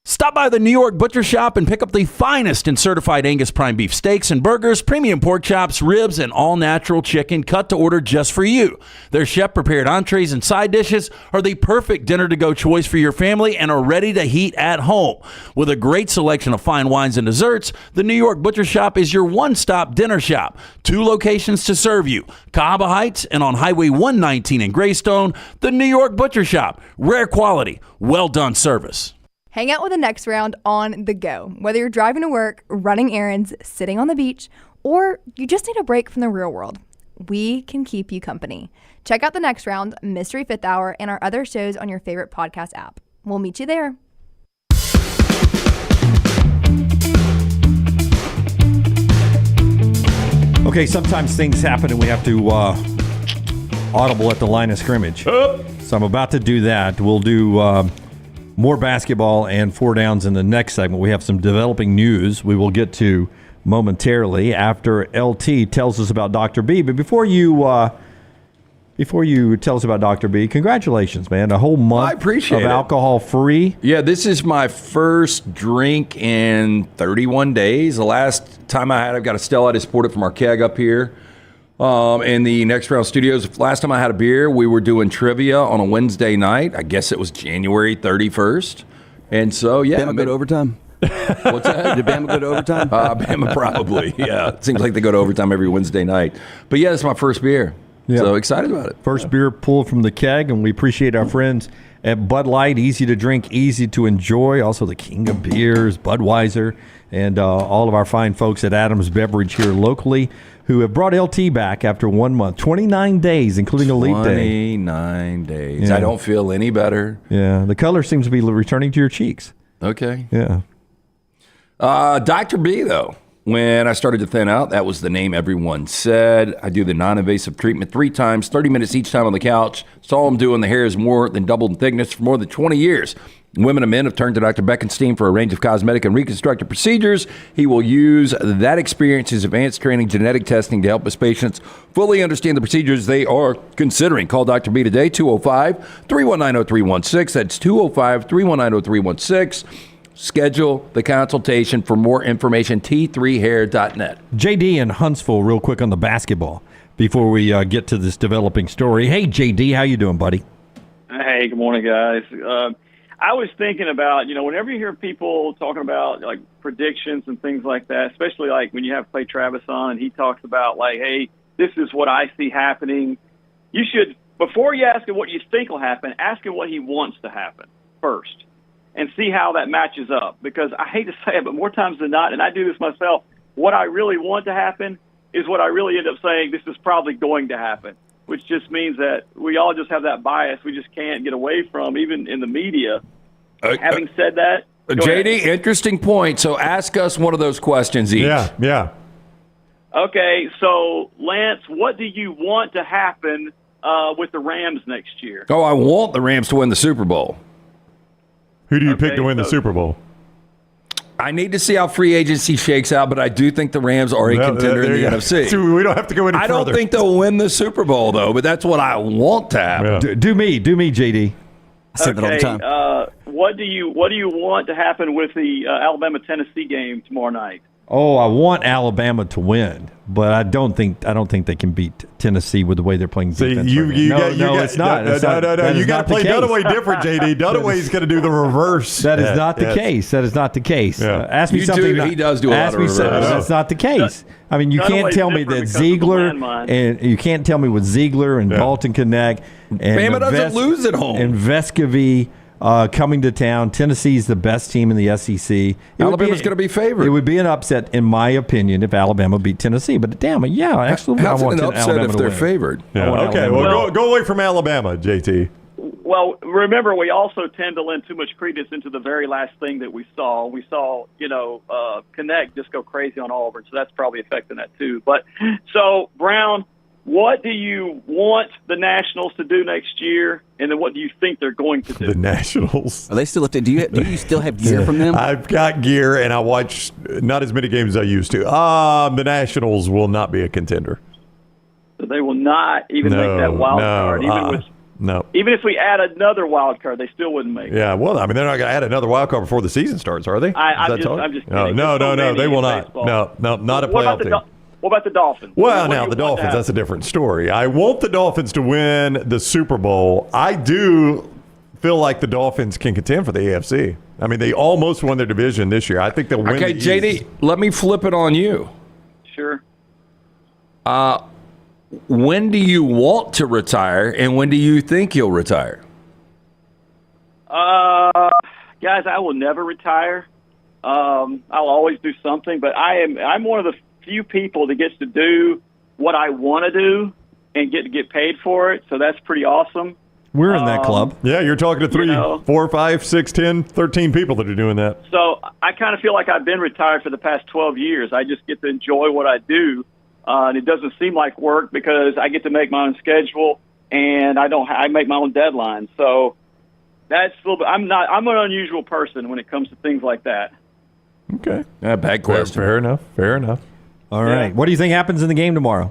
Stop by the New York Butcher Shop and pick up the finest in certified Angus prime beef steaks and burgers, premium pork chops, ribs, and all-natural chicken cut to order just for you. Their chef-prepared entrees and side dishes are the perfect dinner-to-go choice for your family and are ready to heat at home. With a great selection of fine wines and desserts, the New York Butcher Shop is your one-stop dinner shop. 2 locations to serve you, Cahaba Heights and on Highway 119 in Greystone. The New York Butcher Shop, rare quality, well-done service. Hang out with the next round on the go. Whether you're driving to work, running errands, sitting on the beach, or you just need a break from the real world, we can keep you company. Check out the next round, Mystery Fifth Hour, and our other shows on your favorite podcast app. We'll meet you there. Okay, sometimes things happen and we have to audible at the line of scrimmage. So I'm about to do that. We'll do more basketball and 4 downs in the next segment. We have some developing news we will get to momentarily after LT tells us about Dr. B. But before you tell us about Dr. B, congratulations, man. A whole month I appreciate of alcohol-free. Yeah, this is my first drink in 31 days. The last time I had, I've got a Stella. I just poured it from our keg up here. In the Next Round Studios, last time I had a beer, we were doing trivia on a Wednesday night. I guess it was January 31st. And so, yeah. Bama go to overtime? What's that? Did Bama go to overtime? Bama probably, yeah. It seems like they go to overtime every Wednesday night. But, yeah, it's my first beer. Yeah. So excited about it. First beer pulled from the keg, and we appreciate our friends at Bud Light. Easy to drink, easy to enjoy. Also the king of beers, Budweiser, and all of our fine folks at Adams Beverage here locally who have brought LT back after 1 month, 29 days, including a leap day. 29 days. Yeah. I don't feel any better. Yeah, the color seems to be returning to your cheeks. Okay. Yeah. Dr. B, though, when I started to thin out, that was the name everyone said. I do the non-invasive treatment 3 times, 30 minutes each time on the couch. That's all I'm doing. The hair is more than doubled in thickness for more than 20 years. Women and men have turned to Dr. Beckenstein for a range of cosmetic and reconstructive procedures. He will use that experience, his advanced training, genetic testing to help his patients fully understand the procedures they are considering. Call Dr. B today, 205-319-0316. That's 205-319-0316. Schedule the consultation. For more information, t3hair.net. JD in Huntsville, real quick on the basketball before we get to this developing story. Hey, JD, how you doing, buddy? Hey, good morning, guys. I was thinking about, whenever you hear people talking about, like, predictions and things like that, especially, like, when you have Clay Travis on and he talks about, like, hey, this is what I see happening, you should, before you ask him what you think will happen, ask him what he wants to happen first and see how that matches up. Because I hate to say it, but more times than not, and I do this myself, what I really want to happen is what I really end up saying this is probably going to happen, which just means that we all just have that bias we just can't get away from, even in the media. Having said that, JD, interesting point. So ask us one of those questions each. Yeah. Okay, so Lance, what do you want to happen with the Rams next year? Oh, I want the Rams to win the Super Bowl. Who do you pick to win the Super Bowl? I need to see how free agency shakes out, but I do think the Rams are a contender in the NFC. So we don't have to go any further. I don't think they'll win the Super Bowl, though, but that's what I want to happen. Yeah. Do me, JD. I say that all the time. What do you want to happen with the Alabama-Tennessee game tomorrow night? Oh, I want Alabama to win, but I don't think they can beat Tennessee with the way they're playing defense. It's not. No. You got to play Dunaway different, JD. Dunaway's going to do the reverse. That is not the case. That is not the case. Yeah. Ask me something. He does do a lot of reverse. That's not the case. I mean, you can't tell me that Ziegler and you can't tell me with Ziegler and Dalton Connect and Bama doesn't lose at home and Vescovy. Coming to town, Tennessee's the best team in the SEC. Alabama's going to be favored. It would be an upset, in my opinion, if Alabama beat Tennessee. But damn it, actually, how's I want it an upset Alabama if they're to win. favored? Yeah. Okay, go away from Alabama, JT. Well, remember, we also tend to lend too much credence into the very last thing that we saw. We saw, Connect just go crazy on Auburn, so that's probably affecting that too. But so, Brown, what do you want the Nationals to do next year, and then what do you think they're going to do? The Nationals. Are they still up there? Do you still have gear from them? I've got gear, and I watch not as many games as I used to. The Nationals will not be a contender. So they will not even make that wild card, even if we add another wild card, they still wouldn't make it. Yeah, well, I mean, they're not going to add another wild card before the season starts, are they? I'm just kidding. No, they will not. No, not a playoff team. What about the Dolphins? Well, now the Dolphins, that's a different story. I want the Dolphins to win the Super Bowl. I do feel like the Dolphins can contend for the AFC. I mean, they almost won their division this year. I think they'll win. Okay, JD, let me flip it on you. Sure. When do you want to retire, and when do you think you'll retire? Guys, I will never retire. I'll always do something, but I'm one of the few people that gets to do what I want to do and get paid for it. So that's pretty awesome. We're in that club. Yeah, you're talking to 3, 4, 5, 6, 10, 13 people that are doing that. So I kind of feel like I've been retired for the past 12 years. I just get to enjoy what I do. And it doesn't seem like work because I get to make my own schedule and I make my own deadlines. So that's a little bit, I'm an unusual person when it comes to things like that. Okay. Bad question. Fair enough. All right. What do you think happens in the game tomorrow?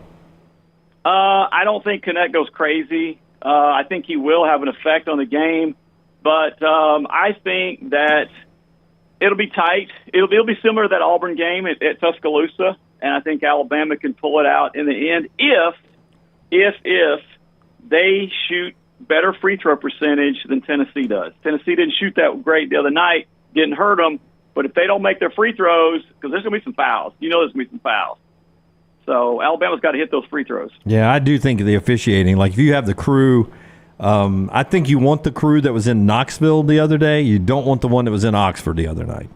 I don't think Connect goes crazy. I think he will have an effect on the game, but I think that it'll be tight. It'll be similar to that Auburn game at Tuscaloosa, and I think Alabama can pull it out in the end if they shoot better free throw percentage than Tennessee does. Tennessee didn't shoot that great the other night, didn't hurt them, but if they don't make their free throws, because there's going to be some fouls. There's going to be some fouls. So Alabama's got to hit those free throws. Yeah, I do think the officiating, like if you have the crew, I think you want the crew that was in Knoxville the other day. You don't want the one that was in Oxford the other night.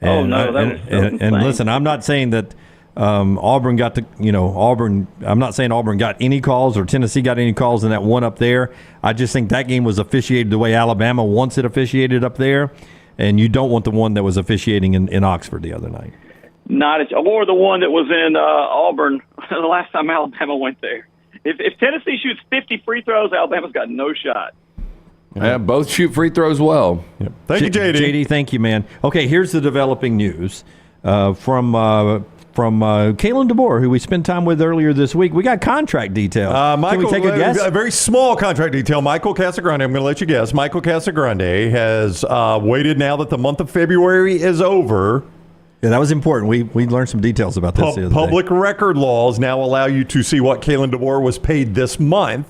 And, that was listen, I'm not saying that Auburn got Auburn. I'm not saying Auburn got any calls or Tennessee got any calls in that one up there. I just think that game was officiated the way Alabama wants it officiated up there, and you don't want the one that was officiating in Oxford the other night. Or the one that was in Auburn the last time Alabama went there. If Tennessee shoots 50 free throws, Alabama's got no shot. Yeah, both shoot free throws well. Yep. Thank you, JD. JD, thank you, man. Okay, here's the developing news from Kalen DeBoer, who we spent time with earlier this week. We got contract details. Michael, can we take a guess? A very small contract detail. Michael Casagrande, I'm going to let you guess. Michael Casagrande has waited now that the month of February is over. Yeah, that was important. We learned some details about this the other Public day. record laws now allow you to see what Kalen DeBoer was paid this month.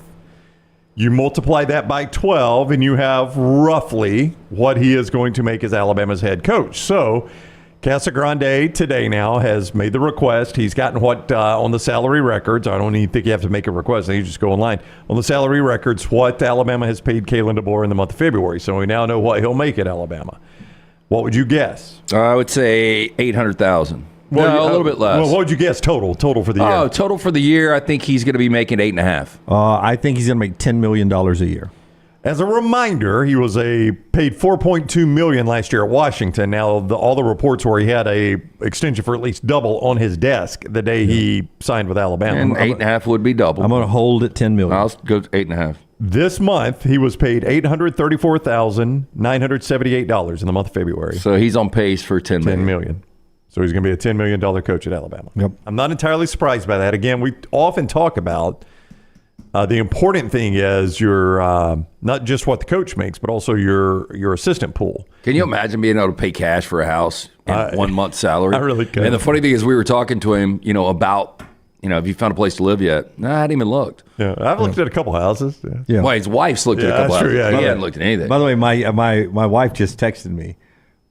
You multiply that by 12, and you have roughly what he is going to make as Alabama's head coach. So Casagrande today now has made the request. He's gotten what on the salary records. I don't even think you have to make a request. You just go online. On the salary records, what Alabama has paid Kalen DeBoer in the month of February. So we now know what he'll make at Alabama. What would you guess? I would say $800,000. No, a little bit less. Well, what would you guess total for the year? Oh, total for the year, I think he's going to be making $8.5. I think he's going to make $10 million a year. As a reminder, he was paid $4.2 million last year at Washington. Now, all the reports were he had a extension for at least double on his desk the day he signed with Alabama. And $8.5 would be double. I'm going to hold at $10 million. I'll go to $8.5. This month, he was paid $834,978 in the month of February. So he's on pace for $10 million. So he's going to be a $10 million coach at Alabama. Yep. I'm not entirely surprised by that. Again, we often talk about the important thing is your not just what the coach makes, but also your assistant pool. Can you imagine being able to pay cash for a house in 1 month's salary? I really could. And the funny thing is we were talking to him, about, have you found a place to live yet? No, I hadn't even looked. Yeah, I've looked at a couple houses. Yeah. Well, his wife's looked at a couple houses. He hadn't looked at anything. By the way, my wife just texted me.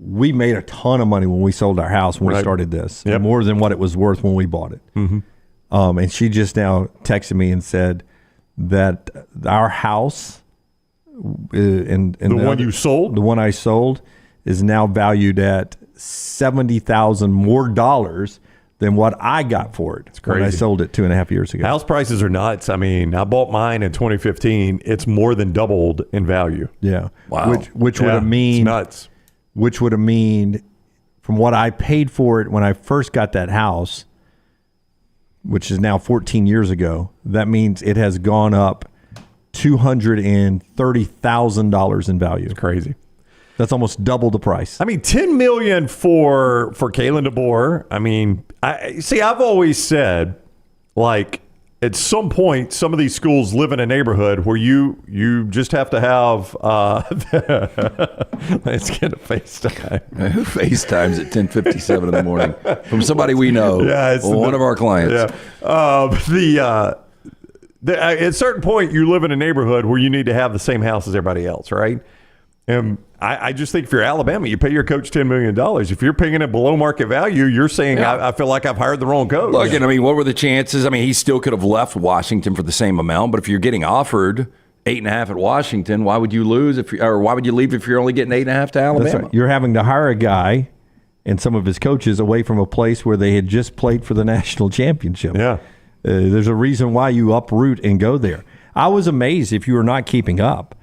We made a ton of money when we sold our house when we started this, more than what it was worth when we bought it. Mm-hmm. And she just now texted me and said that our house, the one you sold, the one I sold, is now valued at $70,000 more dollars than what I got for it when I sold it 2.5 years ago. House prices are nuts. I mean, I bought mine in 2015. It's more than doubled in value. Yeah. Wow. Which would have mean it's nuts. Which would have mean from what I paid for it when I first got that house, which is now 14 years ago, that means it has gone up $230,000 in value. It's crazy. That's almost double the price. I mean, $10 million for Kalen DeBoer. I mean, I've always said, like, at some point, some of these schools live in a neighborhood where you just have to have. Let's get a FaceTime. Who FaceTimes at 10:57 in the morning from somebody we know? Yeah, it's one of our clients. Yeah. At a certain point, you live in a neighborhood where you need to have the same house as everybody else, right? And I just think if you're Alabama, you pay your coach $10 million. If you're paying it below market value, you're saying, I feel like I've hired the wrong coach. Look, and I mean, what were the chances? I mean, he still could have left Washington for the same amount, but if you're getting offered 8.5 at Washington, why would you lose why would you leave if you're only getting 8.5 to Alabama? That's right. You're having to hire a guy and some of his coaches away from a place where they had just played for the national championship. Yeah. There's a reason why you uproot and go there. I was amazed if you were not keeping up.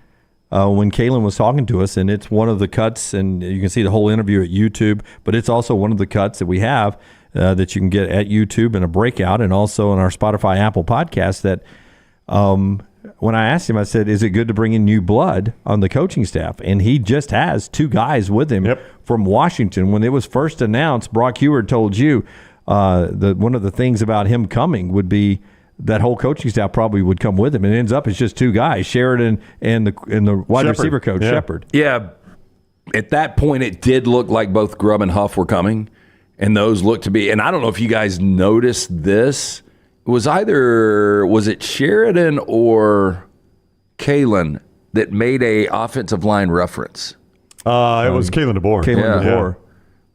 When Kalen was talking to us, and it's one of the cuts, and you can see the whole interview at YouTube, but it's also one of the cuts that we have that you can get at YouTube in a breakout and also on our Spotify, Apple podcast that when I asked him, I said, is it good to bring in new blood on the coaching staff? And he just has 2 guys with him from Washington. When it was first announced, Brock Heward told you one of the things about him coming would be that whole coaching staff probably would come with him. And it ends up it's just 2 guys, Sheridan and the wide receiver coach, Shepard. Yeah. At that point, it did look like both Grubb and Huff were coming. And those looked to be, and I don't know if you guys noticed this. Was it Sheridan or Kalen that made a offensive line reference? It was Kalen DeBoer. DeBoer.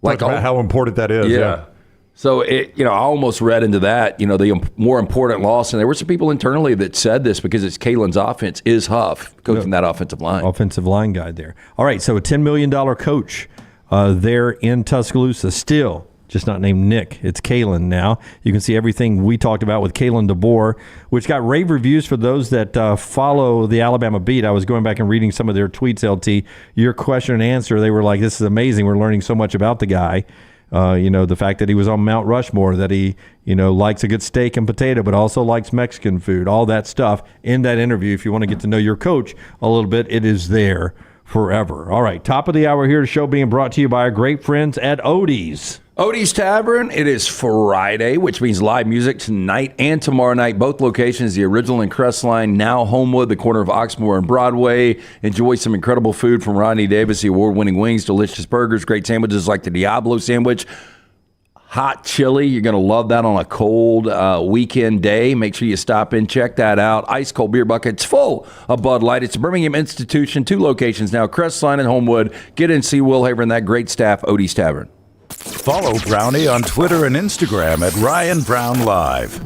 Like how important that is. Yeah. So, I almost read into that, the more important loss. And there were some people internally that said this because it's Kalen's offense is Huff coaching that offensive line. Offensive line guy there. All right, so a $10 million coach there in Tuscaloosa still. Just not named Nick. It's Kalen now. You can see everything we talked about with Kalen DeBoer, which got rave reviews for those that follow the Alabama beat. I was going back and reading some of their tweets, LT. Your question and answer, they were like, this is amazing. We're learning so much about the guy. The fact that he was on Mount Rushmore, that he, likes a good steak and potato, but also likes Mexican food, all that stuff in that interview. If you want to get to know your coach a little bit, it is there forever. All right, top of the hour here, show being brought to you by our great friends at Odie's. Odie's Tavern, it is Friday, which means live music tonight and tomorrow night. Both locations, the original and Crestline, now Homewood, the corner of Oxmoor and Broadway. Enjoy some incredible food from Rodney Davis, the award-winning wings, delicious burgers, great sandwiches like the Diablo sandwich. Hot chili, you're going to love that on a cold weekend day. Make sure you stop in, check that out. Ice cold beer buckets full of Bud Light. It's a Birmingham institution, 2 locations now, Crestline and Homewood. Get in, see Will Haver and that great staff, Odie's Tavern. Follow Brownie on Twitter and Instagram at Ryan Brown Live.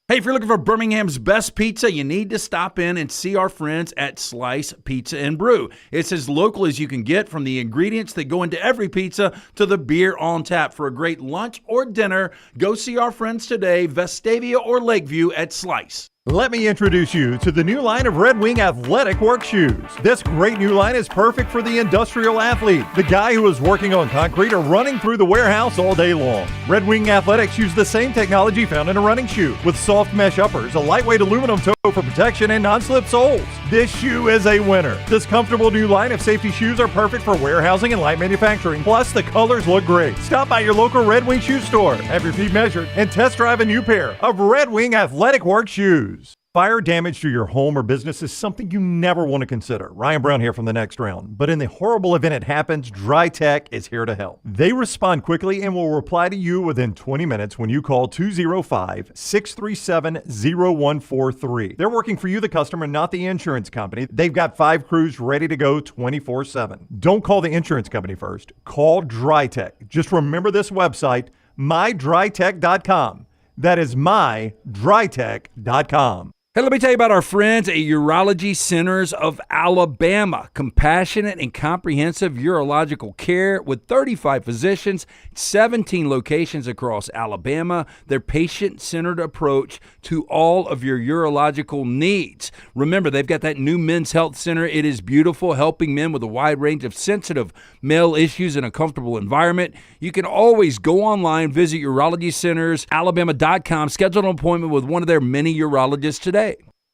Hey, if you're looking for Birmingham's best pizza, you need to stop in and see our friends at Slice Pizza and Brew. It's as local as you can get, from the ingredients that go into every pizza to the beer on tap. For a great lunch or dinner, go see our friends today, Vestavia or Lakeview at Slice. Let me introduce you to the new line of Red Wing athletic work shoes. This great new line is perfect for the industrial athlete, the guy who is working on concrete or running through the warehouse all day long. Red Wing Athletics use the same technology found in a running shoe, with soft mesh uppers, a lightweight aluminum toe for protection, and non-slip soles. This shoe is a winner. This comfortable new line of safety shoes are perfect for warehousing and light manufacturing. Plus, the colors look great. Stop by your local Red Wing shoe store, have your feet measured, and test drive a new pair of Red Wing athletic work shoes. Fire damage to your home or business is something you never want to consider. Ryan Brown here from The Next Round. But in the horrible event it happens, Dry Tech is here to help. They respond quickly and will reply to you within 20 minutes when you call 205-637-0143. They're working for you, the customer, not the insurance company. They've got 5 crews ready to go 24/7. Don't call the insurance company first. Call Dry Tech. Just remember this website, mydrytech.com. That is mydrytech.com. Hey, let me tell you about our friends at Urology Centers of Alabama. Compassionate and comprehensive urological care with 35 physicians, 17 locations across Alabama. Their patient-centered approach to all of your urological needs. Remember, they've got that new men's health center. It is beautiful, helping men with a wide range of sensitive male issues in a comfortable environment. You can always go online, visit urologycentersalabama.com, schedule an appointment with one of their many urologists today.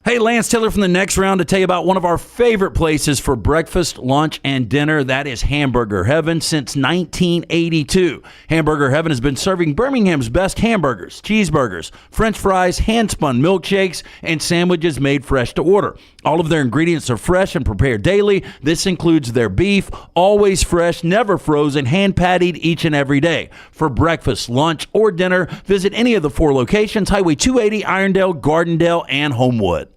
Hey, Lance Taylor from the Next Round to tell you about one of our favorite places for breakfast, lunch, and dinner. That is Hamburger Heaven since 1982. Hamburger Heaven has been serving Birmingham's best hamburgers, cheeseburgers, French fries, hand-spun milkshakes, and sandwiches made fresh to order. All of their ingredients are fresh and prepared daily. This includes their beef, always fresh, never frozen, hand-pattied each and every day. For breakfast, lunch, or dinner, visit any of the 4 locations, Highway 280, Irondale, Gardendale, and Homewood.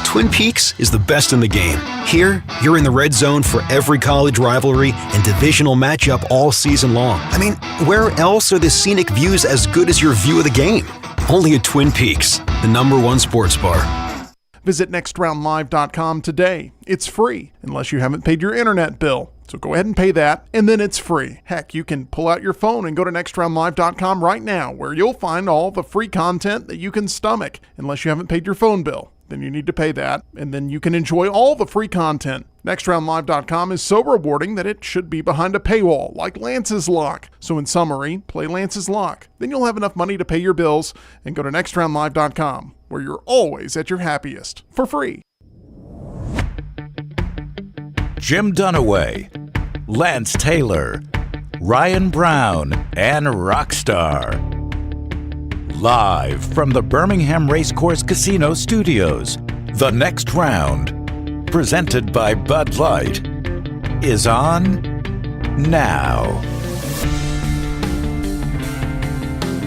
Twin Peaks is the best in the game. Here, you're in the red zone for every college rivalry and divisional matchup all season long. I mean, where else are the scenic views as good as your view of the game? Only at Twin Peaks, the #1 sports bar. Visit nextroundlive.com today. It's free, unless you haven't paid your internet bill. So go ahead and pay that, and then it's free. Heck, you can pull out your phone and go to nextroundlive.com right now, where you'll find all the free content that you can stomach, unless you haven't paid your phone bill. Then you need to pay that, and then you can enjoy all the free content. NextRoundLive.com is so rewarding that it should be behind a paywall, like Lance's Lock. So in summary, play Lance's Lock. Then you'll have enough money to pay your bills, and go to NextRoundLive.com, where you're always at your happiest, for free. Jim Dunaway, Lance Taylor, Ryan Brown, and Rockstar. Live from the Birmingham Racecourse Casino Studios, The Next Round, presented by Bud Light, is on now.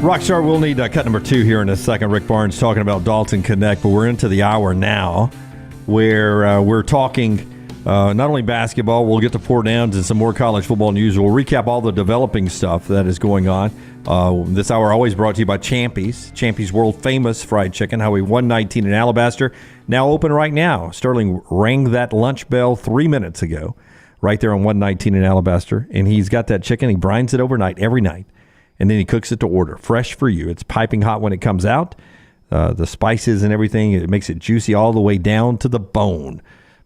Rockstar, we'll need cut number 2 here in a second. Rick Barnes talking about Dalton Connect, but we're into the hour now where we're talking not only basketball, we'll get to 4 downs and some more college football news. We'll recap all the developing stuff that is going on. This hour always brought to you by Champy's. Champy's world-famous fried chicken, Highway 119 in Alabaster. Now open right now. Sterling rang that lunch bell 3 minutes ago, right there on 119 in Alabaster. And he's got that chicken. He brines it overnight, every night. And then he cooks it to order, fresh for you. It's piping hot when it comes out. The spices and everything, it makes it juicy all the way down to the bone.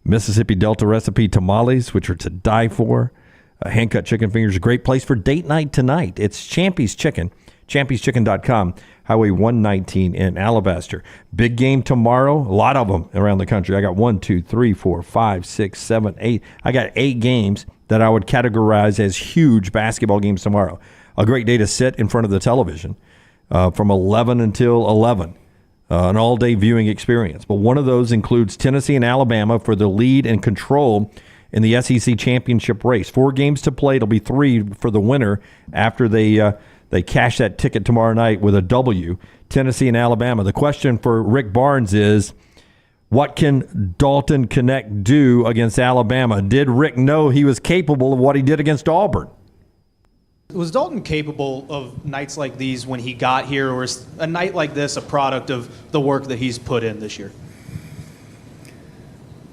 Mississippi Delta recipe tamales, which are to die for. Hand-cut chicken fingers, a great place for date night tonight. It's Champy's Chicken, champyschicken.com, Highway 119 in Alabaster. Big game tomorrow, a lot of them around the country. I got 1, 2, 3, 4, 5, 6, 7, 8. I got 8 games that I would categorize as huge basketball games tomorrow. A great day to sit in front of the television from 11 until 11. An all-day viewing experience. But one of those includes Tennessee and Alabama for the lead and control in the SEC championship race. 4 games to play. It'll be 3 for the winner after they cash that ticket tomorrow night with a W. Tennessee and Alabama. The question for Rick Barnes is, what can Dalton Connect do against Alabama? Did Rick know he was capable of what he did against Auburn? Was Dalton capable of nights like these when he got here, or is a night like this a product of the work that he's put in this year?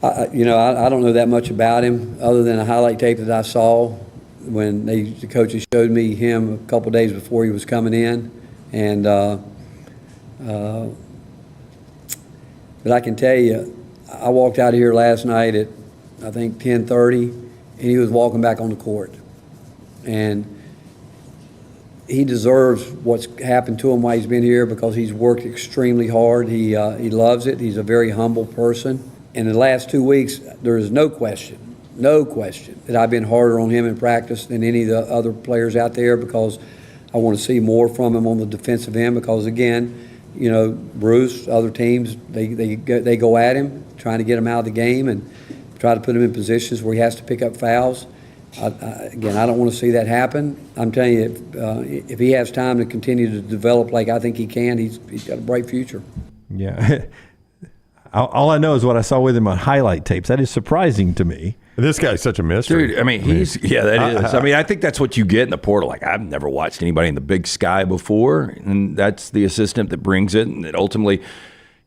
I don't know that much about him other than a highlight tape that I saw when the coaches showed me him a couple days before he was coming in. And but I can tell you, I walked out of here last night at, I think, 10:30, and he was walking back on the court. And he deserves what's happened to him while he's been here because he's worked extremely hard. He loves it. He's a very humble person. In the last 2 weeks, there is no question that I've been harder on him in practice than any of the other players out there because I want to see more from him on the defensive end because, again, Bruce, other teams, they go at him, trying to get him out of the game and try to put him in positions where he has to pick up fouls. I don't want to see that happen. I'm telling you, if he has time to continue to develop like I think he can, he's got a bright future. Yeah. All I know is what I saw with him on highlight tapes. That is surprising to me. This guy's such a mystery. Dude, that is. I think that's what you get in the portal. Like, I've never watched anybody in the Big Sky before, and that's the assistant that brings it, and it ultimately,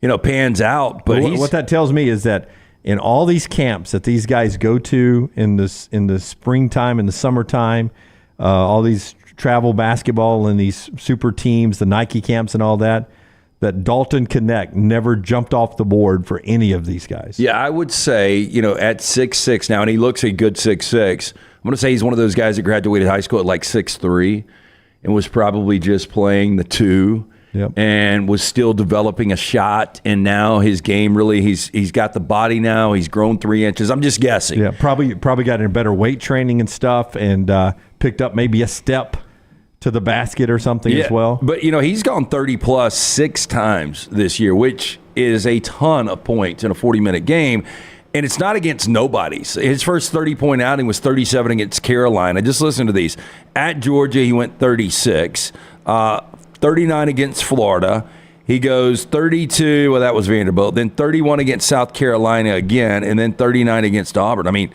pans out. But what that tells me is that in all these camps that these guys go to in the springtime, in the summertime, all these travel basketball and these super teams, the Nike camps and all that Dalton Connect never jumped off the board for any of these guys. Yeah, I would say, at 6'6" now, and he looks a good 6'6", I'm going to say he's one of those guys that graduated high school at like 6'3", and was probably just playing the 2. Yep. And was still developing a shot, and now his game really he's got the body now. He's grown 3 inches. I'm just guessing. Yeah, probably got in better weight training and stuff, and picked up maybe a step to the basket or something as well. But he's gone 30+ 6 times this year, which is a ton of points in a 40-minute game. And it's not against nobodies. His first 30-point outing was 37 against Carolina. Just listen to these. At Georgia, he went 36. 39 against Florida. He goes 32, well, that was Vanderbilt. Then 31 against South Carolina again, and then 39 against Auburn. I mean,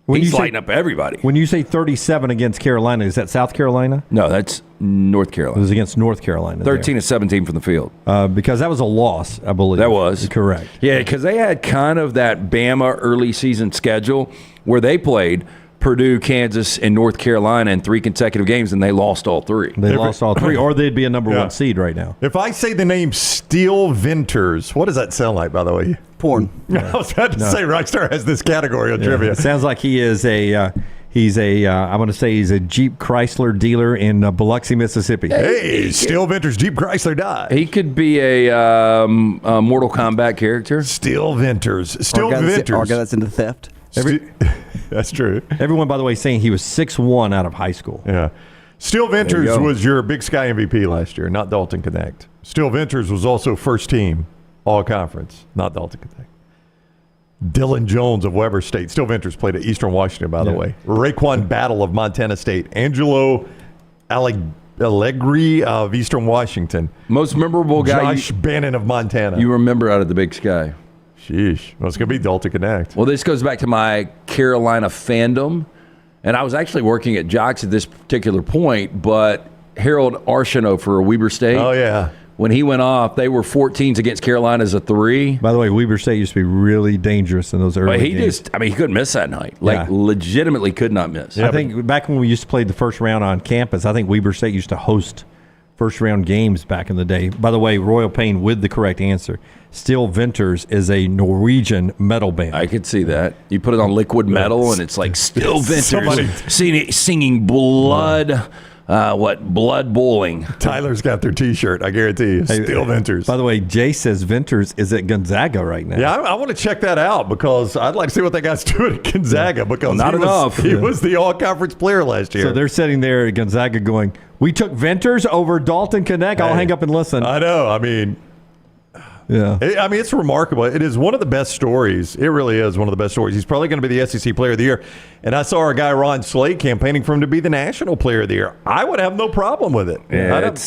he's lighting up everybody. When you say 37 against Carolina, is that South Carolina? No, that's North Carolina. It was against North Carolina. 13 of 17 from the field. Because that was a loss, I believe. That was. Correct. Yeah, because they had kind of that Bama early season schedule where they played Purdue, Kansas, and North Carolina in 3 consecutive games, and they lost all 3. They lost all 3, or they'd be a number 1 seed right now. If I say the name Steel Venters, what does that sound like, by the way? Porn. I was about to say Rockstar has this category on trivia. It sounds like he is I'm going to say he's a Jeep Chrysler dealer in Biloxi, Mississippi. Hey, Steel Venters, Jeep Chrysler died. He could be a Mortal Kombat character. Steel Venters. Steel Venters. Our guy that's into theft. That's true. Everyone, by the way, saying he was 6'1" out of high school. Yeah. Steel Venters was your Big Sky MVP last year, not Dalton Connect. Steel Venters was also first team All-Conference, not Dalton Connect. Dylan Jones of Weber State. Steel Venters played at Eastern Washington, by the way. Raekwon Battle of Montana State. Angelo Allegri of Eastern Washington. Most memorable guy. Josh Bannon of Montana. You remember out of the Big Sky. Sheesh. Well, it's going to be Dalton Connect. Well, this goes back to my Carolina fandom. And I was actually working at Jocks at this particular point, but Harold Arsenault for Weber State. Oh, yeah. When he went off, they were 14s against Carolina as a 3. By the way, Weber State used to be really dangerous in those early games. He couldn't miss that night. Legitimately could not miss. I think back when we used to play the first round on campus, I think Weber State used to host first-round games back in the day. By the way, Royal Payne with the correct answer. Steel Venters is a Norwegian metal band. I could see that. You put it on liquid metal, and it's like Steel Venters singing blood. Blood bowling. Tyler's got their T-shirt. I guarantee you. Steel Venters. By the way, Jay says Venters is at Gonzaga right now. Yeah, I want to check that out because I'd like to see what that guy's doing at Gonzaga because he was the all-conference player last year. So they're sitting there at Gonzaga going, we took Venters over Dalton Connect. I'll hang up and listen. I know. I mean, yeah. It's remarkable. It is one of the best stories. It really is one of the best stories. He's probably going to be the SEC Player of the Year. And I saw our guy Ron Slade campaigning for him to be the National Player of the Year. I would have no problem with it. Yeah, I don't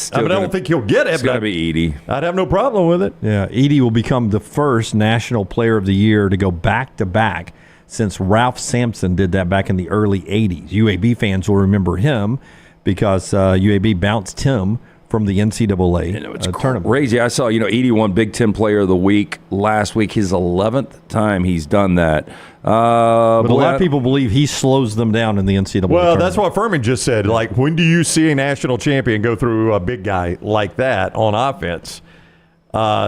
think he'll get it. It's got to be Edey. I'd have no problem with it. Yeah, Edey will become the first National Player of the Year to go back-to-back since Ralph Sampson did that back in the early 80s. UAB fans will remember him because UAB bounced him from the NCAA tournament. Crazy. I saw, Edey won Big Ten Player of the Week last week. His 11th time he's done that. But a lot of people believe he slows them down in the NCAA Well, tournament. that's what Ferman just said. Like, when do you see a national champion go through a big guy like that on offense?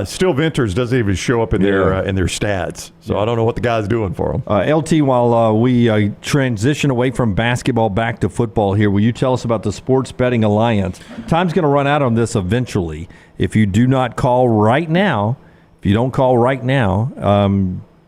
Steel Venters doesn't even show up in their stats. So I don't know what the guy's doing for them. LT, while we transition away from basketball back to football here, will you tell us about the Sports Betting Alliance? Time's going to run out on this eventually. If you do not call right now,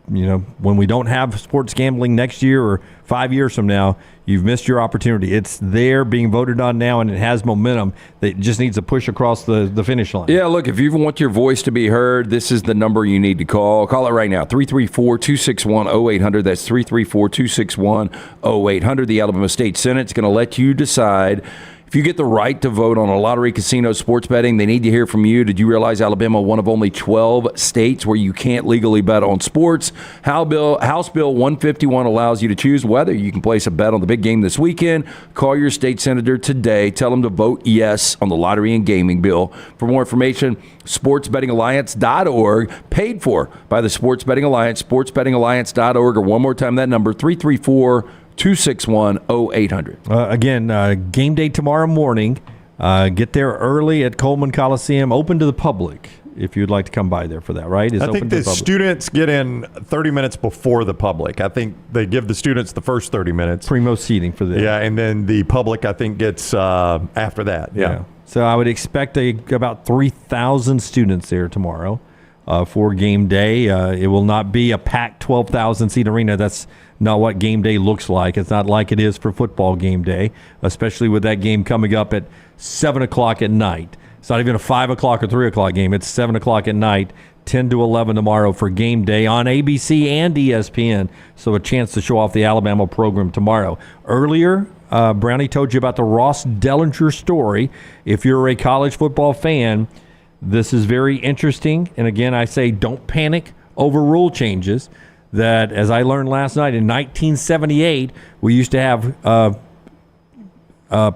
when we don't have sports gambling next year or 5 years from now, you've missed your opportunity. It's there being voted on now, and it has momentum. It just needs to push across the finish line. Yeah, look, if you want your voice to be heard, this is the number you need to call. Call it right now, 334-261-0800. That's 334-261-0800. The Alabama State Senate's going to let you decide If you get the right to vote on a lottery, casino, sports betting, they need to hear from you. Did you realize Alabama, one of only 12 states where you can't legally bet on sports? House Bill 151 allows you to choose whether you can place a bet on the big game this weekend. Call your state senator today. Tell them to vote yes on the lottery and gaming bill. For more information, sportsbettingalliance.org, paid for by the Sports Betting Alliance, sportsbettingalliance.org, or one more time, that number, 334-261-0800. Again, game day tomorrow morning. Get there early at Coleman Coliseum, open to the public if you'd like to come by there for that, right? I think the students get in 30 minutes before the public. I think they give the students the first 30 minutes. Primo seating for them. Yeah, and then the public, I think, gets after that. Yeah. So I would expect about 3,000 students there tomorrow for game day. It will not be a packed 12,000-seat arena. That's not what game day looks like. It's not like it is for football game day, especially with that game coming up at 7 o'clock at night. It's not even a 5 o'clock or 3 o'clock game. It's 7 o'clock at night, 10 to 11 tomorrow for game day on ABC and ESPN. So a chance to show off the Alabama program tomorrow. Earlier, Brownie told you about the Ross Dellinger story. If you're a college football fan, this is very interesting. And again, I say don't panic over rule changes. That, as I learned last night, in 1978, we used to have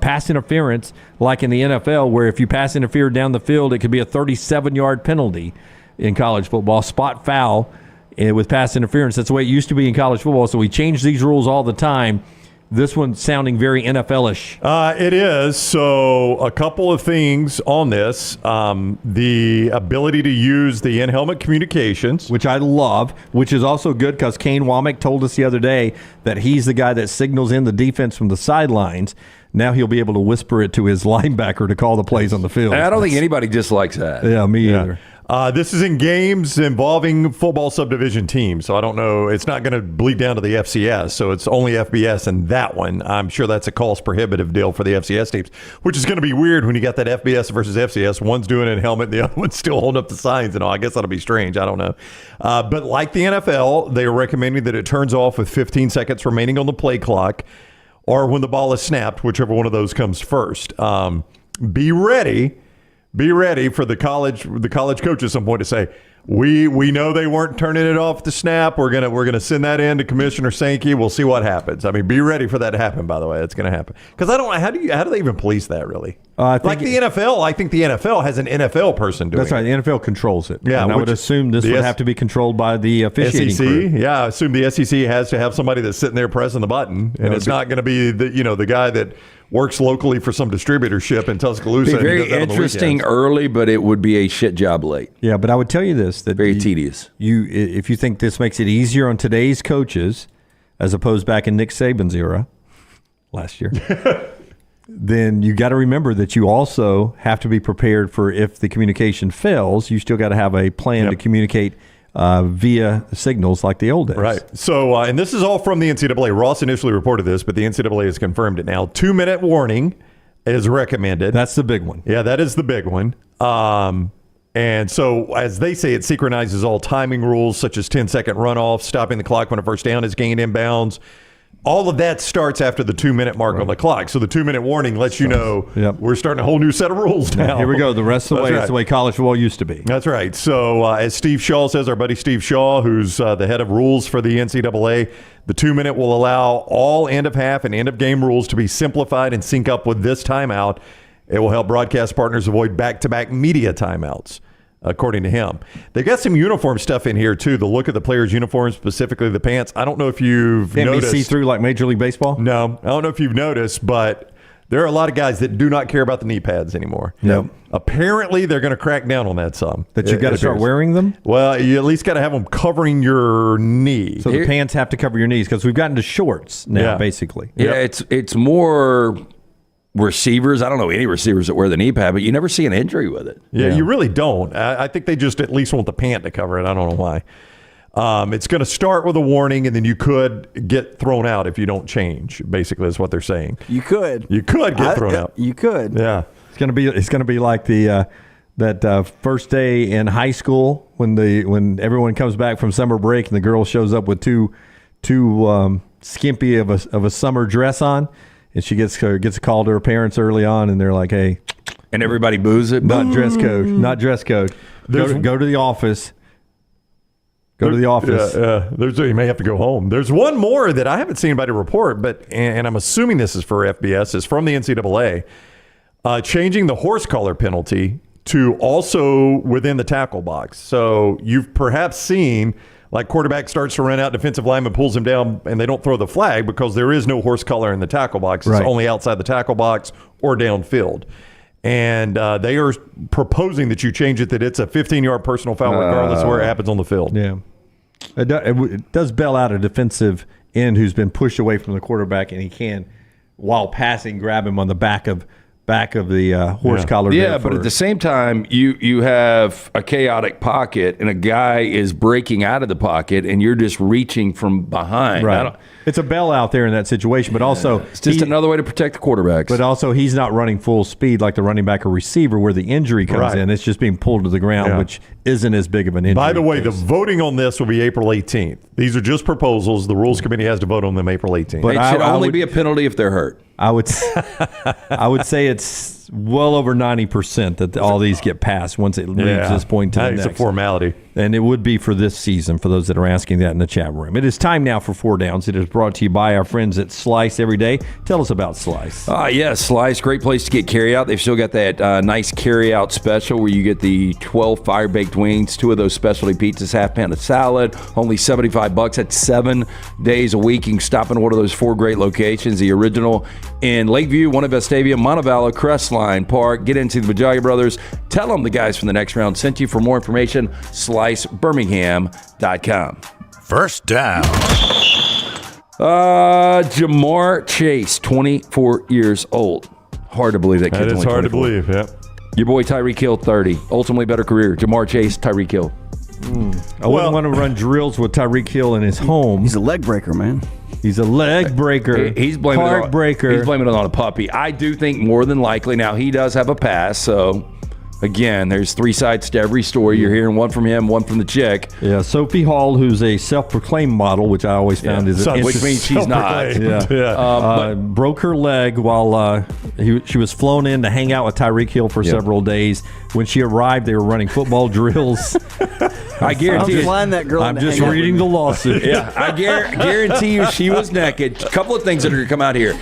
pass interference like in the NFL, where if you pass interfere down the field, it could be a 37-yard penalty in college football, spot foul with pass interference. That's the way it used to be in college football. So we change these rules all the time. This one's sounding very NFL-ish. It is. So a couple of things on this. The ability to use the in-helmet communications. Which I love, which is also good because Kane Womack told us the other day that he's the guy that signals in the defense from the sidelines. Now he'll be able to whisper it to his linebacker to call the plays on the field. I don't think anybody dislikes that. Yeah, me either. This is in games involving football subdivision teams, so I don't know. It's not going to bleed down to the FCS, so it's only FBS in that one. I'm sure that's a cost prohibitive deal for the FCS teams, which is going to be weird when you got that FBS versus FCS. One's doing it in helmet, the other one's still holding up the signs and all. I guess that'll be strange. I don't know. But like the NFL, they are recommending that it turns off with 15 seconds remaining on the play clock or when the ball is snapped, whichever one of those comes first. Be ready. Be ready for the college coach at some point to say, we know they weren't turning it off the snap. We're gonna send that in to Commissioner Sankey. We'll see what happens. I mean, be ready for that to happen. By the way, it's going to happen because I don't know how do they even police that really? Like the NFL, I think the NFL has an NFL person doing it. That's right. The NFL controls it. Yeah, and I would assume this would have to be controlled by the officiating SEC. crew. Yeah, I assume the SEC has to have somebody that's sitting there pressing the button, and it's not going to be the guy that works locally for some distributorship in Tuscaloosa. Be very interesting early, but it would be a shit job late. Yeah, but I would tell you this: that very tedious. If you think this makes it easier on today's coaches, as opposed back in Nick Saban's era last year, then you got to remember that you also have to be prepared for if the communication fails. You still got to have a plan to communicate via signals like the old days. Right. So, and this is all from the NCAA. Ross initially reported this, but the NCAA has confirmed it now. 2-minute warning is recommended. That's the big one. Yeah, that is the big one. And so, as they say, it synchronizes all timing rules, such as 10-second runoff, stopping the clock when a first down is gained inbounds. All of that starts after the 2-minute mark on the clock. So the 2-minute warning lets you know we're starting a whole new set of rules now. Here we go. The rest of the way, it's the way college football used to be. That's right. So as Steve Shaw says, our buddy Steve Shaw, who's the head of rules for the NCAA, the 2-minute will allow all end-of-half and end-of-game rules to be simplified and sync up with this timeout. It will help broadcast partners avoid back-to-back media timeouts, according to him. They've got some uniform stuff in here, too. The look of the players' uniforms, specifically the pants. I don't know if you've noticed. See-through like Major League Baseball? No. I don't know if you've noticed, but there are a lot of guys that do not care about the knee pads anymore. No. Apparently, they're going to crack down on that some. That you've got to start wearing them? Well, you at least got to have them covering your knee. So the pants have to cover your knees because we've gotten to shorts now, basically. Yeah, it's more receivers. I don't know any receivers that wear the knee pad, but you never see an injury with it. Yeah, you really don't. I think they just at least want the pant to cover it. I don't know why. It's going to start with a warning, and then you could get thrown out if you don't change. Basically, is what they're saying. You could. You could get thrown out. You could. Yeah. It's going to be like the that first day in high school when everyone comes back from summer break and the girl shows up with too skimpy of a summer dress on. and she gets a call to her parents early on, and they're like, "Hey," and everybody boos it. Not dress code. Not dress code. Go to the office. Go to the office. Yeah. You may have to go home. There's one more that I haven't seen anybody report, and I'm assuming this is for FBS. Is from the NCAA, changing the horse collar penalty to also within the tackle box. So you've perhaps seen, like, quarterback starts to run out, defensive lineman pulls him down, and they don't throw the flag because there is no horse collar in the tackle box. It's only outside the tackle box or downfield. And they are proposing that you change it, that it's a 15-yard personal foul regardless of where it happens on the field. Yeah. It does bail out a defensive end who's been pushed away from the quarterback, and he can, while passing, grab him on the back of the horse collar. Yeah, but at the same time, you have a chaotic pocket, and a guy is breaking out of the pocket, and you're just reaching from behind. Right. It's a bailout there in that situation, but also it's just another way to protect the quarterbacks. But also, he's not running full speed like the running back or receiver where the injury comes in. It's just being pulled to the ground, which isn't as big of an injury. By the way, the voting on this will be April 18th. These are just proposals. The Rules Committee has to vote on them April 18th. But it should only be a penalty if they're hurt. I would say it's well over 90% that all these get passed once it reaches this point to the next. It's a formality. And it would be for this season, for those that are asking that in the chat room. It is time now for 4 Downs. It is brought to you by our friends at Slice Every Day. Tell us about Slice. Yes, Slice, great place to get carryout. They've still got that nice carryout special where you get the 12 fire-baked wings, 2 of those specialty pizzas, half pound of salad, only $75. That's 7 days a week. You can stop in one of those 4 great locations. The original in Lakeview, one in Vestavia, Montevallo, Crestline Park. Get into the Bajalia Brothers. Tell them the guys from the next round sent you. For more information, slicebirmingham.com. First down. Jamar Chase, 24 years old. Hard to believe that kid's only 24. That is hard to believe, yeah. Your boy Tyreek Hill, 30. Ultimately better career. Jamar Chase, Tyreek Hill. I wouldn't want to run drills with Tyreek Hill in his home. He's a leg breaker, man. He's a leg breaker. He's blaming Heartbreaker. He's blaming it on a puppy. I do think more than likely now he does have a pass. So again, there's 3 sides to every story. You're hearing one from him, one from the chick. Yeah, Sophie Hall, who's a self-proclaimed model, which I always found is which means she's not. Broke her leg while she was flown in to hang out with Tyreek Hill for several days. When she arrived, they were running football drills. I guarantee you. I'm just reading the lawsuit. I guarantee you she was naked. A couple of things that are going to come out here.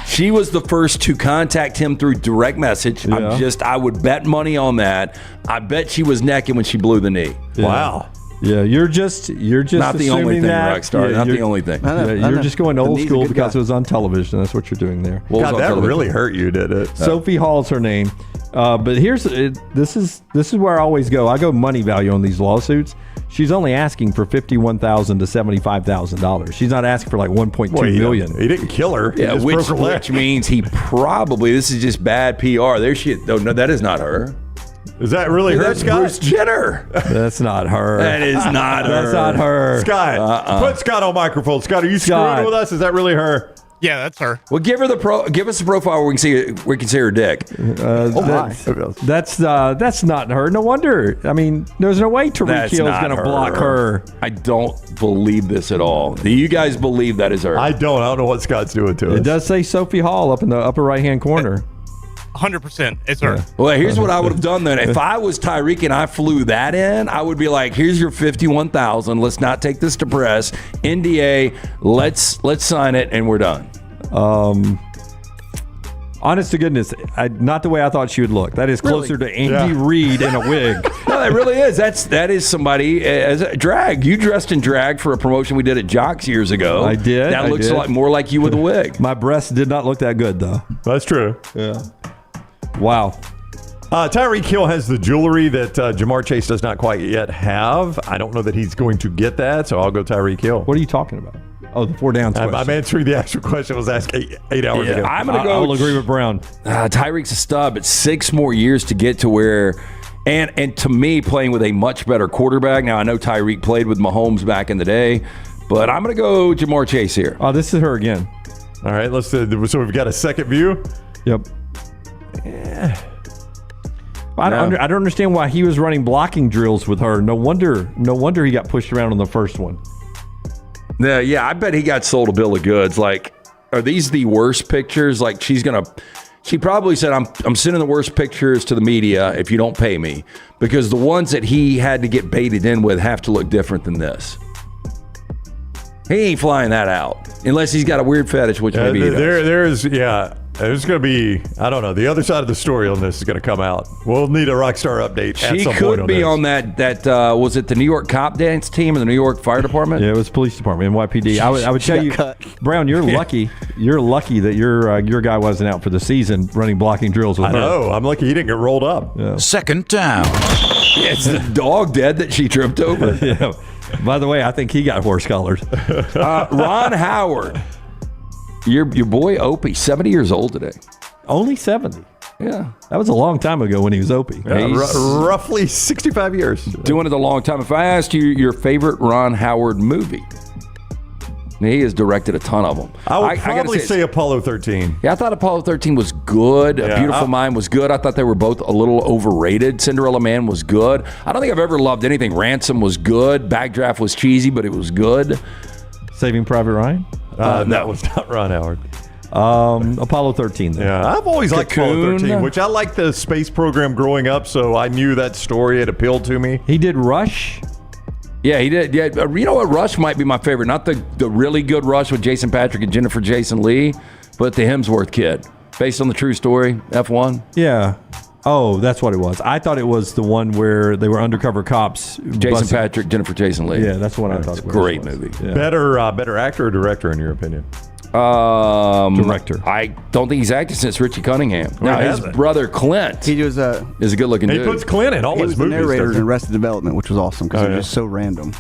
She was the first to contact him through direct message. I would bet money on that. I bet she was naked when she blew the knee. Yeah. Wow. Yeah, you're just not the only thing, Rockstar. Not the only thing. You're just going old school because it was on television. That's what you're doing there. God, that really hurt you, did it? Sophie Hall's her name. But this is where I always go. I go money value on these lawsuits. She's only asking for $51,000 to $75,000. She's not asking for like $1.2 million. He didn't kill her. Yeah, which means he probably. This is just bad PR. There she. No, that is not her. Is that really her, Scott? Bruce Jenner. That's not her. That is not her. That's not her. Scott, put Scott on microphone. Scott, are you screwing with us? Is that really her? Yeah, that's her. Well, give us a profile where we can see her dick. That's not her. No wonder. I mean, there's no way Tyreek Hill is going to block her. I don't believe this at all. Do you guys believe that is her? I don't know what Scott's doing to us. It does say Sophie Hall up in the upper right-hand corner. 100%. It's her. Well, here's what I would have done then. If I was Tyreek and I flew that in, I would be like, here's your $51,000. Let's not take this to press. NDA, let's sign it, and we're done. Honest to goodness, not the way I thought she would look. That is closer to Andy Reid in a wig. No, that really is. That is somebody as a drag. You dressed in drag for a promotion we did at Jocks years ago. I did. That looks more like you with a wig. My breasts did not look that good, though. That's true. Yeah. Wow. Tyreek Hill has the jewelry that Jamar Chase does not quite yet have. I don't know that he's going to get that, so I'll go Tyreek Hill. What are you talking about? Oh, the 4 downs question. I'm answering the actual question I was asked 8 hours ago. I'm going to go. I'll agree with Brown. Tyreek's a stud, but 6 more years to get to where. And to me, playing with a much better quarterback. Now, I know Tyreek played with Mahomes back in the day, but I'm going to go Jamar Chase here. Oh, this is her again. All right, let's. So we've got a second view. Yep. Yeah. I don't understand why he was running blocking drills with her. No wonder he got pushed around on the first one. Yeah, I bet he got sold a bill of goods. Like, are these the worst pictures? Like she probably said, I'm sending the worst pictures to the media if you don't pay me, because the ones that he had to get baited in with have to look different than this. He ain't flying that out unless he's got a weird fetish, which maybe he does. There's going to be, I don't know, the other side of the story on this is going to come out. We'll need a Rockstar update at She some could point be on on that was it the New York cop dance team or the New York Fire Department? Yeah, it was police department, NYPD. I would tell you, Brown, you're lucky. You're lucky that your guy wasn't out for the season running blocking drills with her. I know. I'm lucky he didn't get rolled up. Yeah. Second down. It's the dog dead that she tripped over. Yeah. By the way, I think he got horse collars. Ron Howard. Your boy Opie, 70 years old today. Only 70. Yeah. That was a long time ago when he was Opie. Yeah, roughly 65 years. Doing it a long time. If I asked you your favorite Ron Howard movie, he has directed a ton of them. I would probably say Apollo 13. Yeah, I thought Apollo 13 was good. Yeah, A Beautiful Mind was good. I thought they were both a little overrated. Cinderella Man was good. I don't think I've ever loved anything. Ransom was good. Backdraft was cheesy, but it was good. Saving Private Ryan? That was not Ron Howard. Apollo 13. Then. Yeah, I've always liked Apollo 13, which I liked the space program growing up, so I knew that story. It appealed to me. He did Rush. Yeah, he did. Yeah, you know what? Rush might be my favorite. Not the really good Rush with Jason Patrick and Jennifer Jason Leigh, but the Hemsworth kid, based on the true story, F1. Yeah. Oh, that's what it was. I thought it was the one where they were undercover cops. Jason Patrick, Jennifer Jason Leigh. Yeah, that's what I thought it was. Great movie. Yeah. Better actor or director, in your opinion? Director. I don't think he's acted since Richie Cunningham. Now, his brother Clint is a good-looking dude. He puts Clint in all his movies. He was the narrator in Arrested Development, which was awesome because it was just so random.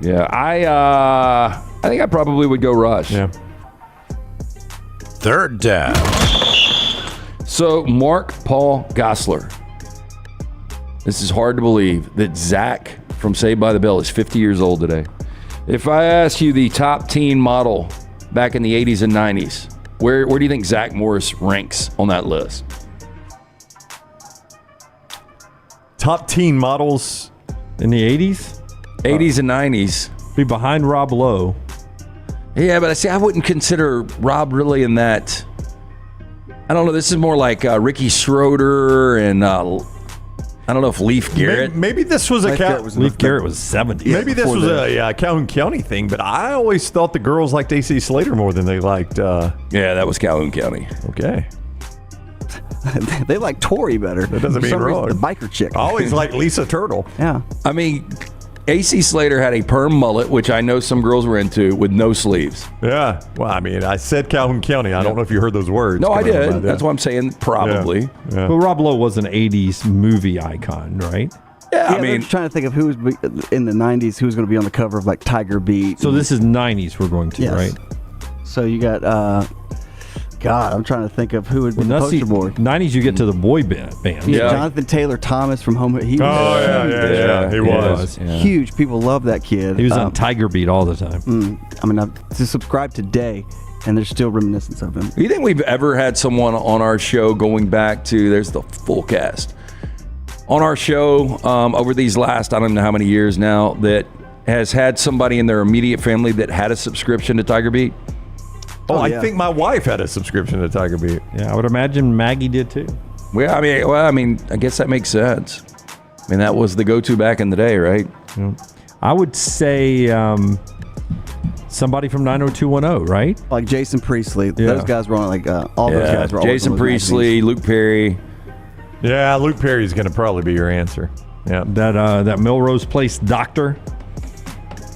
Yeah, I think I probably would go Rush. Yeah. Third down. So, Mark Paul Gosselaar. This is hard to believe that Zach from Saved by the Bell is 50 years old today. If I ask you the top teen model back in the 80s and 90s, where do you think Zach Morris ranks on that list? Top teen models in the 80s? 80s and 90s. Be behind Rob Lowe. Yeah, but I wouldn't consider Rob really in that. I don't know. This is more like Ricky Schroeder and I don't know if Leif Garrett. Maybe this was Leif Garrett was 70. Maybe this was a Calhoun County thing, but I always thought the girls liked AC Slater more than they liked. Yeah, that was Calhoun County. Okay. They like Tori better. That doesn't mean wrong. The biker chick. I always liked Lisa Turtle. Yeah. I mean, AC Slater had a perm mullet, which I know some girls were into, with no sleeves. Yeah. Well, I mean, I said Calhoun County. I don't know if you heard those words. No, I did. That's what I'm saying, probably. Yeah. But Rob Lowe was an 80s movie icon, right? Yeah, I mean, trying to think of who was in the 90s, who was going to be on the cover of like Tiger Beat. So this is 90s we're going to, right? So you got, God, I'm trying to think of who would be the poster board. 90s you get to the boy band. Yeah. Jonathan Taylor Thomas from Home. He was, he was. huge. People love that kid. He was on Tiger Beat all the time. I mean, I've subscribed today, and there's still reminiscence of him. Do you think we've ever had someone on our show going back to, there's the full cast, on our show over these last, I don't know how many years now, that has had somebody in their immediate family that had a subscription to Tiger Beat? I think my wife had a subscription to Tiger Beat. Yeah, I would imagine Maggie did too. Well, I mean, I guess that makes sense. I mean, that was the go-to back in the day, right? Yeah. I would say somebody from 90210, right? Like Jason Priestley. Those guys were on all those guys were Jason Priestley, Luke Perry. Yeah, Luke Perry's going to probably be your answer. Yeah, that Melrose Place doctor,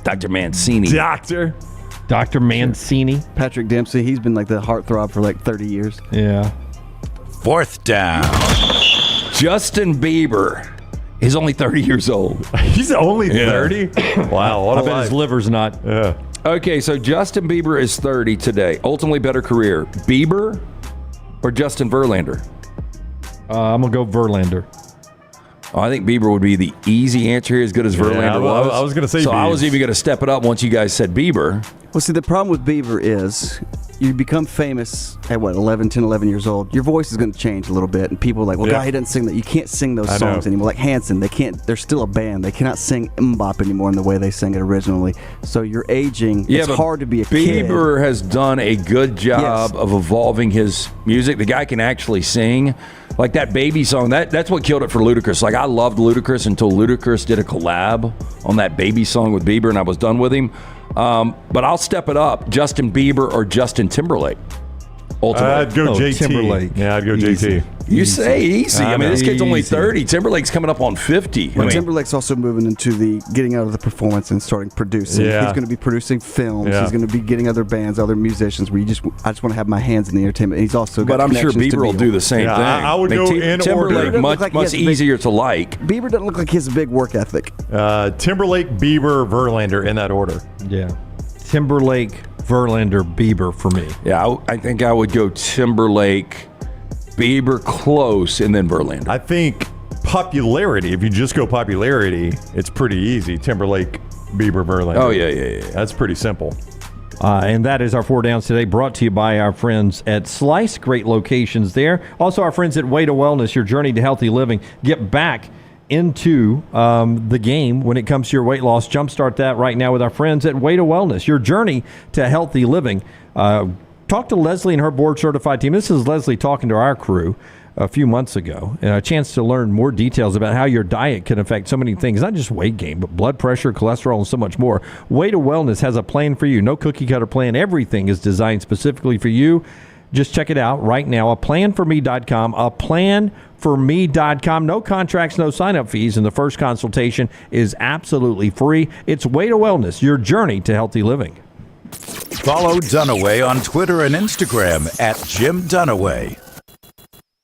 Dr. Mancini. Dr. Mancini. Patrick Dempsey, he's been like the heartthrob for like 30 years. Yeah. Fourth down. Justin Bieber is only 30 years old. He's only 30? Wow. What I bet his liver's not. Yeah. Okay, so Justin Bieber is 30 today. Ultimately better career. Bieber or Justin Verlander? I'm going to go Verlander. Oh, I think Bieber would be the easy answer here, as good as Verlander was. I was going to say So Biebs. I was even going to step it up once you guys said Bieber. Well, see, the problem with Bieber is you become famous at 11 years old, your voice is going to change a little bit, and people are like, well, God, he doesn't sing that. You can't sing those songs anymore. Like Hanson, they're still a band. They cannot sing mbop anymore in the way they sang it originally. So you're aging. It's hard to be a kid. Bieber has done a good job of evolving his music. The guy can actually sing. Like that Baby song, that's what killed it for Ludacris. Like, I loved Ludacris until Ludacris did a collab on that Baby song with Bieber, and I was done with him. But I'll step it up, Justin Bieber or Justin Timberlake. Ultimately. I'd go JT. Timberlake. Yeah, I'd go Easy. JT. You say easy. I mean, this kid's only 30. Timberlake's coming up on 50. But Timberlake's also moving into the getting out of the performance and starting producing. Yeah. He's going to be producing films. Yeah. He's going to be getting other bands, other musicians. Where I just want to have my hands in the entertainment. He's also got But I'm sure connections to Bieber will do the same thing. I would go in Timberlake order. much easier to like. Bieber doesn't look like he has a big work ethic. Timberlake, Bieber, Verlander in that order. Yeah. Timberlake, Verlander, Bieber for me. Yeah, I think I would go Timberlake, Bieber close, and then Verlander. I think popularity, if you just go popularity, it's pretty easy. Timberlake, Bieber, Verlander. Oh, yeah. That's pretty simple. And that is our 4 Downs today, brought to you by our friends at Slice. Great locations there. Also, our friends at Way to Wellness, your journey to healthy living. Get back into the game when it comes to your weight loss. Jumpstart that right now with our friends at Way to Wellness, your journey to healthy living. Talk to Leslie and her board-certified team. This is Leslie talking to our crew a few months ago, and a chance to learn more details about how your diet can affect so many things, not just weight gain, but blood pressure, cholesterol, and so much more. Way to Wellness has a plan for you. No cookie-cutter plan. Everything is designed specifically for you. Just check it out right now, aplanforme.com, aplanforme.com. No contracts, no sign-up fees, and the first consultation is absolutely free. It's Way to Wellness, your journey to healthy living. Follow Dunaway on Twitter and Instagram at Jim Dunaway.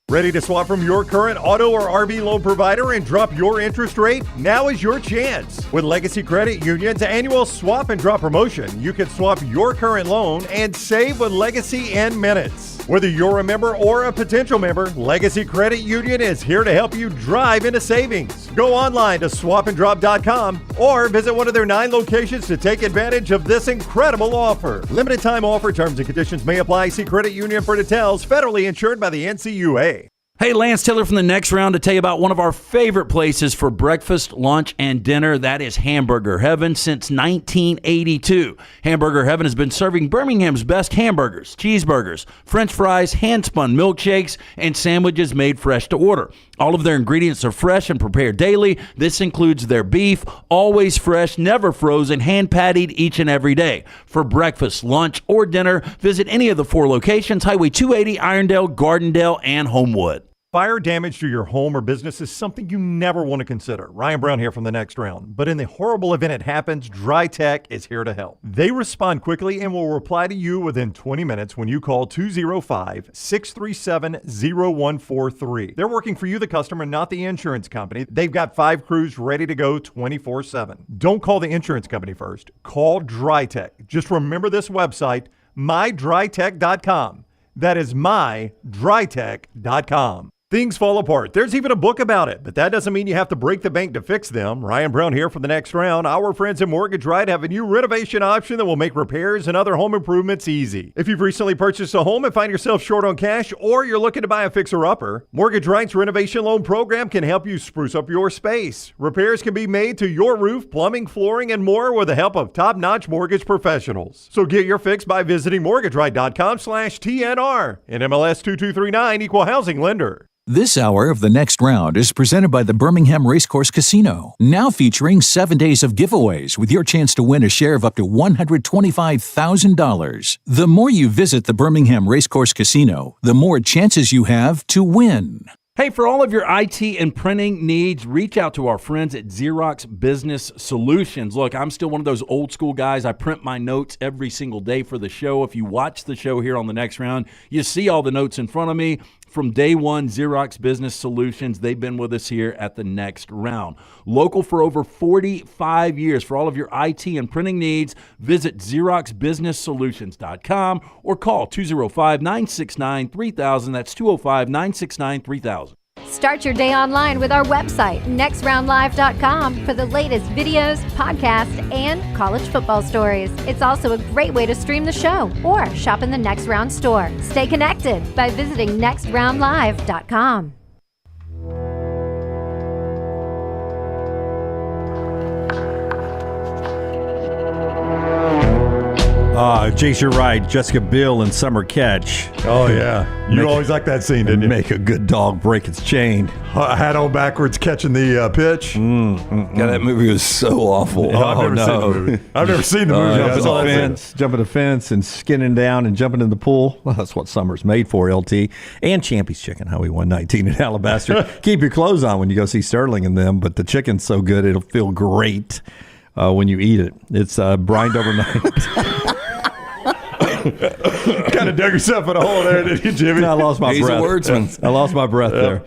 Ready to swap from your current auto or RV loan provider and drop your interest rate? Now is your chance. With Legacy Credit Union's annual swap and drop promotion, you can swap your current loan and save with Legacy in minutes. Whether you're a member or a potential member, Legacy Credit Union is here to help you drive into savings. Go online to swapanddrop.com or visit one of their 9 locations to take advantage of this incredible offer. Limited time offer, terms and conditions may apply. See Credit Union for details. Federally insured by the NCUA. Hey, Lance Taylor from the Next Round to tell you about one of our favorite places for breakfast, lunch, and dinner. That is Hamburger Heaven since 1982. Hamburger Heaven has been serving Birmingham's best hamburgers, cheeseburgers, French fries, hand-spun milkshakes, and sandwiches made fresh to order. All of their ingredients are fresh and prepared daily. This includes their beef, always fresh, never frozen, hand-pattied each and every day. For breakfast, lunch, or dinner, visit any of the 4 locations, Highway 280, Irondale, Gardendale, and Homewood. Fire damage to your home or business is something you never want to consider. Ryan Brown here from the Next Round. But in the horrible event it happens, Dry Tech is here to help. They respond quickly and will reply to you within 20 minutes when you call 205-637-0143. They're working for you, the customer, not the insurance company. They've got 5 crews ready to go 24/7. Don't call the insurance company first. Call Dry Tech. Just remember this website, mydrytech.com. That is mydrytech.com. Things fall apart. There's even a book about it, but that doesn't mean you have to break the bank to fix them. Ryan Brown here for the Next Round. Our friends at Mortgage Right have a new renovation option that will make repairs and other home improvements easy. If you've recently purchased a home and find yourself short on cash, or you're looking to buy a fixer-upper, Mortgage Right's renovation loan program can help you spruce up your space. Repairs can be made to your roof, plumbing, flooring, and more with the help of top-notch mortgage professionals. So get your fix by visiting mortgageright.com/TNR. NMLS 2239, Equal Housing Lender. This hour of The Next Round is presented by the Birmingham Racecourse Casino, now featuring 7 days of giveaways with your chance to win a share of up to $125,000. The more you visit the Birmingham Racecourse Casino, the more chances you have to win. Hey, for all of your IT and printing needs, reach out to our friends at Xerox Business Solutions. Look, I'm still one of those old school guys. I print my notes every single day for the show. If you watch the show here on the Next Round, you see all the notes in front of me. From day one, Xerox Business Solutions, they've been with us here at the Next Round. Local for over 45 years. For all of your IT and printing needs, visit XeroxBusinessSolutions.com or call 205-969-3000. That's 205-969-3000. Start your day online with our website, nextroundlive.com, for the latest videos, podcasts, and college football stories. It's also a great way to stream the show or shop in the Next Round store. Stay connected by visiting nextroundlive.com. Jace, you're right. Jessica Biel and Summer Catch. Oh, yeah. You always like that scene, didn't you? Make a good dog break its chain. Hat on backwards, catching the pitch. Yeah, that movie was so awful. I've never seen the movie. I've never seen the movie. Jumping the fence and skinning down and jumping in the pool. Well, that's what summer's made for, LT. And Champy's Chicken, how we won 19 at Alabaster. Keep your clothes on when you go see Sterling and them, but the chicken's so good it'll feel great when you eat it. It's brined overnight. Kind of dug yourself in a hole there, didn't you, Jimmy? I lost my He's breath. a wordsman. I lost my breath there.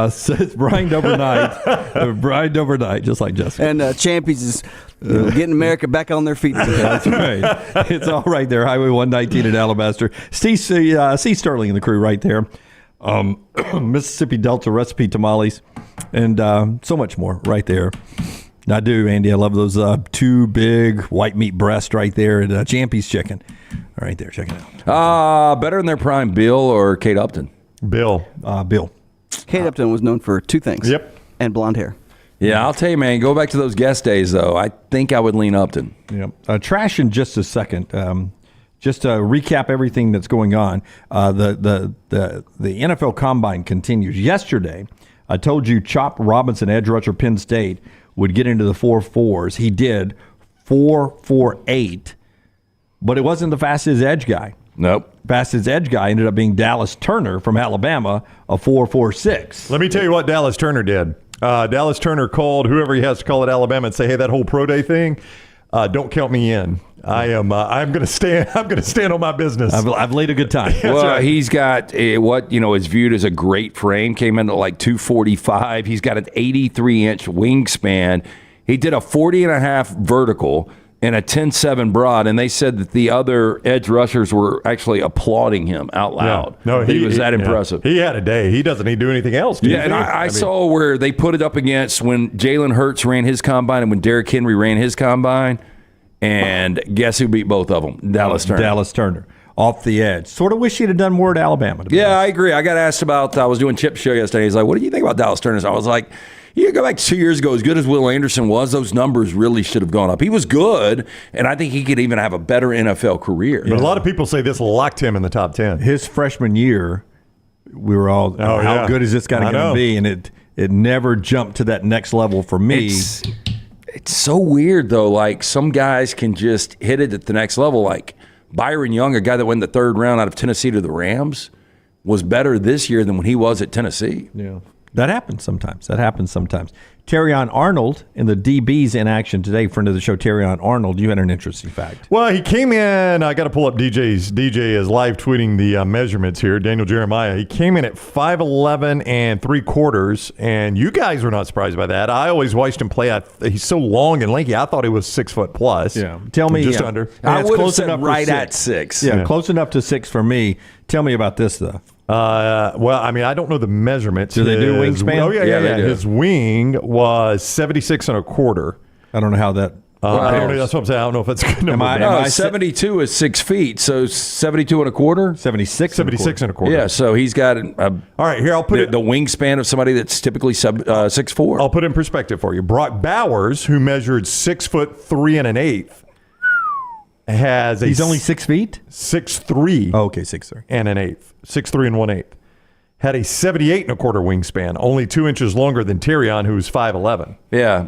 So it's brined overnight. Brined overnight, just like Jessica. And Champions is getting America back on their feet. That's right. It's all right there. Highway 119 at Alabaster. See Sterling and the crew right there. Mississippi Delta recipe tamales and so much more right there. I do, Andy. I love those two big white meat breasts right there at Champy's Chicken. Right there. Check it out. Better in their prime, Bill or Kate Upton? Bill. Bill. Kate Upton was known for two things. Yep. And blonde hair. Yeah, I'll tell you, man. Go back to those guest days, though. I think I would lean Upton. Yep. Trash in just a second. Just to recap everything that's going on, the NFL Combine continues. Yesterday, I told you Chop Robinson, edge rusher, Penn State, would get into the 4.4s. He did 4.48, but it wasn't the fastest edge guy. Nope. Fastest edge guy ended up being Dallas Turner from Alabama, a 4.46. Let me tell you what Dallas Turner did. Dallas Turner called whoever he has to call at Alabama and say, "Hey, that whole pro day thing, don't count me in. I'm going to stand. I'm going to stand on my business. I've laid a good time." Well, right. He's got what is viewed as a great frame. Came in at like 245. He's got an 83-inch wingspan. He did a 40.5 vertical and a 10.7 broad, and they said that the other edge rushers were actually applauding him out loud. Yeah. No, he was that impressive. He had a day. He doesn't need to do anything else. Yeah, and I saw where they put it up against when Jalen Hurts ran his combine and when Derrick Henry ran his combine. And guess who beat both of them? Dallas Turner. Dallas Turner. Off the edge. Sort of wish he'd have done more at Alabama. Yeah, I agree. I got asked about, I was doing Chip's show yesterday. He's like, what do you think about Dallas Turner? So I was like, you go back 2 years ago, as good as Will Anderson was, those numbers really should have gone up. He was good, and I think he could even have a better NFL career. But a lot of people say this locked him in the top 10. His freshman year, we were all, how good is this guy going to be? And it never jumped to that next level for me. It's so weird, though. Like, some guys can just hit it at the next level. Like, Byron Young, a guy that went the third round out of Tennessee to the Rams, was better this year than when he was at Tennessee. Yeah. That happens sometimes. Terrion Arnold in the DBs in action today. Friend of the show, Terrion Arnold. You had an interesting fact. Well, he came in. I got to pull up DJ's. DJ is live tweeting the measurements here. Daniel Jeremiah. He came in at 5'11" and 3/4, and you guys were not surprised by that. I always watched him play. He's so long and lanky. I thought he was 6 foot plus. Yeah. Tell me, just under. I would have said right at 6. Yeah, close enough to 6 for me. Tell me about this stuff. Well, I mean, I don't know the measurements. Do they do wingspan? Oh, yeah. His wing was 76 1/4. I don't know how that. I don't know. That's what I'm saying. I don't know if that's a good number. 72 is 6 feet, so 72 1/4? 76 1/4. Yeah, so he's got all right, here, I'll put the wingspan of somebody that's typically 6'4". I'll put it in perspective for you. Brock Bowers, who measured 6 foot 3 1/8, has He's only 6 feet? 6'3". Oh, okay, 6'3". And 1/8. 6'3 and 1/8. Had a 78 1/4 wingspan, only 2 inches longer than Terrion, who's 5'11". Yeah.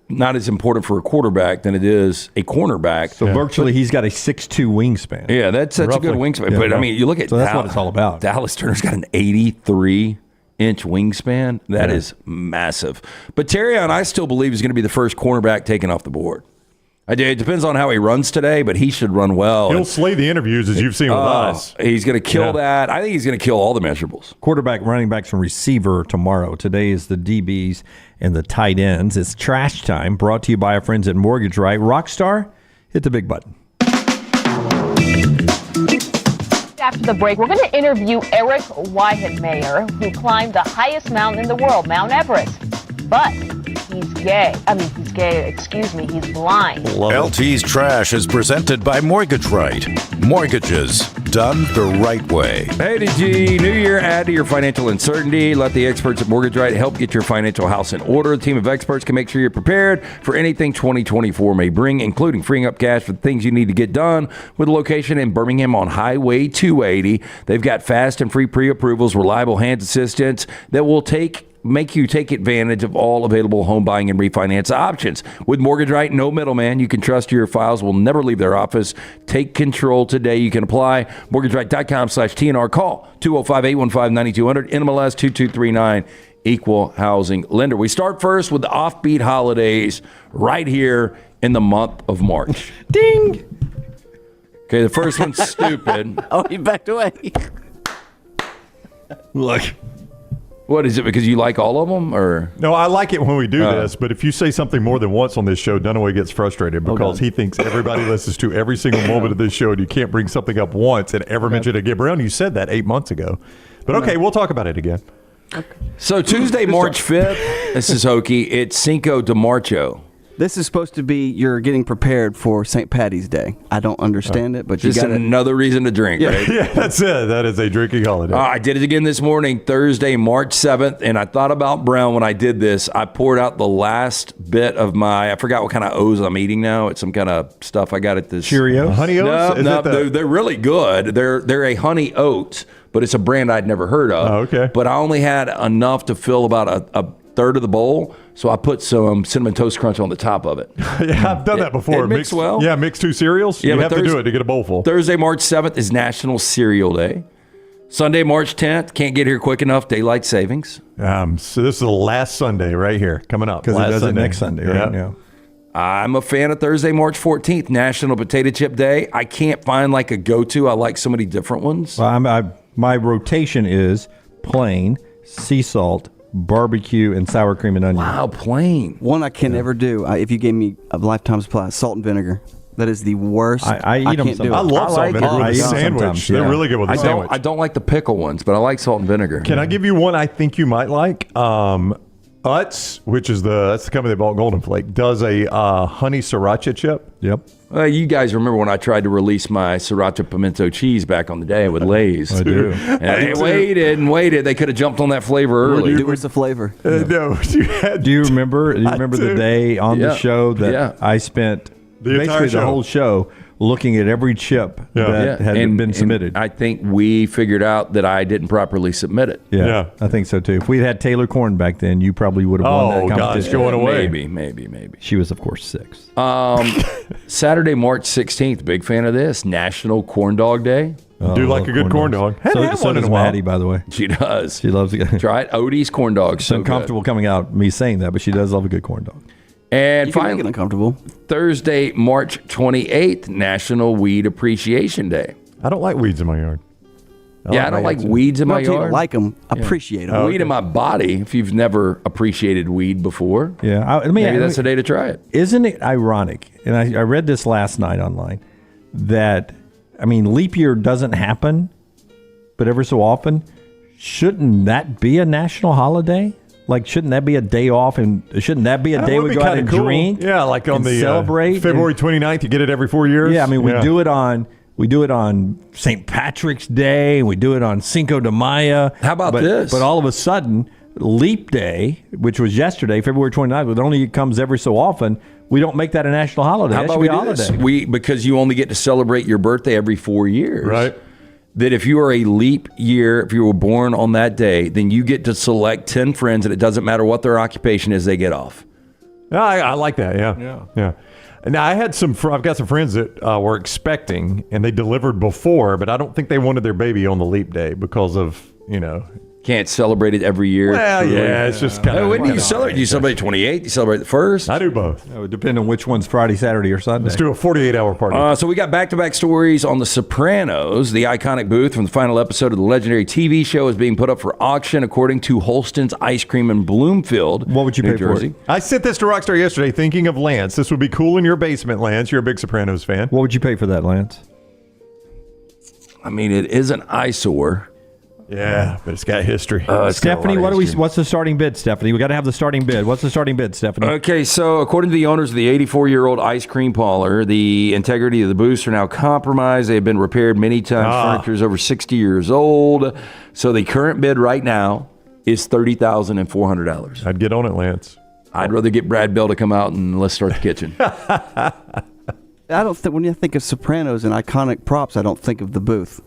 Not as important for a quarterback than it is a cornerback. So virtually he's got a 6'2" wingspan. Yeah, that's a good wingspan. Yeah, but, I mean, you look at that's what it's all about. Dallas Turner's got an 83-inch wingspan. That is massive. But Terrion, I still believe, is going to be the first cornerback taken off the board. It depends on how he runs today, but he should run well. He'll slay the interviews, as you've seen with us. He's going to kill that. I think he's going to kill all the measurables. Quarterback, running backs, and receiver tomorrow. Today is the DBs and the tight ends. It's trash time, brought to you by our friends at Mortgage Right. Rockstar, hit the big button. after the break, we're going to interview Eric Weihenmayer, who climbed the highest mountain in the world, Mount Everest. But he's gay. He's blind. LT's Trash is presented by Mortgage Right. Mortgages done the right way. Hey, did you New Year add to your financial uncertainty? Let the experts at Mortgage Right help get your financial house in order. The team of experts can make sure you're prepared for anything 2024 may bring, including freeing up cash for the things you need to get done. With a location in Birmingham on Highway 280, they've got fast and free pre-approvals, reliable hands assistance that will make you take advantage of all available home buying and refinance options. With Mortgage Right, no middleman. You can trust your files will never leave their office. Take control today. You can apply. MortgageRight.com/TNR. Call 205-815-9200. NMLS 2239. Equal housing lender. We start first with the offbeat holidays right here in the month of March. Ding! Okay, the first one's stupid. Oh, he backed away. Look. What is it? Because you like all of them, or no? I like it when we do this, but if you say something more than once on this show, Dunaway gets frustrated because he thinks everybody listens to every single moment of this show, and you can't bring something up once and ever mention it again. Brown, you said that 8 months ago, but okay, we'll talk about it again. Okay. So Tuesday, March 5th, this is hokey. It's Cinco de Marcho. This is supposed to be you're getting prepared for St. Patty's Day. I don't understand it, but just you got another reason to drink, right? Yeah, that's it. That is a drinking holiday. I did it again this morning, Thursday, March 7th, and I thought about Brown when I did this. I poured out the last bit of I forgot what kind of O's I'm eating now. It's some kind of stuff I got at this. Cheerios? Honey Oats? No, they're really good. They're a honey oat, but it's a brand I'd never heard of. Oh, okay. But I only had enough to fill about a third of the bowl, so I put some Cinnamon Toast Crunch on the top of it. Yeah, I've done that before. It mixed well. Yeah, mix two cereals. Yeah, you have to do it to get a bowl full. Thursday, March 7th is National Cereal Day. Sunday, March 10th, can't get here quick enough, Daylight Savings. So this is the last Sunday right here, coming up. Because it does it next Sunday, right? Yeah. I'm a fan of Thursday, March 14th, National Potato Chip Day. I can't find like a go-to. I like so many different ones. Well, my rotation is plain, sea salt, barbecue, and sour cream and onion. Wow, plain. One I can never do. If you gave me a lifetime supply, salt and vinegar. That is the worst. I eat them can't do it. I love salt and vinegar with a sandwich. They're really good with a sandwich. I don't like the pickle ones, but I like salt and vinegar. Can I give you one I think you might like? Utz, which is that's the company that bought Golden Flake, does a honey sriracha chip. Yep. You guys remember when I tried to release my sriracha pimento cheese back on the day with Lay's? I do. And they waited and waited. They could have jumped on that flavor early. Where's the flavor? No. Do you remember the day on the show that I spent basically the whole show looking at every chip that had been submitted? I think we figured out that I didn't properly submit it. Yeah, I think so too. If we had Taylor Corn back then, you probably would have won that competition. Gosh, going away. Maybe. She was, of course, 6. Saturday, March 16th, big fan of this, National Corn Dog Day. Do like a good corn dog. So does Maddie, by the way. She does. She loves it. Try it. Odie's corn dog. It's uncomfortable coming out me saying that, but she does love a good corn dog. And finally, make it uncomfortable. Thursday, March 28th, National Weed Appreciation Day. I don't like weeds in my yard. I don't like weeds in my yard. I like them. Appreciate them. Weed in my body. If you've never appreciated weed before, maybe that's the day to try it. Isn't it ironic? And I read this last night online that leap year doesn't happen, but ever so often, shouldn't that be a national holiday? Like, shouldn't that be a day off, and shouldn't that be a day we go out and drink? Yeah, like on the celebrate February 29th. You get it every 4 years. Yeah, we do it on St. Patrick's Day. We do it on Cinco de Mayo. How about this? But all of a sudden, Leap Day, which was yesterday, February 29th, but only comes every so often. We don't make that a national holiday. How about we do this? Because you only get to celebrate your birthday every 4 years. Right. That if you are a leap year, if you were born on that day, then you get to select 10 friends, and it doesn't matter what their occupation is, they get off. I like that. Yeah. Now, I've got some friends that were expecting, and they delivered before, but I don't think they wanted their baby on the leap day because of, Can't celebrate it every year. Well, yeah, it's just kind of. When do you celebrate? Do you celebrate 28? Do you celebrate the 1st? I do both. It would depend on which one's Friday, Saturday, or Sunday. Let's do a 48-hour party. So we got back-to-back stories on The Sopranos. The iconic booth from the final episode of the legendary TV show is being put up for auction, according to Holston's Ice Cream in Bloomfield. What would you New pay Jersey. for it? I sent this to Rockstar yesterday thinking of Lance. This would be cool in your basement, Lance. You're a big Sopranos fan. What would you pay for that, Lance? I mean, it is an eyesore. Yeah, but it's got history. Stephanie, what's the starting bid, Stephanie? We got to have the starting bid. What's the starting bid, Stephanie? Okay, so according to the owners of the 84-year-old ice cream parlor, the integrity of the booths are now compromised. They have been repaired many times. Furniture is over 60 years old. So the current bid right now is $30,400. I'd get on it, Lance. I'd rather get Brad Bell to come out and let's start the kitchen. I don't think when you think of Sopranos and iconic props, I don't think of the booth.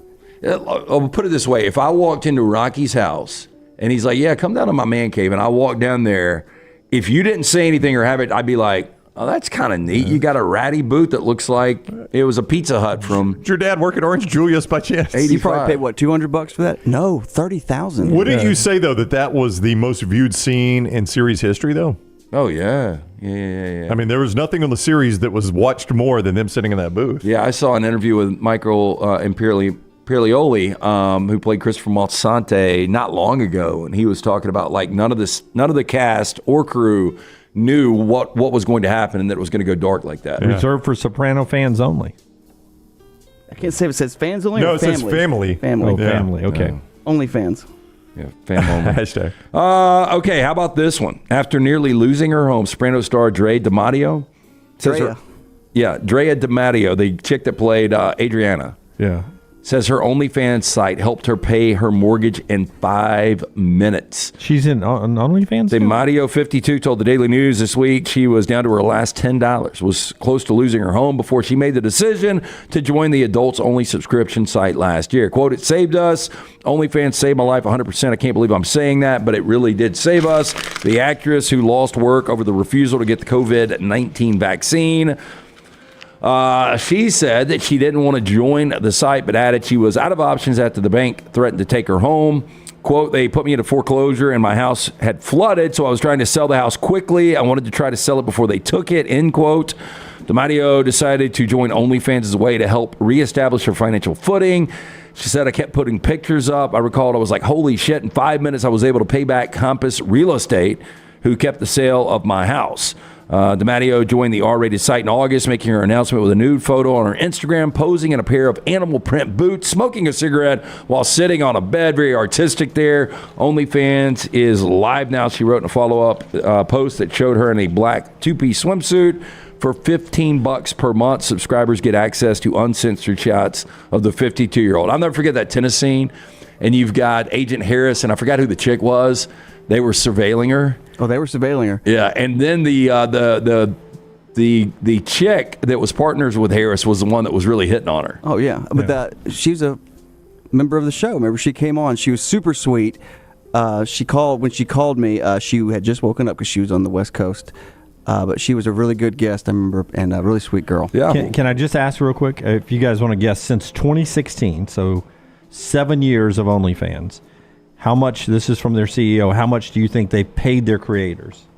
I'll put it this way. If I walked into Rocky's house and he's like, yeah, come down to my man cave, and I walk down there, if you didn't say anything or have it, I'd be like, oh, that's kind of neat. You got a ratty booth that looks like it was a Pizza Hut from... Did your dad work at Orange Julius by chance? 85. You probably paid, what, $200 for that? No, $30,000. Wouldn't you say, though, that was the most viewed scene in series history, though? Oh, yeah. Yeah. I mean, there was nothing on the series that was watched more than them sitting in that booth. Yeah, I saw an interview with Michael Imperioli, who played Christopher Moltisanti not long ago, and he was talking about like none of the cast or crew knew what was going to happen and that it was going to go dark like that. Reserved for Soprano fans only. I can't say if it says fans only No, or it family. says family. Family. Oh, family. Okay. Yeah. Only fans. Yeah, fan only. Hashtag. Okay, how about this one? After nearly losing her home, Soprano star Drea DiMatteo says Drea. Drea DiMatteo, the chick that played Adriana. Yeah. Says her OnlyFans site helped her pay her mortgage in 5 minutes. She's on OnlyFans? DiMatteo, 52, told the Daily News this week she was down to her last $10, was close to losing her home before she made the decision to join the adults-only subscription site last year. Quote, it saved us. OnlyFans saved my life 100%. I can't believe I'm saying that, but it really did save us. The actress who lost work over the refusal to get the COVID-19 vaccine. She said that she didn't want to join the site, but added she was out of options after the bank threatened to take her home. Quote, they put me into foreclosure and my house had flooded, so I was trying to sell the house quickly. I wanted to try to sell it before they took it, end quote. DiMatteo decided to join OnlyFans as a way to help reestablish her financial footing. She said, I kept putting pictures up. I recalled I was like, holy shit, in 5 minutes I was able to pay back Compass Real Estate, who kept the sale of my house. DiMatteo joined the R-rated site in August, making her announcement with a nude photo on her Instagram, posing in a pair of animal print boots, smoking a cigarette while sitting on a bed. Very artistic there. OnlyFans is live now. She wrote in a follow-up post that showed her in a black two-piece swimsuit. For $15 per month, subscribers get access to uncensored shots of the 52-year-old. I'll never forget that tennis scene. And you've got Agent Harris, and I forgot who the chick was. They were surveilling her. Oh, they were surveilling her. Yeah, and then the chick that was partners with Harris was the one that was really hitting on her. Oh yeah, but she's a member of the show. Remember, she came on. She was super sweet. When she called me. She had just woken up because she was on the West Coast. But she was a really good guest, I remember, and a really sweet girl. Yeah. Can I just ask real quick, if you guys want to guess, since 2016, so 7 years of OnlyFans, how much, this is from their CEO, how much do you think they paid their creators?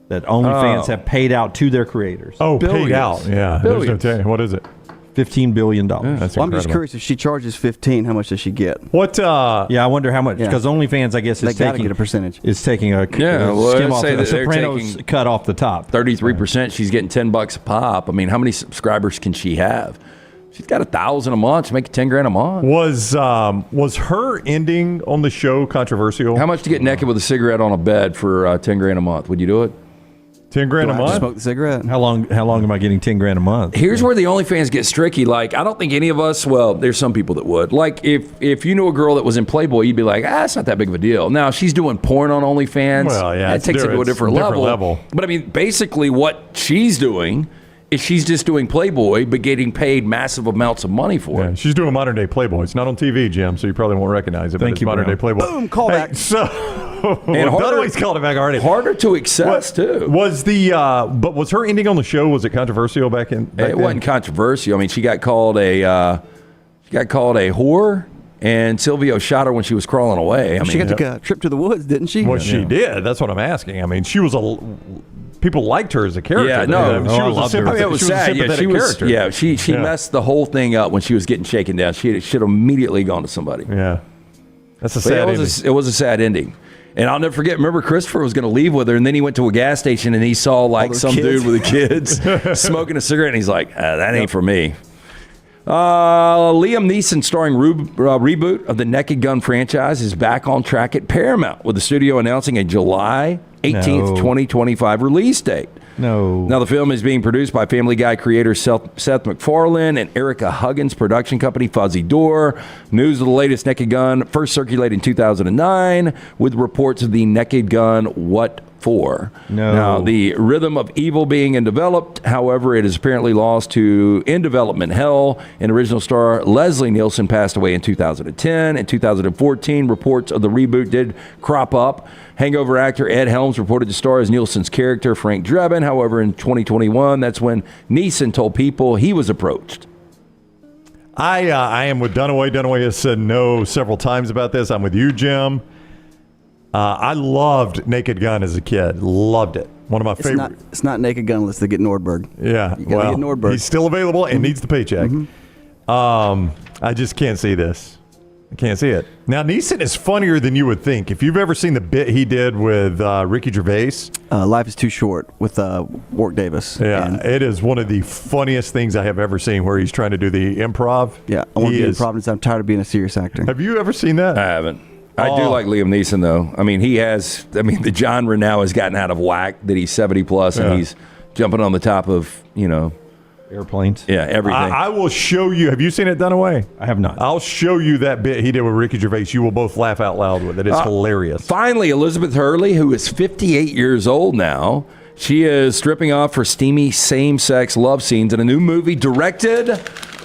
That OnlyFans have paid out to their creators? Oh, Billions. paid out. Yeah. There's no telling. What is it? $15 billion. That's I'm incredible. just curious, if she charges 15, how much does she get? What? Yeah, I wonder how much, because OnlyFans, I guess, They is gotta taking get a percentage. Is taking a skim off the Sopranos cut off the top. 33%. She's getting $10 a pop. I mean, how many subscribers can she have? She's got 1,000 a month. She's making $10,000 a month. Was her ending on the show controversial? How much to get naked with a cigarette on a bed for $10,000 a month? Would you do it? $10,000 a month. Smoke the cigarette. How long am I getting $10,000 a month? Here's where the OnlyFans gets tricky. Like, I don't think any of us. Well, there's some people that would. Like, if you knew a girl that was in Playboy, you'd be like, it's not that big of a deal. Now, if she's doing porn on OnlyFans. Well, yeah, it takes it to a different level. But I mean, basically, what she's doing is she's just doing Playboy, but getting paid massive amounts of money for it. She's doing modern day Playboy. It's not on TV, Jim, so you probably won't recognize it. But Thank it's you, modern Brown. day Playboy. Boom, callback. Hey, so, And Dunaway's called it back already. Harder to access too. Was but was her ending on the show? Was it controversial back It then? wasn't controversial. I mean, she got called a whore, and Silvio shot her when she was crawling away. I mean, She got to take a trip to the woods, didn't she? Well, she did. That's what I'm asking. I mean, she was people liked her as a character. Yeah, no, she was a it was sad. Yeah, character. She messed the whole thing up when she was getting shaken down. She should have immediately gone to somebody. Yeah, that's a sad ending. It was a sad ending. And I'll never forget, remember Christopher was going to leave with her, and then he went to a gas station, and he saw like some dude with the kids smoking a cigarette, and he's like, that ain't for me. Liam Neeson starring reboot of the Naked Gun franchise is back on track at Paramount, with the studio announcing a July 18th, 2025 release date. No. Now, the film is being produced by Family Guy creator Seth MacFarlane and Erica Huggins' production company, Fuzzy Door. News of the latest Naked Gun first circulated in 2009 with reports of the Naked Gun What For. No. Now, the rhythm of evil being developed, however, it is apparently lost to in development hell. And original star Leslie Nielsen passed away in 2010. In 2014, reports of the reboot did crop up. Hangover actor Ed Helms reported to star as Nielsen's character, Frank Drebin. However, in 2021, that's when Neeson told people he was approached. I am with Dunaway. Dunaway has said no several times about this. I'm with you, Jim. I loved Naked Gun as a kid. Loved it. One of my favorite. It's not Naked Gun unless they get Nordberg. Yeah. You gotta get Nordberg. He's still available and needs the paycheck. I just can't see this. I can't see it. Now, Neeson is funnier than you would think. If you've ever seen the bit he did with Ricky Gervais. Life is Too Short with Warwick Davis. Yeah, it is one of the funniest things I have ever seen where he's trying to do the improv. Yeah, I want to be improv. I'm tired of being a serious actor. Have you ever seen that? I haven't. I do like Liam Neeson, though. I mean, the genre now has gotten out of whack that he's 70 plus and he's jumping on the top of, airplanes. Yeah, everything. I will show you. Have you seen it, Dunaway? I have not. I'll show you that bit he did with Ricky Gervais. You will both laugh out loud with it. It's hilarious. Finally, Elizabeth Hurley, who is 58 years old now, she is stripping off for steamy same-sex love scenes in a new movie directed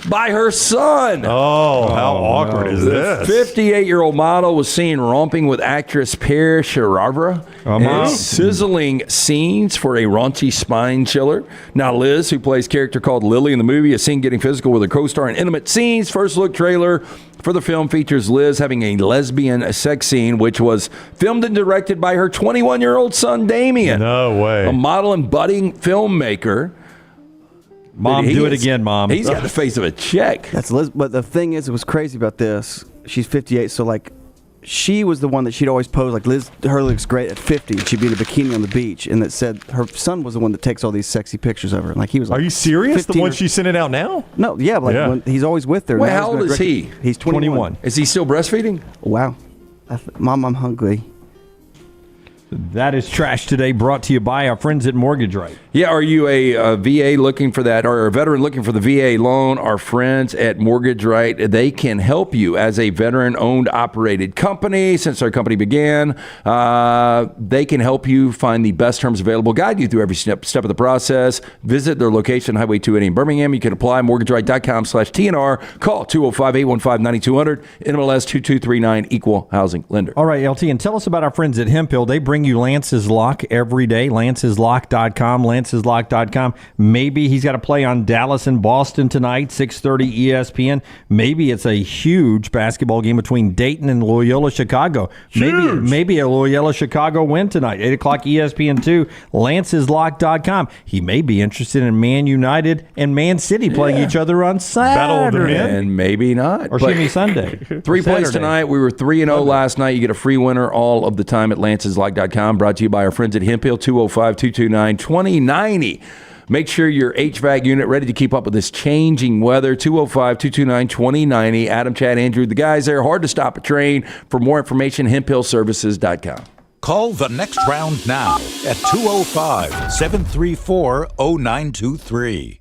by her son. Oh, how awkward is this? The 58-year-old model was seen romping with actress Pear Sharara in sizzling scenes for a raunchy spine chiller. Now, Liz, who plays character called Lily in the movie, is seen getting physical with her co-star in intimate scenes. First look trailer for the film features Liz having a lesbian sex scene, which was filmed and directed by her 21-year-old son, Damien. No way. A model and budding filmmaker. Mom, do it again, Mom. He's got the face of a chick. That's Liz. But the thing is, it was crazy about this. She's 58, so she was the one that she'd always pose like Liz Hurley looks great at 50. She'd be in a bikini on the beach, and that said her son was the one that takes all these sexy pictures of her. Like he was. Are you serious? The one she's sending out now? No, yeah, when he's always with her. Wait, how old is he? He's 21. Is he still breastfeeding? Wow, Mom, I'm hungry. That is Trash Today, brought to you by our friends at Mortgage Right. Yeah, are you a VA looking for that, or a veteran looking for the VA loan? Our friends at Mortgage Right, they can help you as a veteran-owned, operated company. Since our company began, they can help you find the best terms available, guide you through every step of the process. Visit their location, Highway 280 in Birmingham. You can apply, mortgageright.com/TNR. Call 205-815-9200, NMLS 2239, Equal Housing Lender. All right, LT, and tell us about our friends at Hemp Hill. They bring you Lance's Lock every day. Lance'sLock.com, Lance'sLock.com. Maybe he's got to play on Dallas and Boston tonight, 6:30 ESPN. Maybe it's a huge basketball game between Dayton and Loyola Chicago. Maybe a Loyola Chicago win tonight, 8 o'clock ESPN2, Lance'sLock.com. He may be interested in Man United and Man City playing each other on Saturday. And maybe not. Or excuse me, Sunday. 3 plays tonight. We were 3-0 last night. You get a free winner all of the time at Lance'sLock.com. Brought to you by our friends at Hemp Hill, 205-229-2090. Make sure your HVAC unit ready to keep up with this changing weather. 205-229-2090. Adam, Chad, Andrew, the guys there. Hard to stop a train. For more information, hemphillservices.com. Call the next round now at 205-734-0923.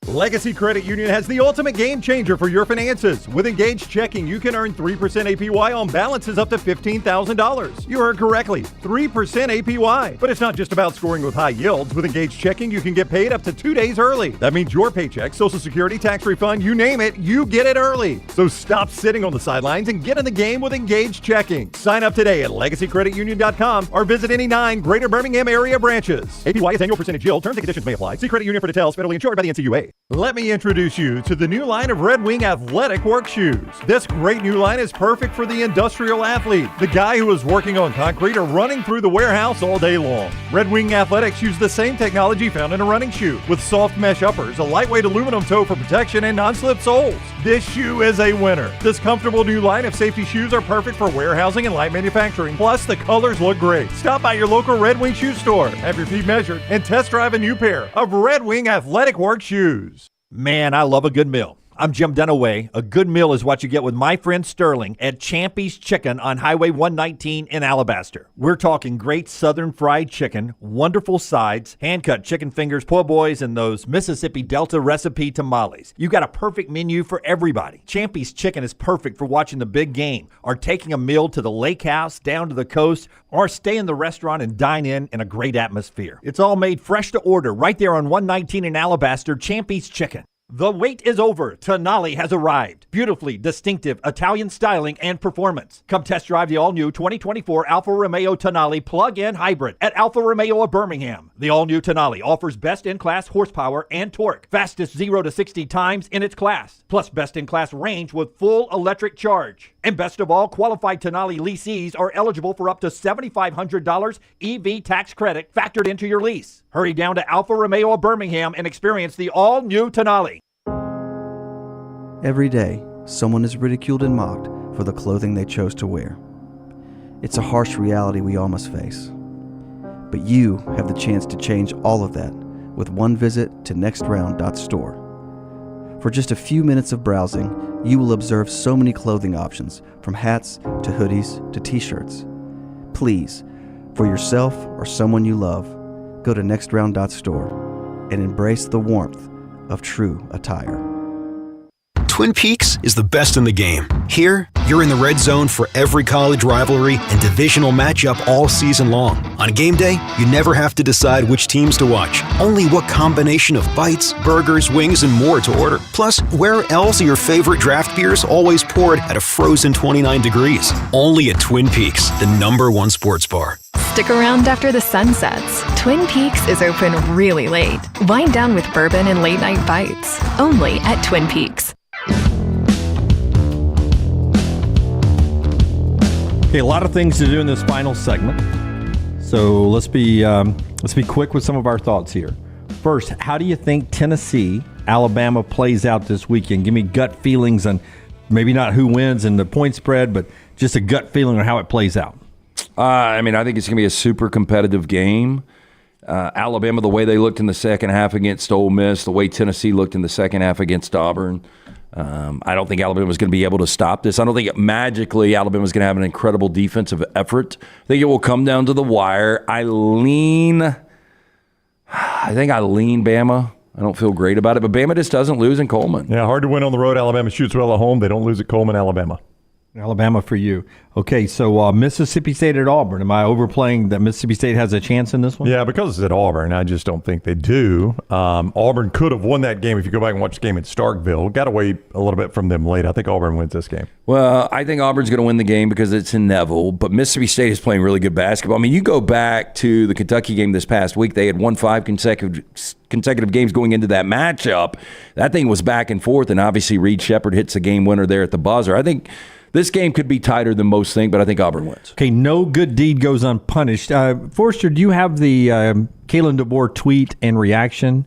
Legacy Credit Union has the ultimate game changer for your finances. With Engaged Checking, you can earn 3% APY on balances up to $15,000. You heard correctly, 3% APY. But it's not just about scoring with high yields. With Engaged Checking, you can get paid up to 2 days early. That means your paycheck, Social Security, tax refund, you name it, you get it early. So stop sitting on the sidelines and get in the game with Engaged Checking. Sign up today at LegacyCreditUnion.com or visit any 9 Greater Birmingham area branches. APY is annual percentage yield. Terms and conditions may apply. See Credit Union for details. Federally insured by the NCUA. Let me introduce you to the new line of Red Wing athletic work shoes. This great new line is perfect for the industrial athlete, the guy who is working on concrete or running through the warehouse all day long. Red Wing Athletics use the same technology found in a running shoe, with soft mesh uppers, a lightweight aluminum toe for protection, and non-slip soles. This shoe is a winner. This comfortable new line of safety shoes are perfect for warehousing and light manufacturing. Plus, the colors look great. Stop by your local Red Wing shoe store, have your feet measured, and test drive a new pair of Red Wing athletic work shoes. Man, I love a good meal. I'm Jim Dunaway. A good meal is what you get with my friend Sterling at Champy's Chicken on Highway 119 in Alabaster. We're talking great southern fried chicken, wonderful sides, hand-cut chicken fingers, po' boys, and those Mississippi Delta recipe tamales. You got a perfect menu for everybody. Champy's Chicken is perfect for watching the big game, or taking a meal to the lake house, down to the coast, or stay in the restaurant and dine in a great atmosphere. It's all made fresh to order right there on 119 in Alabaster, Champy's Chicken. The wait is over. Tonali has arrived. Beautifully distinctive Italian styling and performance. Come test drive the all-new 2024 Alfa Romeo Tonali plug-in hybrid at Alfa Romeo of Birmingham. The all-new Tonali offers best-in-class horsepower and torque, fastest 0 to 60 times in its class, plus best-in-class range with full electric charge. And best of all, qualified Tonali leasees are eligible for up to $7,500 EV tax credit factored into your lease. Hurry down to Alfa Romeo of Birmingham and experience the all-new Tonali. Every day, someone is ridiculed and mocked for the clothing they chose to wear. It's a harsh reality we all must face. But you have the chance to change all of that with one visit to nextround.store. For just a few minutes of browsing, you will observe so many clothing options, from hats to hoodies to t-shirts. Please, for yourself or someone you love, go to nextround.store and embrace the warmth of true attire. Twin Peaks is the best in the game. Here, you're in the red zone for every college rivalry and divisional matchup all season long. On game day, you never have to decide which teams to watch, only what combination of bites, burgers, wings, and more to order. Plus, where else are your favorite draft beers always poured at a frozen 29 degrees? Only at Twin Peaks, the #1 sports bar. Stick around after the sun sets. Twin Peaks is open really late. Wind down with bourbon and late night bites. Only at Twin Peaks. Okay, a lot of things to do in this final segment. So let's be quick with some of our thoughts here. First, how do you think Tennessee, Alabama plays out this weekend? Give me gut feelings on maybe not who wins and the point spread, but just a gut feeling on how it plays out. I think it's going to be a super competitive game. Alabama, the way they looked in the second half against Ole Miss, the way Tennessee looked in the second half against Auburn. I don't think Alabama's going to be able to stop this. I don't think magically Alabama's going to have an incredible defensive effort. I think it will come down to the wire. I think I lean Bama. I don't feel great about it, but Bama just doesn't lose in Coleman. Yeah, hard to win on the road. Alabama shoots well at home. They don't lose at Coleman, Alabama. Alabama for you. Okay, so Mississippi State at Auburn. Am I overplaying that Mississippi State has a chance in this one? Yeah, because it's at Auburn. I just don't think they do. Auburn could have won that game if you go back and watch the game in Starkville. Got to wait a little bit from them late. I think Auburn wins this game. Well, I think Auburn's going to win the game because it's in Neville, but Mississippi State is playing really good basketball. I mean, you go back to the Kentucky game this past week, they had won 5 consecutive games going into that matchup. That thing was back and forth, and obviously Reed Shepherd hits the game winner there at the buzzer. I think this game could be tighter than most think, but I think Auburn wins. Okay, no good deed goes unpunished. Forster, do you have the Kalen DeBoer tweet and reaction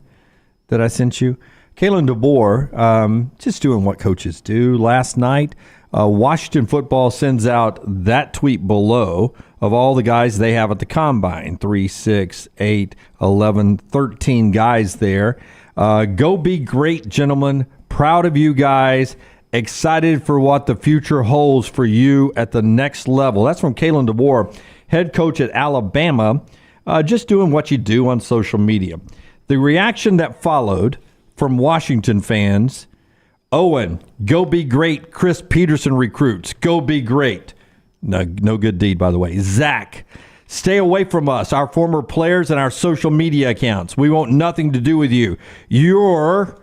that I sent you? Kalen DeBoer, just doing what coaches do. Last night, Washington football sends out that tweet below of all the guys they have at the combine. 3, 6, 8, 11, 13 guys there. Go be great, gentlemen. Proud of you guys. Excited for what the future holds for you at the next level. That's from Kalen DeBoer, head coach at Alabama, just doing what you do on social media. The reaction that followed from Washington fans: Owen, go be great. Chris Peterson recruits. Go be great. No good deed, by the way. Zach, stay away from us, our former players, and our social media accounts. We want nothing to do with you. You're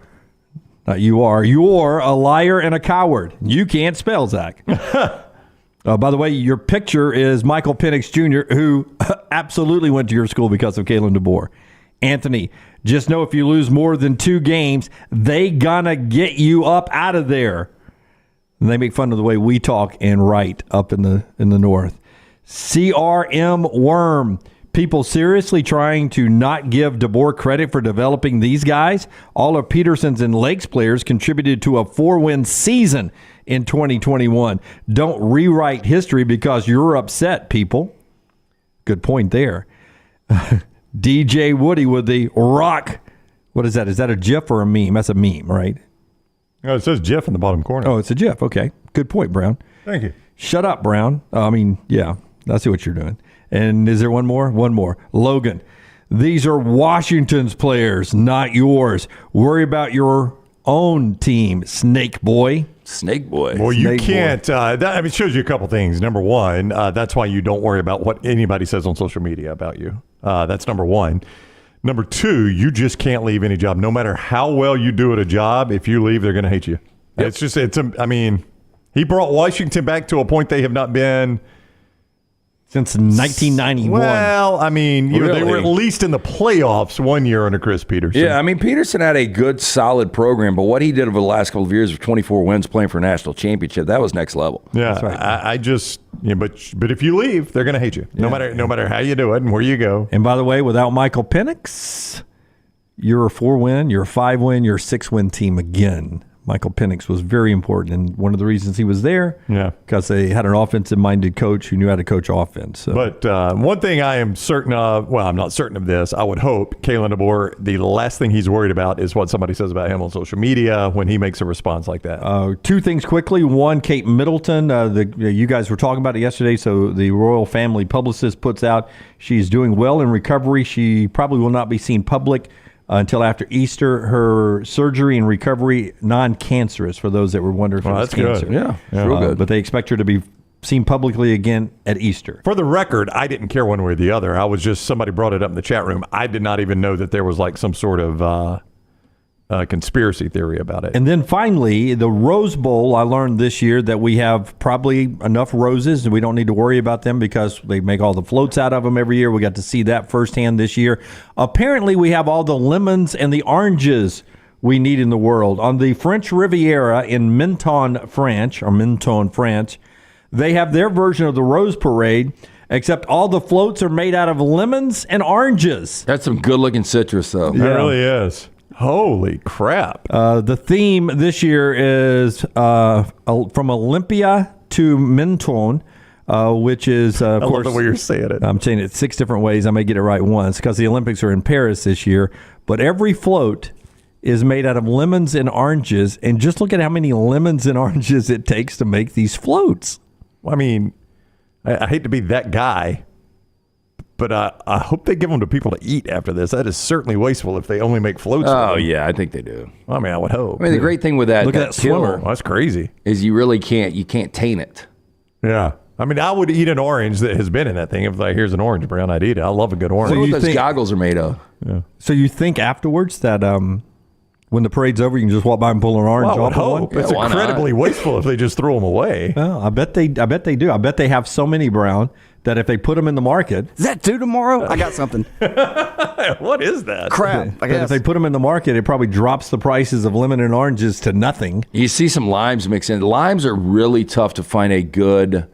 a liar and a coward. You can't spell, Zach. By the way, your picture is Michael Penix Jr., who absolutely went to your school because of Kalen DeBoer. Anthony, just know if you lose more than 2 games, they gonna get you up out of there. And they make fun of the way we talk and write up in the north. CRM Worm. People seriously trying to not give DeBoer credit for developing these guys? All of Peterson's and Lake's players contributed to a 4-win season in 2021. Don't rewrite history because you're upset, people. Good point there. DJ Woody with the rock. What is that? Is that a GIF or a meme? That's a meme, right? Oh, it says GIF in the bottom corner. Oh, it's a GIF. Okay. Good point, Brown. Thank you. Shut up, Brown. Yeah, I see what you're doing. And is there one more? One more. Logan, these are Washington's players, not yours. Worry about your own team, Snake Boy. Snake Boy. Well, you Snake can't. That shows you a couple things. Number one, that's why you don't worry about what anybody says on social media about you. That's number one. Number two, you just can't leave any job. No matter how well you do at a job, if you leave, they're going to hate you. Yep. He brought Washington back to a point they have not been since 1991. Well, they were at least in the playoffs one year under Chris Peterson. Yeah, Peterson had a good, solid program, but what he did over the last couple of years with 24 wins playing for a national championship, that was next level. Yeah, that's right. But if you leave, they're going to hate you, no matter how you do it and where you go. And by the way, without Michael Penix, you're a 4-win, you're a 5-win, you're a 6-win team again. Michael Penix was very important, and one of the reasons he was there, because they had an offensive-minded coach who knew how to coach offense. So. But one thing I am certain of, well, I'm not certain of this, I would hope Kalen DeBoer, the last thing he's worried about is what somebody says about him on social media when he makes a response like that. Two things quickly. One, Kate Middleton, you guys were talking about it yesterday, so the royal family publicist puts out she's doing well in recovery. She probably will not be seen public until after Easter. Her surgery and recovery, non-cancerous, for those that were wondering if it was cancer. Good. Yeah, real good. But they expect her to be seen publicly again at Easter. For the record, I didn't care one way or the other. I was just, somebody brought it up in the chat room. I did not even know that there was like some sort of conspiracy theory about it. And then finally, the Rose Bowl, I learned this year that we have probably enough roses and we don't need to worry about them because they make all the floats out of them every year. We got to see that firsthand this year. Apparently, we have all the lemons and the oranges we need in the world. On the French Riviera in Menton, France, they have their version of the Rose Parade, except all the floats are made out of lemons and oranges. That's some good-looking citrus, though. It really is. Holy crap. The theme this year is from Olympia to Menton, which is, of course, love the way you're saying it. I'm saying it 6 different ways. I may get it right once because the Olympics are in Paris this year. But every float is made out of lemons and oranges. And just look at how many lemons and oranges it takes to make these floats. Well, I hate to be that guy, but I hope they give them to people to eat after this. That is certainly wasteful if they only make floats. Oh, yeah, I think they do. I would hope. The great thing with that, look at that swimmer. That's crazy. Is you really can't taint it. Yeah. I would eat an orange that has been in that thing. If here's an orange, Brown, I'd eat it. I love a good orange. So what those goggles are made of. Yeah. So you think afterwards that when the parade's over, you can just walk by and pull an orange off of one? It's incredibly wasteful if they just throw them away. Well, I bet they do. I bet they have so many, Brown, that if they put them in the market. Is that due tomorrow? I got something. What is that? Crap. I guess. If they put them in the market, it probably drops the prices of lemon and oranges to nothing. You see some limes mixed in. Limes are really tough to find a good,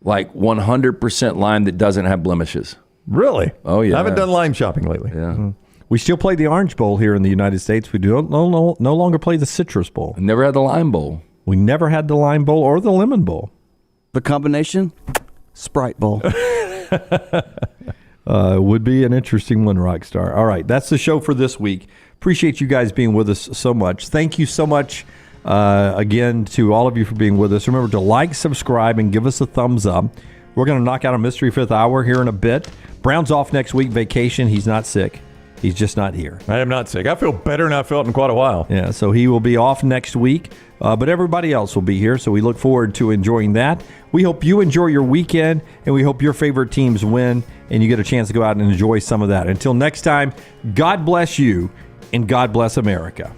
100% lime that doesn't have blemishes. Really? Oh, yeah. I haven't done lime shopping lately. Yeah. Mm-hmm. We still play the Orange Bowl here in the United States. We do no longer play the Citrus Bowl. Never had the Lime Bowl. We never had the Lime Bowl or the Lemon Bowl. The combination? Sprite Bowl. Would be an interesting one, Rockstar. All right, that's the show for this week. Appreciate you guys being with us so much. Thank you so much again to all of you for being with us. Remember to like, subscribe, and give us a thumbs up. We're going to knock out a Mystery Fifth Hour here in a bit. Brown's off next week, vacation. He's not sick. He's just not here. I am not sick. I feel better than I felt in quite a while. Yeah, so he will be off next week, but everybody else will be here, so we look forward to enjoying that. We hope you enjoy your weekend, and we hope your favorite teams win, and you get a chance to go out and enjoy some of that. Until next time, God bless you, and God bless America.